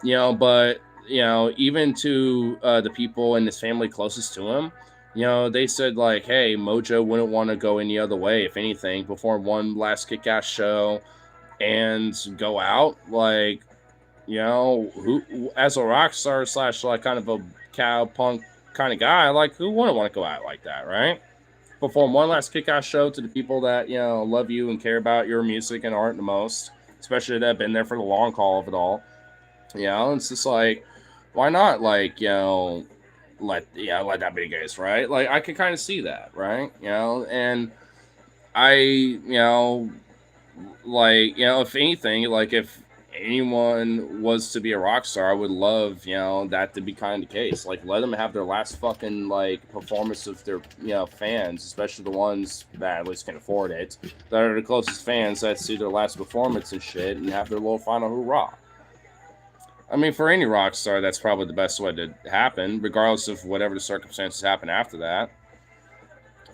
Speaker 1: But even to the people in his family closest to him, they said like, hey, Mojo wouldn't want to go any other way. If anything, perform one last kick-ass show and go out. Like, who as a rock star slash like kind of a cow punk kind of guy, like who wouldn't want to go out like that, right? Perform one last kick-ass show to the people that love you and care about your music and art the most, especially that have been there for the long haul of it all. It's just like, why not? Like, let that be the case, right? Like, I can kind of see that, right? And I, if anything, like if anyone was to be a rock star, I would love, that to be kind of the case. Like, let them have their last fucking like performance of their, fans, especially the ones that at least can afford it, that are the closest fans that see their last performance and shit, and have their little final hoorah. I mean, for any rock star, that's probably the best way to happen, regardless of whatever the circumstances happen after that.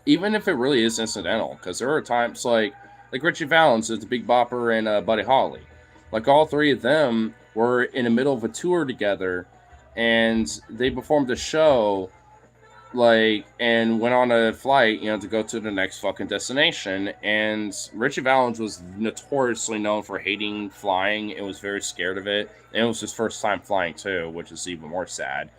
Speaker 1: Even if it really is incidental, because there are times like Richie Valens is the Big Bopper and Buddy Holly. Like all three of them were in the middle of a tour together, and they performed a show and went on a flight, to go to the next fucking destination. And Richie Valens was notoriously known for hating flying and was very scared of it. And it was his first time flying too, which is even more sad.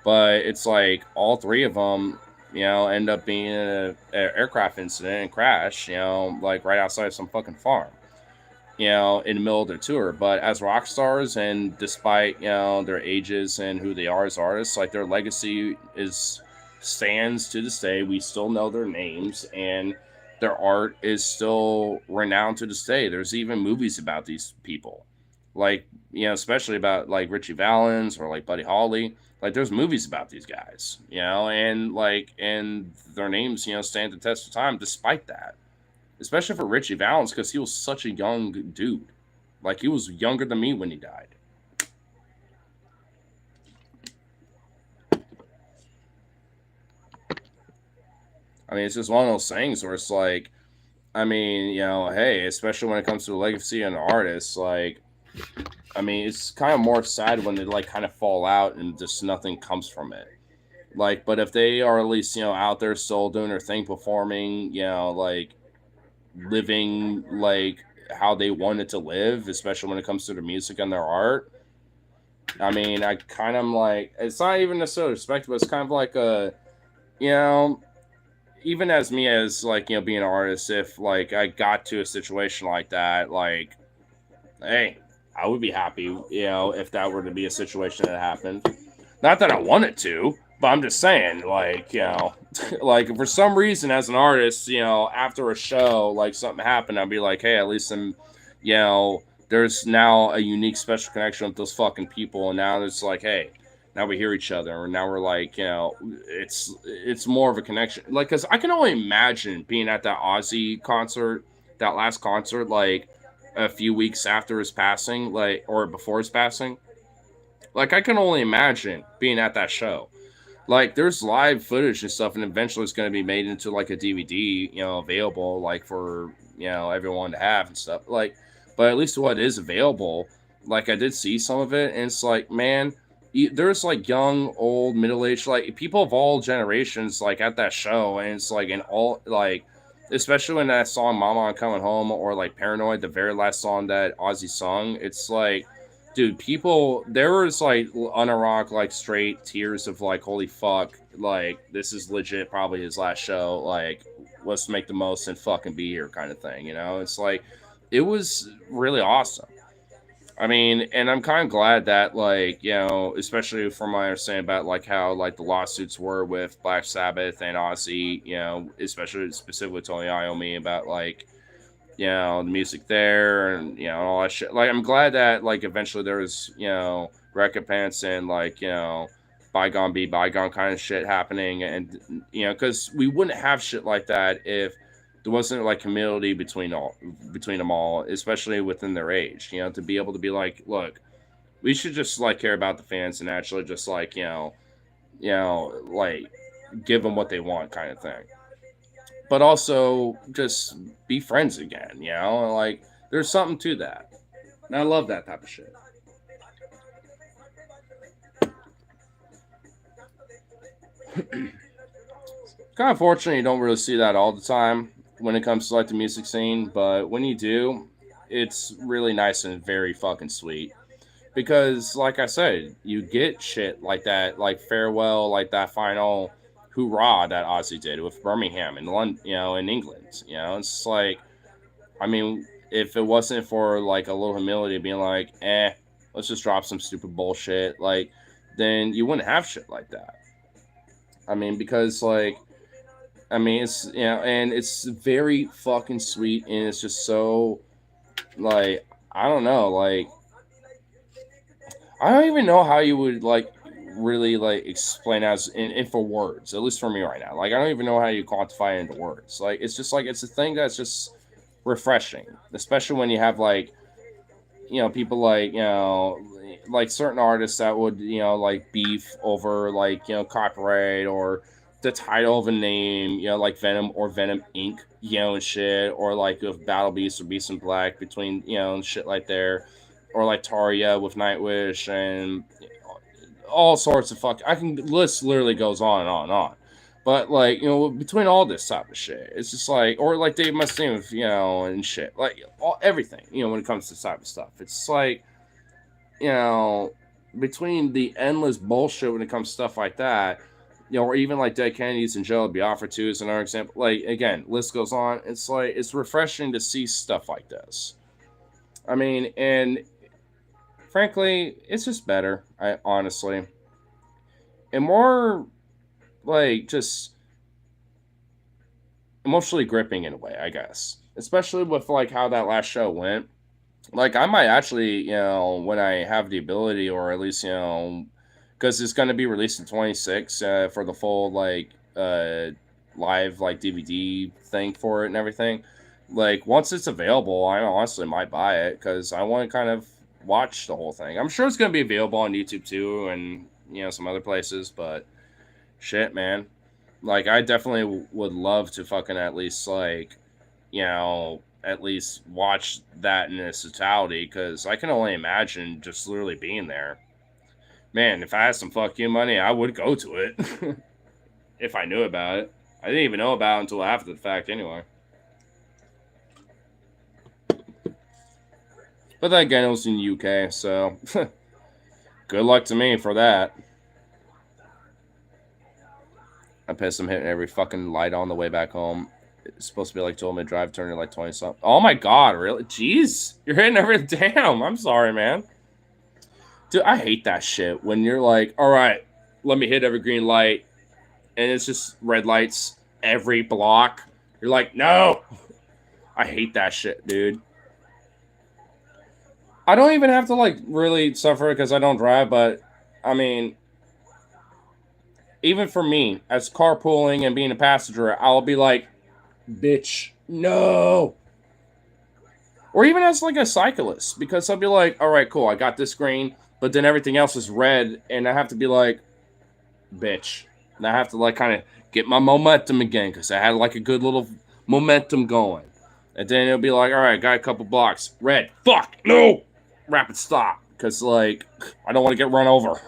Speaker 1: But it's like all three of them, end up being in an aircraft incident and crash, like right outside some fucking farm, in the middle of their tour. But as rock stars, and despite, their ages and who they are as artists, like their legacy stands to this day. We still know their names, and their art is still renowned to this day. There's even movies about these people, like especially about like Richie Valens or like Buddy Holly. Like there's movies about these guys, and their names stand the test of time despite that. Especially for Richie Valens, because he was such a young dude. Like he was younger than me when he died. I mean, it's just one of those things where it's like, I mean, hey, especially when it comes to the legacy and the artists, like, I mean, it's kind of more sad when they like kind of fall out and just nothing comes from it. Like, but if they are at least, out there still doing their thing, performing, like living like how they wanted to live, especially when it comes to their music and their art. I mean, I kind of like, it's not even necessarily respect, but it's kind of like a, you know, even as me as like being an artist, if like I got to a situation like that, like hey, I would be happy, if that were to be a situation that happened. Not that I want it to, but I'm just saying, like, like for some reason as an artist, after a show, like something happened, I'd be like, hey, at least there's now a unique special connection with those fucking people, and now it's like, hey, now we hear each other, and now we're like, it's more of a connection. Like, because I can only imagine being at that Ozzy concert, that last concert, like a few weeks after his passing, like, or before his passing. Like, I can only imagine being at that show. Like, there's live footage and stuff, and eventually it's going to be made into like a DVD, available like for everyone to have and stuff. Like, but at least what is available, like I did see some of it, and it's like, man, there's like young, old, middle aged, like people of all generations, like at that show, and it's like in all like, especially when that song "Mama I'm Coming Home" or like "Paranoid," the very last song that Ozzy sung, it's like, dude, people, there was like on a rock, like straight tears of like, holy fuck, like this is legit, probably his last show. Like, let's make the most and fucking be here, kind of thing. It's like, it was really awesome. I mean, and I'm kind of glad that, like, especially from my understanding about, like, how, like, the lawsuits were with Black Sabbath and Ozzy, especially specifically Tony Iommi about, like, the music there and, all that shit. Like, I'm glad that, like, eventually there was, recompense and, like, bygone be bygone kind of shit happening. And, because we wouldn't have shit like that if there wasn't like humility between them all, especially within their age, to be able to be like, look, we should just like care about the fans and actually just like, you know, like give them what they want kind of thing. But also just be friends again, you know? And, like there's something to that. And I love that type of shit. Kind of fortunate you don't really see that all the time when it comes to like the music scene, but when you do, it's really nice and very fucking sweet. Because like I said, you get shit like that, like farewell, like that final hoorah that Ozzy did with Birmingham in London, you know, in England. You know, it's like, I mean, if it wasn't for like a little humility being like, let's just drop some stupid bullshit, like, then you wouldn't have shit like that. I mean, because like, I mean, it's, you know, and it's very fucking sweet, and it's just so like, I don't know, like I don't even know how you would like really like explain as in for words, at least for me right now. Like I don't even know how you quantify it into words. Like it's just like it's a thing that's just refreshing, especially when you have like, you know, people like, you know, like certain artists that would, you know, like beef over like, you know, copyright or the title of a name, you know, like Venom or Venom Inc., you know, and shit, or like with Battle Beast or Beast in Black between, you know, and shit like there, or like Taria with Nightwish and all sorts of fuck. I can list literally goes on and on and on. But like, you know, between all this type of shit, it's just like, or like Dave Mustaine, you know, and shit, like everything, you know, when it comes to this type of stuff, it's like, you know, between the endless bullshit when it comes to stuff like that, you know, or even like Dead Kennedys and Joe Biafra too is another example. Like again, list goes on. It's like it's refreshing to see stuff like this. I mean, and frankly, it's just better. I honestly, and more like just emotionally gripping in a way, I guess. Especially with like how that last show went. Like I might actually, you know, when I have the ability, or at least, you know, because it's going to be released in 26 for the full like live like DVD thing for it and everything. Like once it's available, I honestly might buy it because I want to kind of watch the whole thing. I'm sure it's going to be available on YouTube too, and you know some other places. But shit, man, like I definitely would love to fucking at least like, you know, at least watch that in its totality because I can only imagine just literally being there. Man, if I had some fuck you money, I would go to it if I knew about it. I didn't even know about it until after the fact, anyway. But then again, it was in the UK, so good luck to me for that. I'm pissed I'm hitting every fucking light on the way back home. It's supposed to be like 12-minute drive, turning like 20 something. Oh my god, really? Jeez. You're hitting every damn. I'm sorry, man. Dude, I hate that shit when you're like, all right, let me hit every green light, and it's just red lights every block. You're like, no. I hate that shit, dude. I don't even have to like really suffer because I don't drive, but I mean, even for me, as carpooling and being a passenger, I'll be like, bitch, no. Or even as like a cyclist, because I'll be like, all right, cool, I got this green, but then everything else is red, and I have to be like, bitch. And I have to like kind of get my momentum again, because I had like a good little momentum going. And then it'll be like, all right, got a couple blocks. Red, fuck, no! Rapid stop, because like, I don't want to get run over.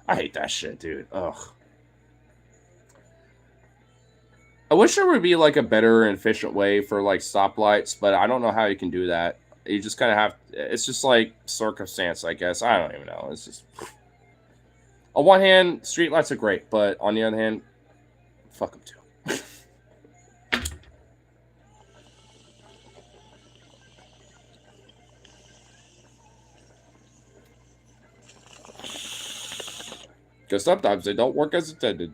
Speaker 1: I hate that shit, dude. Ugh. I wish there would be like a better and efficient way for like stoplights, but I don't know how you can do that. You just kind of have. It's just like circumstance, I guess. I don't even know. It's just. On one hand, streetlights are great, but on the other hand, fuck them too. Because sometimes they don't work as intended.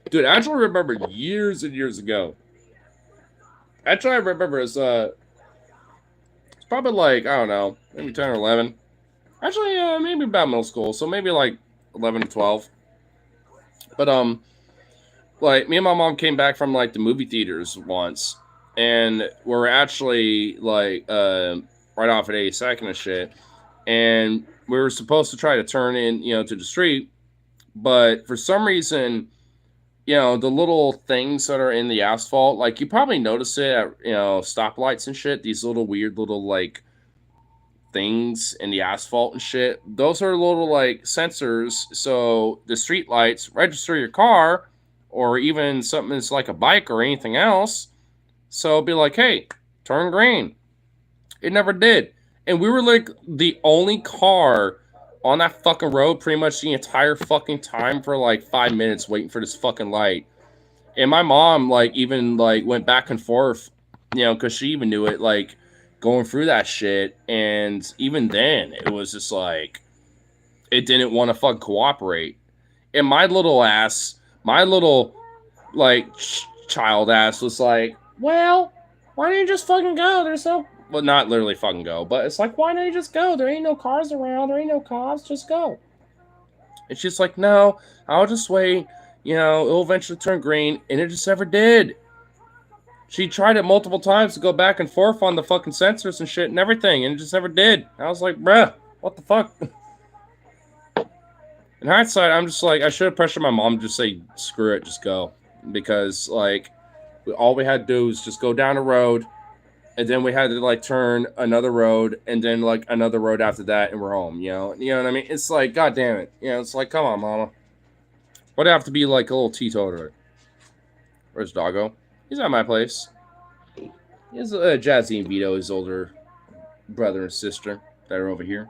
Speaker 1: Dude, I actually remember years and years ago. Actually, I remember it's probably like, I don't know, maybe 10 or 11. Actually, maybe about middle school, so maybe like 11 to 12. But like me and my mom came back from like the movie theaters once, and we're actually like right off at 82nd and shit, and we were supposed to try to turn in, to the street, but for some reason, the little things that are in the asphalt, like you probably notice it at, stoplights and shit, these little weird little like things in the asphalt and shit. Those are little like sensors, so the street lights register your car, or even something that's like a bike or anything else. So it'll be like, hey, turn green. It never did. And we were like the only car on that fucking road pretty much the entire fucking time for like 5 minutes waiting for this fucking light. And my mom like even like went back and forth, because she even knew it, like going through that shit. And even then, it was just like it didn't want to fucking cooperate. And my little ass, my little like child ass was like, well, why don't you just fucking go? There's no, well, not literally fucking go, but it's like, why don't you just go? There ain't no cars around. There ain't no cops. Just go. And she's like, no, I'll just wait. It'll eventually turn green. And it just never did. She tried it multiple times to go back and forth on the fucking sensors and shit and everything. And it just never did. I was like, bruh, what the fuck? In hindsight, I'm just like, I should have pressured my mom to just say, screw it, just go. Because, like, all we had to do was just go down a road, and then we had to like turn another road, and then like another road after that, and we're home. You know what I mean? It's like, god damn it. It's like, come on, mama. Why'd it have to be like a little teetotaler? Where's Doggo? He's at my place. He's Jazzy and Vito, his older brother and sister that are over here.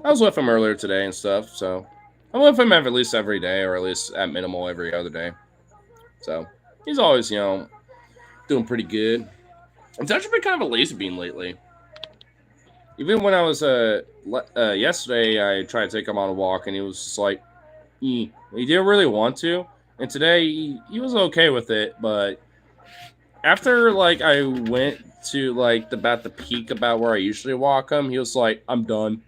Speaker 1: I was with him earlier today and stuff, so I'm with him at least every day, or at least at minimal every other day. So he's always, doing pretty good. It's actually been kind of a lazy bean lately. Even when I was yesterday, I tried to take him on a walk, and he was just like, he didn't really want to. And today he was okay with it, but after like I went to like about the peak about where I usually walk him, he was like, I'm done.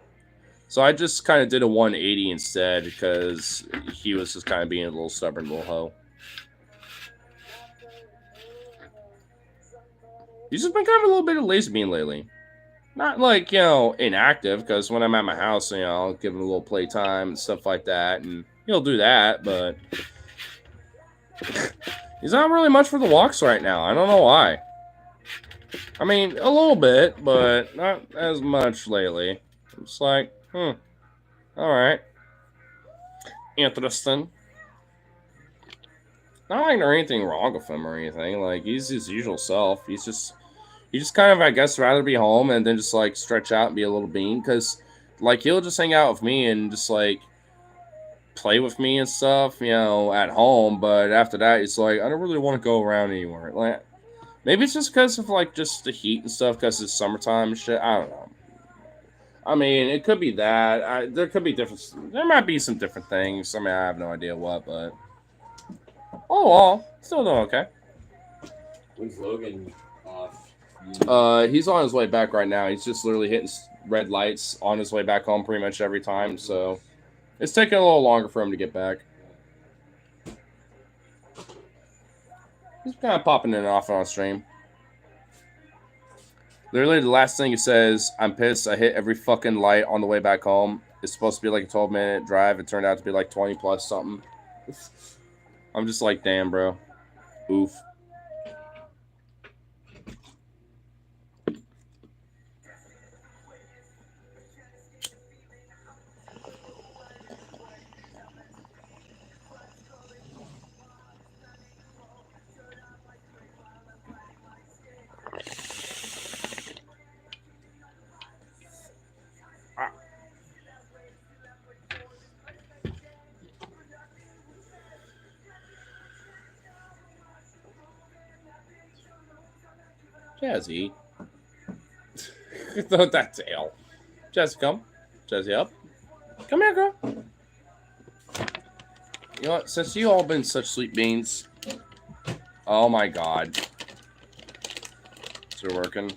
Speaker 1: So I just kind of did a 180 instead, because he was just kind of being a little stubborn little hoe. He's just been kind of a little bit of lazy bean lately. Not like, inactive, because when I'm at my house, I'll give him a little playtime and stuff like that, and he'll do that, but he's not really much for the walks right now. I don't know why. I mean, a little bit, but not as much lately. It's like, alright. Interesting. Not like there's anything wrong with him or anything. Like, he's his usual self. He just kind of, I guess, rather be home and then just, like, stretch out and be a little bean. Because, like, he'll just hang out with me and just, like, play with me and stuff, at home. But after that, it's like, I don't really want to go around anymore. Like, maybe it's just because of, like, just the heat and stuff, because it's summertime and shit. I don't know. I mean, it could be that. There could be different. There might be some different things. I mean, I have no idea what, but oh well, still doing okay.
Speaker 3: When's Logan off?
Speaker 1: He's on his way back right now. He's just literally hitting red lights on his way back home pretty much every time. So it's taking a little longer for him to get back. He's kind of popping in and off on stream. Literally, the last thing he says, I'm pissed. I hit every fucking light on the way back home. It's supposed to be like a 12-minute drive. It turned out to be like 20 plus something. I'm just like, damn, bro. Oof. Jazzy. Throw that tail. Jazzy, come. Jazzy, up. Come here, girl. You know what? Since you all been such sweet beans. Oh my god. Is it working?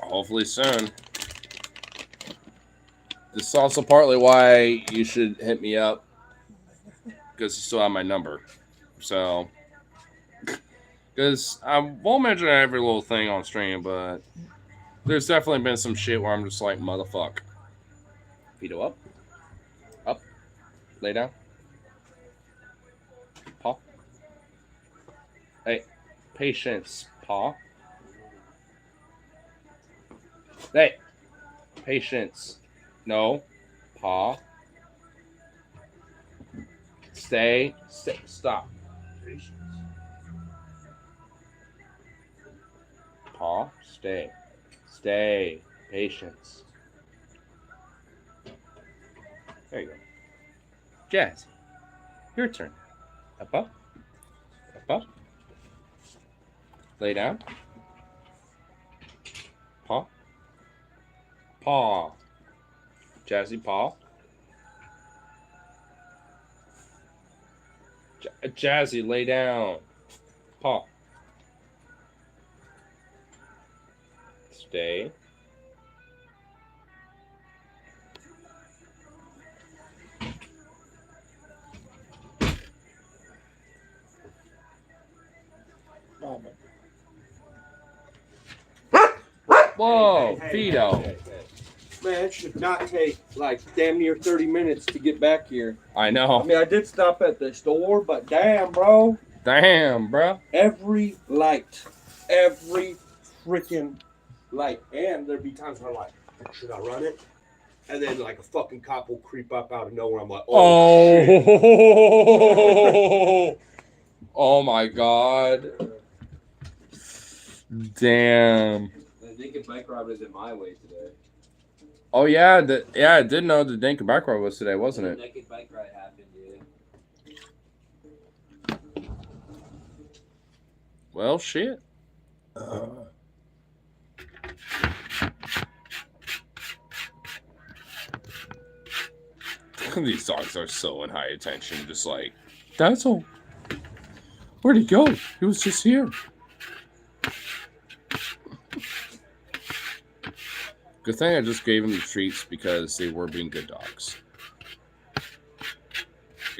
Speaker 1: Hopefully soon. This is also partly why you should hit me up. Because you still have my number. So. Because Because I won't mention every little thing on stream, but there's definitely been some shit where I'm just like, motherfuck. Vito up. Up. Lay down. Paw. Hey. Patience. Paw. Hey. Patience. No. Paw. Stay. Stay. Stop. Patience. Paw. Stay. Stay. Patience. There you go. Jazz. Your turn. Up, up. Up, up. Lay down. Paw. Paw. Jazzy, paw. Jazzy, lay down. Paw. Stay. Whoa, Vito.
Speaker 4: Man, it should not take like damn near 30 minutes to get back here.
Speaker 1: I know.
Speaker 4: I mean, I did stop at the store, but damn, bro.
Speaker 1: Damn, bro.
Speaker 4: Every light. Every freaking light. And there'd be times where I'm like, should I run it? And then like a fucking cop will creep up out of nowhere. I'm like, oh.
Speaker 1: Oh, oh my God. Damn.
Speaker 3: The naked bike ride was in my way today.
Speaker 1: Oh yeah, I did know the naked bike ride was today, wasn't
Speaker 3: The
Speaker 1: it?
Speaker 3: naked bike ride happened, yeah.
Speaker 1: Well, shit. These dogs are so in high attention, just like, that's all. Where'd he go? He was just here. Good thing I just gave him the treats because they were being good dogs.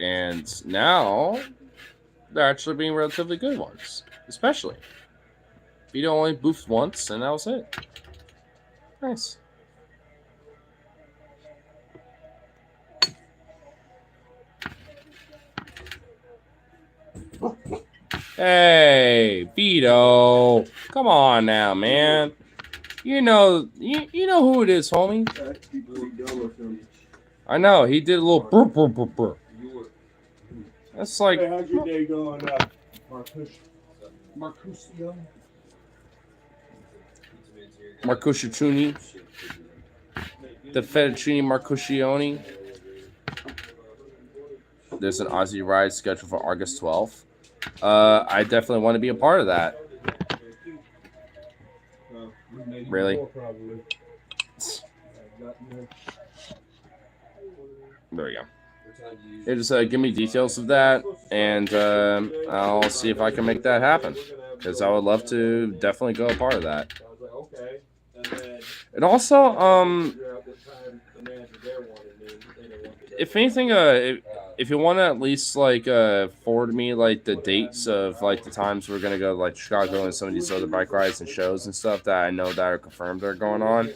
Speaker 1: And now, they're actually being relatively good ones. Especially. Vito only boofed once, and that was it. Nice. Hey, Vito. Come on now, man. You know who it is, homie. I know, he did a little burr, burr, burr, burr. That's like...
Speaker 4: Hey, how's your day going, Marcusio?
Speaker 1: Marcuscioni. The Fettuccine Marcuscioni. There's an Aussie ride scheduled for August 12th. I definitely want to be a part of that. Really? There we go. Hey, just give me details of that, and I'll see if I can make that happen. Because I would love to definitely go a part of that. And also, if anything, if you want to at least like forward me like the dates of like the times we're gonna go to, like Chicago and some of these other bike rides and shows and stuff that I know that are confirmed are going on,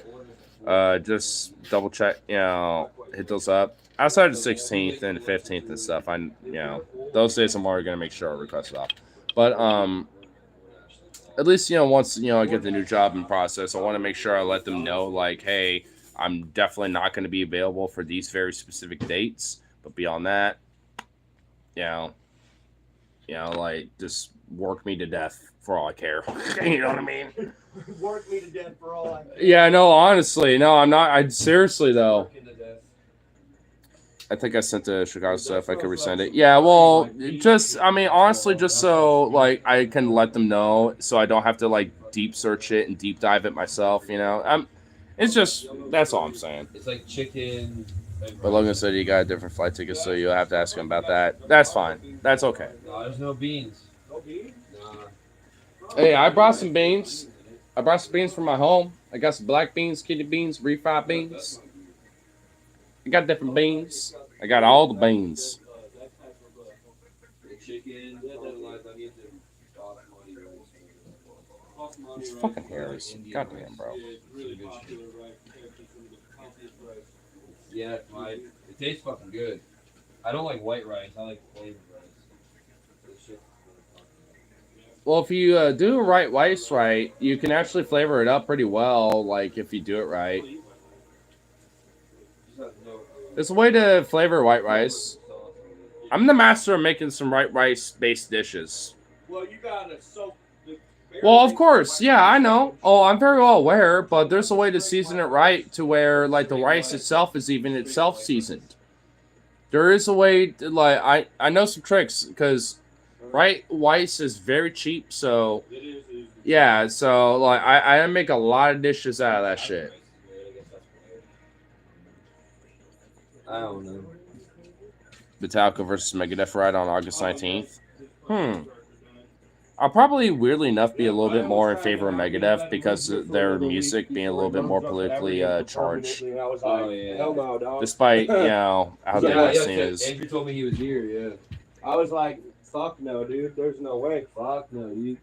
Speaker 1: just double check, hit those up. Outside the 16th and the 15th and stuff, those days I'm already gonna make sure I request it off. But at least once I get the new job in process, I want to make sure I let them know like, hey, I'm definitely not going to be available for these very specific dates. But beyond that, like just work me to death for all I care. You know what I mean?
Speaker 4: Work me to death for all I care.
Speaker 1: Yeah, no, honestly, no, I'm not. Seriously though. I think I sent the Chicago stuff. I could resend it. Yeah, well, honestly, just so like I can let them know, so I don't have to like deep search it and deep dive it myself. It's just that's all I'm saying.
Speaker 3: It's like chicken.
Speaker 1: But Logan said you got different flight tickets, so you'll have to ask him about that. That's fine. That's okay.
Speaker 3: No, there's no beans.
Speaker 4: No beans?
Speaker 3: Nah.
Speaker 1: Hey, I brought some beans. I brought some beans from my home. I got some black beans, kidney beans, refried beans. I got different beans. I got all the beans.
Speaker 3: The chicken.
Speaker 1: It's fucking hairs. Goddamn, bro.
Speaker 3: Yeah, it tastes fucking good. I don't like white rice. I like flavored rice. This shit.
Speaker 1: Well, if you do rice right, you can actually flavor it up pretty well. Like if you do it right, there's a way to flavor white rice. I'm the master of making some white rice based dishes.
Speaker 4: Well, you gotta soak the.
Speaker 1: Well, of course, yeah, I know. Oh, I'm very well aware, but there's a way to season it right to where like the rice itself is even itself seasoned. There is a way to, like I know some tricks because rice is very cheap, so yeah, so like I make a lot of dishes out of that shit.
Speaker 3: I don't know.
Speaker 1: Metallica versus Megadeth right on August 19th. I'll probably, weirdly enough, be a little bit more in favor of Megadeth because of their music being a little bit more politically charged.
Speaker 3: Oh, yeah.
Speaker 4: Hell no, dog.
Speaker 1: Despite, you know, how the
Speaker 3: Yeah,
Speaker 1: scene is.
Speaker 3: Andrew told me he was here, yeah.
Speaker 4: I was like, fuck no, dude. There's no way.
Speaker 3: Fuck no, you.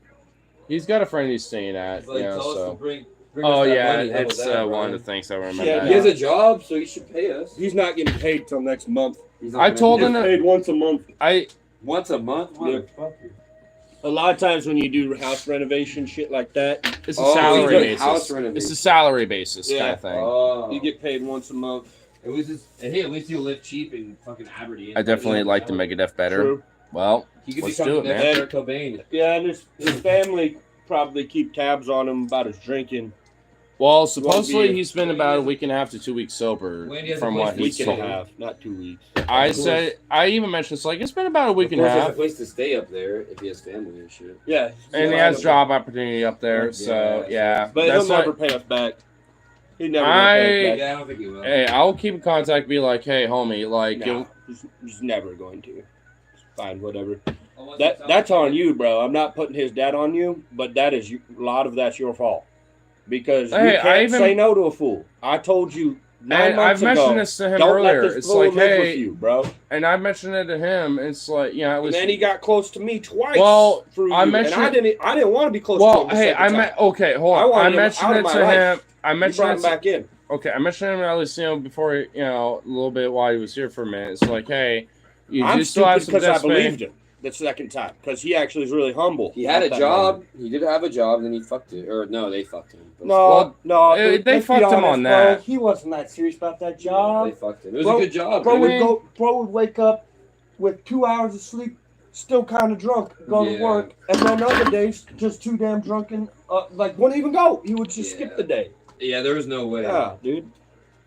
Speaker 1: He's got a friend he's staying at,
Speaker 3: Like,
Speaker 1: you know,
Speaker 3: tell us to
Speaker 1: so.
Speaker 3: bring
Speaker 1: Oh,
Speaker 3: us that
Speaker 1: yeah,
Speaker 3: money. How
Speaker 1: it's
Speaker 3: about that,
Speaker 1: one
Speaker 3: Brian?
Speaker 1: of the things I remember.
Speaker 4: Yeah,
Speaker 1: that.
Speaker 3: He has a job, so he should pay us.
Speaker 4: He's not getting paid till next month.
Speaker 3: He's not
Speaker 1: I
Speaker 3: gonna
Speaker 1: told
Speaker 3: pay
Speaker 1: him
Speaker 3: us
Speaker 1: that-
Speaker 4: Paid once a month.
Speaker 3: once a month.
Speaker 4: Yeah.
Speaker 3: Motherfucker.
Speaker 4: A lot of times when you do house renovation shit like that,
Speaker 1: It's a
Speaker 3: Oh,
Speaker 1: salary
Speaker 3: he's doing
Speaker 1: basis.
Speaker 3: house renovation.
Speaker 1: It's a salary basis kind
Speaker 4: Yeah.
Speaker 1: of thing.
Speaker 3: Oh.
Speaker 4: you get paid once a month.
Speaker 3: At least hey, at least you live cheap in fucking Aberdeen.
Speaker 1: I definitely like the Megadeth better.
Speaker 4: True.
Speaker 1: Well,
Speaker 3: He could
Speaker 1: let's
Speaker 3: become
Speaker 1: do
Speaker 3: the
Speaker 1: it,
Speaker 3: next
Speaker 1: man.
Speaker 3: Kurt Cobain.
Speaker 4: Yeah, and his family probably keep tabs on him about his drinking.
Speaker 1: Well, supposedly
Speaker 4: be-
Speaker 1: he's been about a week and a half to 2 weeks sober
Speaker 3: When he has a
Speaker 1: from
Speaker 3: place
Speaker 1: what
Speaker 3: to
Speaker 1: he's
Speaker 4: Week and a
Speaker 1: told.
Speaker 4: half, not 2 weeks.
Speaker 1: I even mentioned it's like it's been about a week
Speaker 3: Of
Speaker 1: and a
Speaker 3: course, there's
Speaker 1: half,
Speaker 3: a place to stay up there if he has family and shit.
Speaker 4: Yeah,
Speaker 1: and he has job opportunity up there.
Speaker 3: Yeah.
Speaker 1: So yeah,
Speaker 4: but
Speaker 1: that's
Speaker 4: he'll never
Speaker 1: why.
Speaker 4: pay us back. He never gonna pay us back.
Speaker 3: Yeah, I don't think he will.
Speaker 1: Hey, I'll keep in contact. Be like, hey, homie, like,
Speaker 4: No, he's never going to. Fine, whatever.
Speaker 3: Unless
Speaker 4: That
Speaker 3: it's
Speaker 4: that's
Speaker 3: out-
Speaker 4: on you, bro. I'm not putting his dad on you, but that is a lot of that's your fault because
Speaker 1: Hey,
Speaker 4: you
Speaker 1: I
Speaker 4: can't
Speaker 1: even-
Speaker 4: say no to a fool. I told you 9
Speaker 1: and
Speaker 4: months
Speaker 1: I've mentioned
Speaker 4: ago.
Speaker 1: this to him
Speaker 4: Don't
Speaker 1: earlier.
Speaker 4: let this
Speaker 1: It's
Speaker 4: fool
Speaker 1: like,
Speaker 4: live with
Speaker 1: hey,
Speaker 4: you, bro.
Speaker 1: and I mentioned it to him. It's like, yeah, it
Speaker 4: And
Speaker 1: was.
Speaker 4: then he got close to me twice.
Speaker 1: Well,
Speaker 4: through you,
Speaker 1: I
Speaker 4: and
Speaker 1: mentioned-
Speaker 4: I didn't want to be close to
Speaker 1: Well,
Speaker 4: him. the
Speaker 1: hey,
Speaker 4: second
Speaker 1: I
Speaker 4: time.
Speaker 1: meant okay. Hold
Speaker 4: I
Speaker 1: on. I
Speaker 4: wanted him
Speaker 1: mentioned
Speaker 4: out
Speaker 1: it
Speaker 4: of my
Speaker 1: to
Speaker 4: life.
Speaker 1: him. I
Speaker 4: You
Speaker 1: mentioned
Speaker 4: brought
Speaker 1: it.
Speaker 4: him back in.
Speaker 1: Okay, I mentioned him at least, you know, before, you know, a little bit while he was here for a minute. It's like, hey, you
Speaker 4: I'm
Speaker 1: do still have
Speaker 4: stupid
Speaker 1: some
Speaker 4: because I
Speaker 1: debt
Speaker 4: believed him the second time because he actually is really humble.
Speaker 3: He had
Speaker 4: at
Speaker 3: a
Speaker 4: that
Speaker 3: job.
Speaker 4: moment.
Speaker 3: He did have a job, then he fucked it. Or no, they fucked him.
Speaker 4: No,
Speaker 1: Well,
Speaker 4: no,
Speaker 1: they
Speaker 4: let's be
Speaker 1: fucked him
Speaker 4: honest,
Speaker 1: on
Speaker 4: bro.
Speaker 1: that.
Speaker 4: He wasn't that serious about that
Speaker 3: They
Speaker 4: job.
Speaker 3: fucked him. It was
Speaker 4: Bro-
Speaker 3: a good job.
Speaker 4: Bro
Speaker 3: man.
Speaker 4: would wake up with 2 hours of sleep, still kind of drunk, go to
Speaker 3: Yeah.
Speaker 4: work, and then other days just too damn drunken, like wouldn't even go. He would just skip
Speaker 3: Yeah.
Speaker 4: the day.
Speaker 3: Yeah, there was no way.
Speaker 4: Yeah, dude.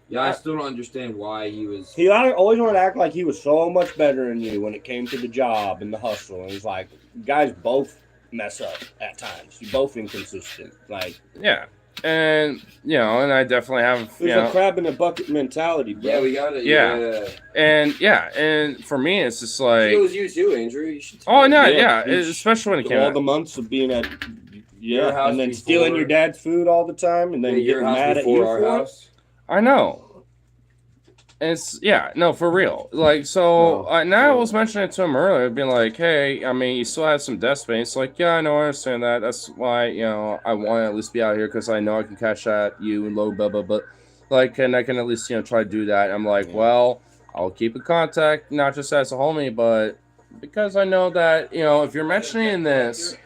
Speaker 3: Yeah, I still don't understand why he was.
Speaker 4: He always wanted to act like he was so much better than you when it came to the job and the hustle. And he's like, you guys both mess up at times. You both inconsistent. Like,
Speaker 1: Yeah, and you know, and I definitely have, you
Speaker 4: there's a
Speaker 1: know,
Speaker 4: crab in a bucket mentality, bro.
Speaker 3: Yeah, we got it.
Speaker 1: Yeah. and for me, it's just
Speaker 3: It
Speaker 1: like,
Speaker 3: was you too, Andrew. You should.
Speaker 1: oh no,
Speaker 4: Yeah,
Speaker 1: yeah,
Speaker 4: it's-
Speaker 1: especially when it came
Speaker 4: all
Speaker 1: out.
Speaker 4: the months of being at,
Speaker 3: Your house
Speaker 4: and then
Speaker 3: before-
Speaker 4: stealing your dad's food all the time, and then
Speaker 3: Your
Speaker 4: getting
Speaker 3: house
Speaker 4: mad at you
Speaker 3: before our
Speaker 4: for it.
Speaker 3: house.
Speaker 1: I know. It's yeah, no, for real. Like so,
Speaker 3: No,
Speaker 1: now I
Speaker 3: no.
Speaker 1: was mentioning it to him earlier, being like, "Hey, I mean, you still have some desk space." Like, yeah, I know, I understand that. That's why you know I want to at least be out here because I know I can cash at you and low, but like, and I can at least you know try to do that. I'm like,
Speaker 3: Yeah.
Speaker 1: well, I'll keep in contact, not just as a homie, but because I know that you know if you're mentioning this,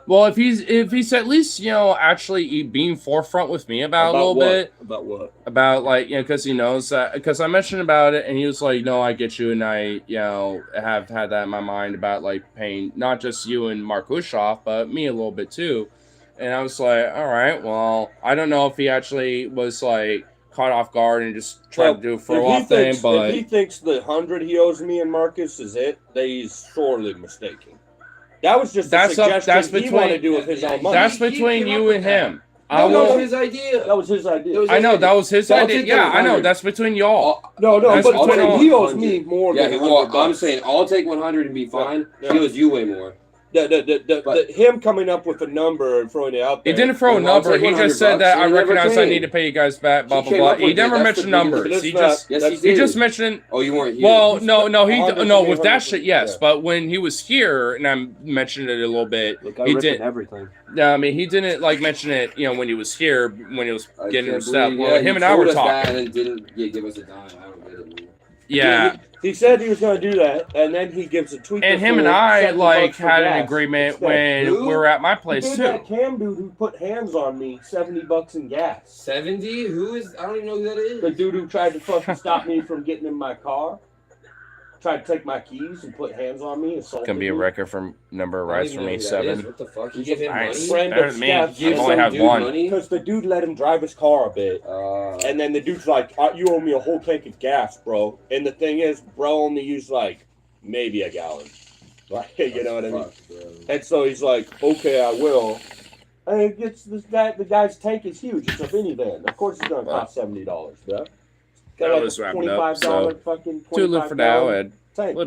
Speaker 1: well, if he's at least you know actually being forefront with me about a little
Speaker 4: what?
Speaker 1: bit
Speaker 4: About what?
Speaker 1: about like you know because he knows that because I mentioned about it and he was like, no, I get you, and I you know have had that in my mind about like paying not just you and Mark Ushoff but me a little bit too, and I was like, all right, well, I don't know if he actually was like caught off guard and just tried to do a throw off thing, but
Speaker 4: if he thinks the 100 he owes me and Marcus is it, then he's sorely mistaken. That was just a
Speaker 1: That's up-
Speaker 4: suggestion
Speaker 1: that's
Speaker 4: he
Speaker 1: between-
Speaker 4: wanted to do with his own money.
Speaker 1: that's
Speaker 3: He
Speaker 1: between
Speaker 3: came
Speaker 1: you
Speaker 3: up
Speaker 1: and
Speaker 3: with that.
Speaker 1: him. I
Speaker 3: No, that
Speaker 1: will.
Speaker 3: was his idea.
Speaker 4: That was his idea.
Speaker 3: It was
Speaker 1: I know that was his
Speaker 3: So I'll
Speaker 1: idea.
Speaker 3: take
Speaker 1: Yeah,
Speaker 3: those
Speaker 1: I know
Speaker 3: 100.
Speaker 1: that's between y'all.
Speaker 4: No,
Speaker 1: That's
Speaker 4: but
Speaker 1: between
Speaker 4: okay,
Speaker 1: all-
Speaker 4: he owes me more
Speaker 3: Yeah,
Speaker 4: than
Speaker 3: well,
Speaker 4: $100.
Speaker 3: I'm saying I'll take 100 and be fine.
Speaker 4: Yeah.
Speaker 3: He owes you way more.
Speaker 4: Him coming up with a number and throwing it out
Speaker 1: He
Speaker 4: there.
Speaker 1: didn't throw a
Speaker 3: Well, I'll
Speaker 1: number.
Speaker 3: take
Speaker 1: He just said
Speaker 3: $100
Speaker 1: that I
Speaker 3: and he never
Speaker 1: recognize I
Speaker 3: came.
Speaker 1: need to pay you guys back. Blah
Speaker 3: He
Speaker 1: blah
Speaker 3: came
Speaker 1: blah.
Speaker 3: up
Speaker 1: He
Speaker 3: with
Speaker 1: never
Speaker 3: it. That's
Speaker 1: mentioned
Speaker 3: the biggest-
Speaker 1: numbers. He
Speaker 4: But it's
Speaker 1: just
Speaker 3: Yes,
Speaker 4: That's-
Speaker 3: he
Speaker 1: he
Speaker 3: did.
Speaker 1: just mentioned.
Speaker 3: Oh, you weren't here.
Speaker 1: Well, no, he
Speaker 4: 100
Speaker 1: no with that
Speaker 4: 100,
Speaker 1: shit, yes.
Speaker 4: yeah.
Speaker 1: But when he was here, and I mentioned it a little bit,
Speaker 5: Like, I
Speaker 1: he
Speaker 5: ripping
Speaker 1: did.
Speaker 5: everything.
Speaker 1: Yeah, I mean, he didn't like mention it. You know, when he was here, when he was
Speaker 3: I
Speaker 1: getting
Speaker 3: can't
Speaker 1: his stuff.
Speaker 3: believe-
Speaker 1: Well,
Speaker 3: yeah,
Speaker 1: him
Speaker 3: he
Speaker 1: and I were
Speaker 3: told us
Speaker 1: talking.
Speaker 3: that and then didn't give us a dime. I don't get it. Man.
Speaker 1: Yeah,
Speaker 4: He said he was going to do that, and then he gives a tweet.
Speaker 1: and him and I like had an agreement when
Speaker 3: Who?
Speaker 1: we were at my
Speaker 4: He
Speaker 1: place
Speaker 4: did
Speaker 1: too.
Speaker 4: that Cam dude who put hands on me, $70 in gas.
Speaker 3: 70? Who is? I don't even know who that is.
Speaker 4: The dude who tried to fucking stop me from getting in my car, tried to take my keys and put hands on me.
Speaker 1: It's gonna be a record for number of
Speaker 3: I don't
Speaker 1: rides
Speaker 3: even
Speaker 1: for
Speaker 3: know
Speaker 1: me,
Speaker 3: who that is.
Speaker 1: 7.
Speaker 3: What the fuck? You give him
Speaker 1: Nice.
Speaker 3: money?
Speaker 4: Friend
Speaker 1: Better
Speaker 4: of
Speaker 1: than me.
Speaker 4: Steph's.
Speaker 3: Give
Speaker 1: I've only
Speaker 3: some
Speaker 1: had
Speaker 3: dude
Speaker 1: one.
Speaker 3: money?
Speaker 4: Because the dude let him drive his car a bit. And then the dude's like, you owe me a whole tank of gas, bro. And the thing is, bro only used like maybe a gallon. Like, you know what I mean?
Speaker 3: Fuck, bro.
Speaker 4: And so he's like, okay, I will. And it gets this guy, the guy's tank is huge. It's a minivan. Of course it's going to cost $70, bro. Got
Speaker 1: That
Speaker 4: like
Speaker 1: was
Speaker 4: a
Speaker 1: wrapping up,
Speaker 4: $25
Speaker 1: so
Speaker 4: fucking
Speaker 1: Too little for now,
Speaker 4: $25
Speaker 1: and
Speaker 4: tank.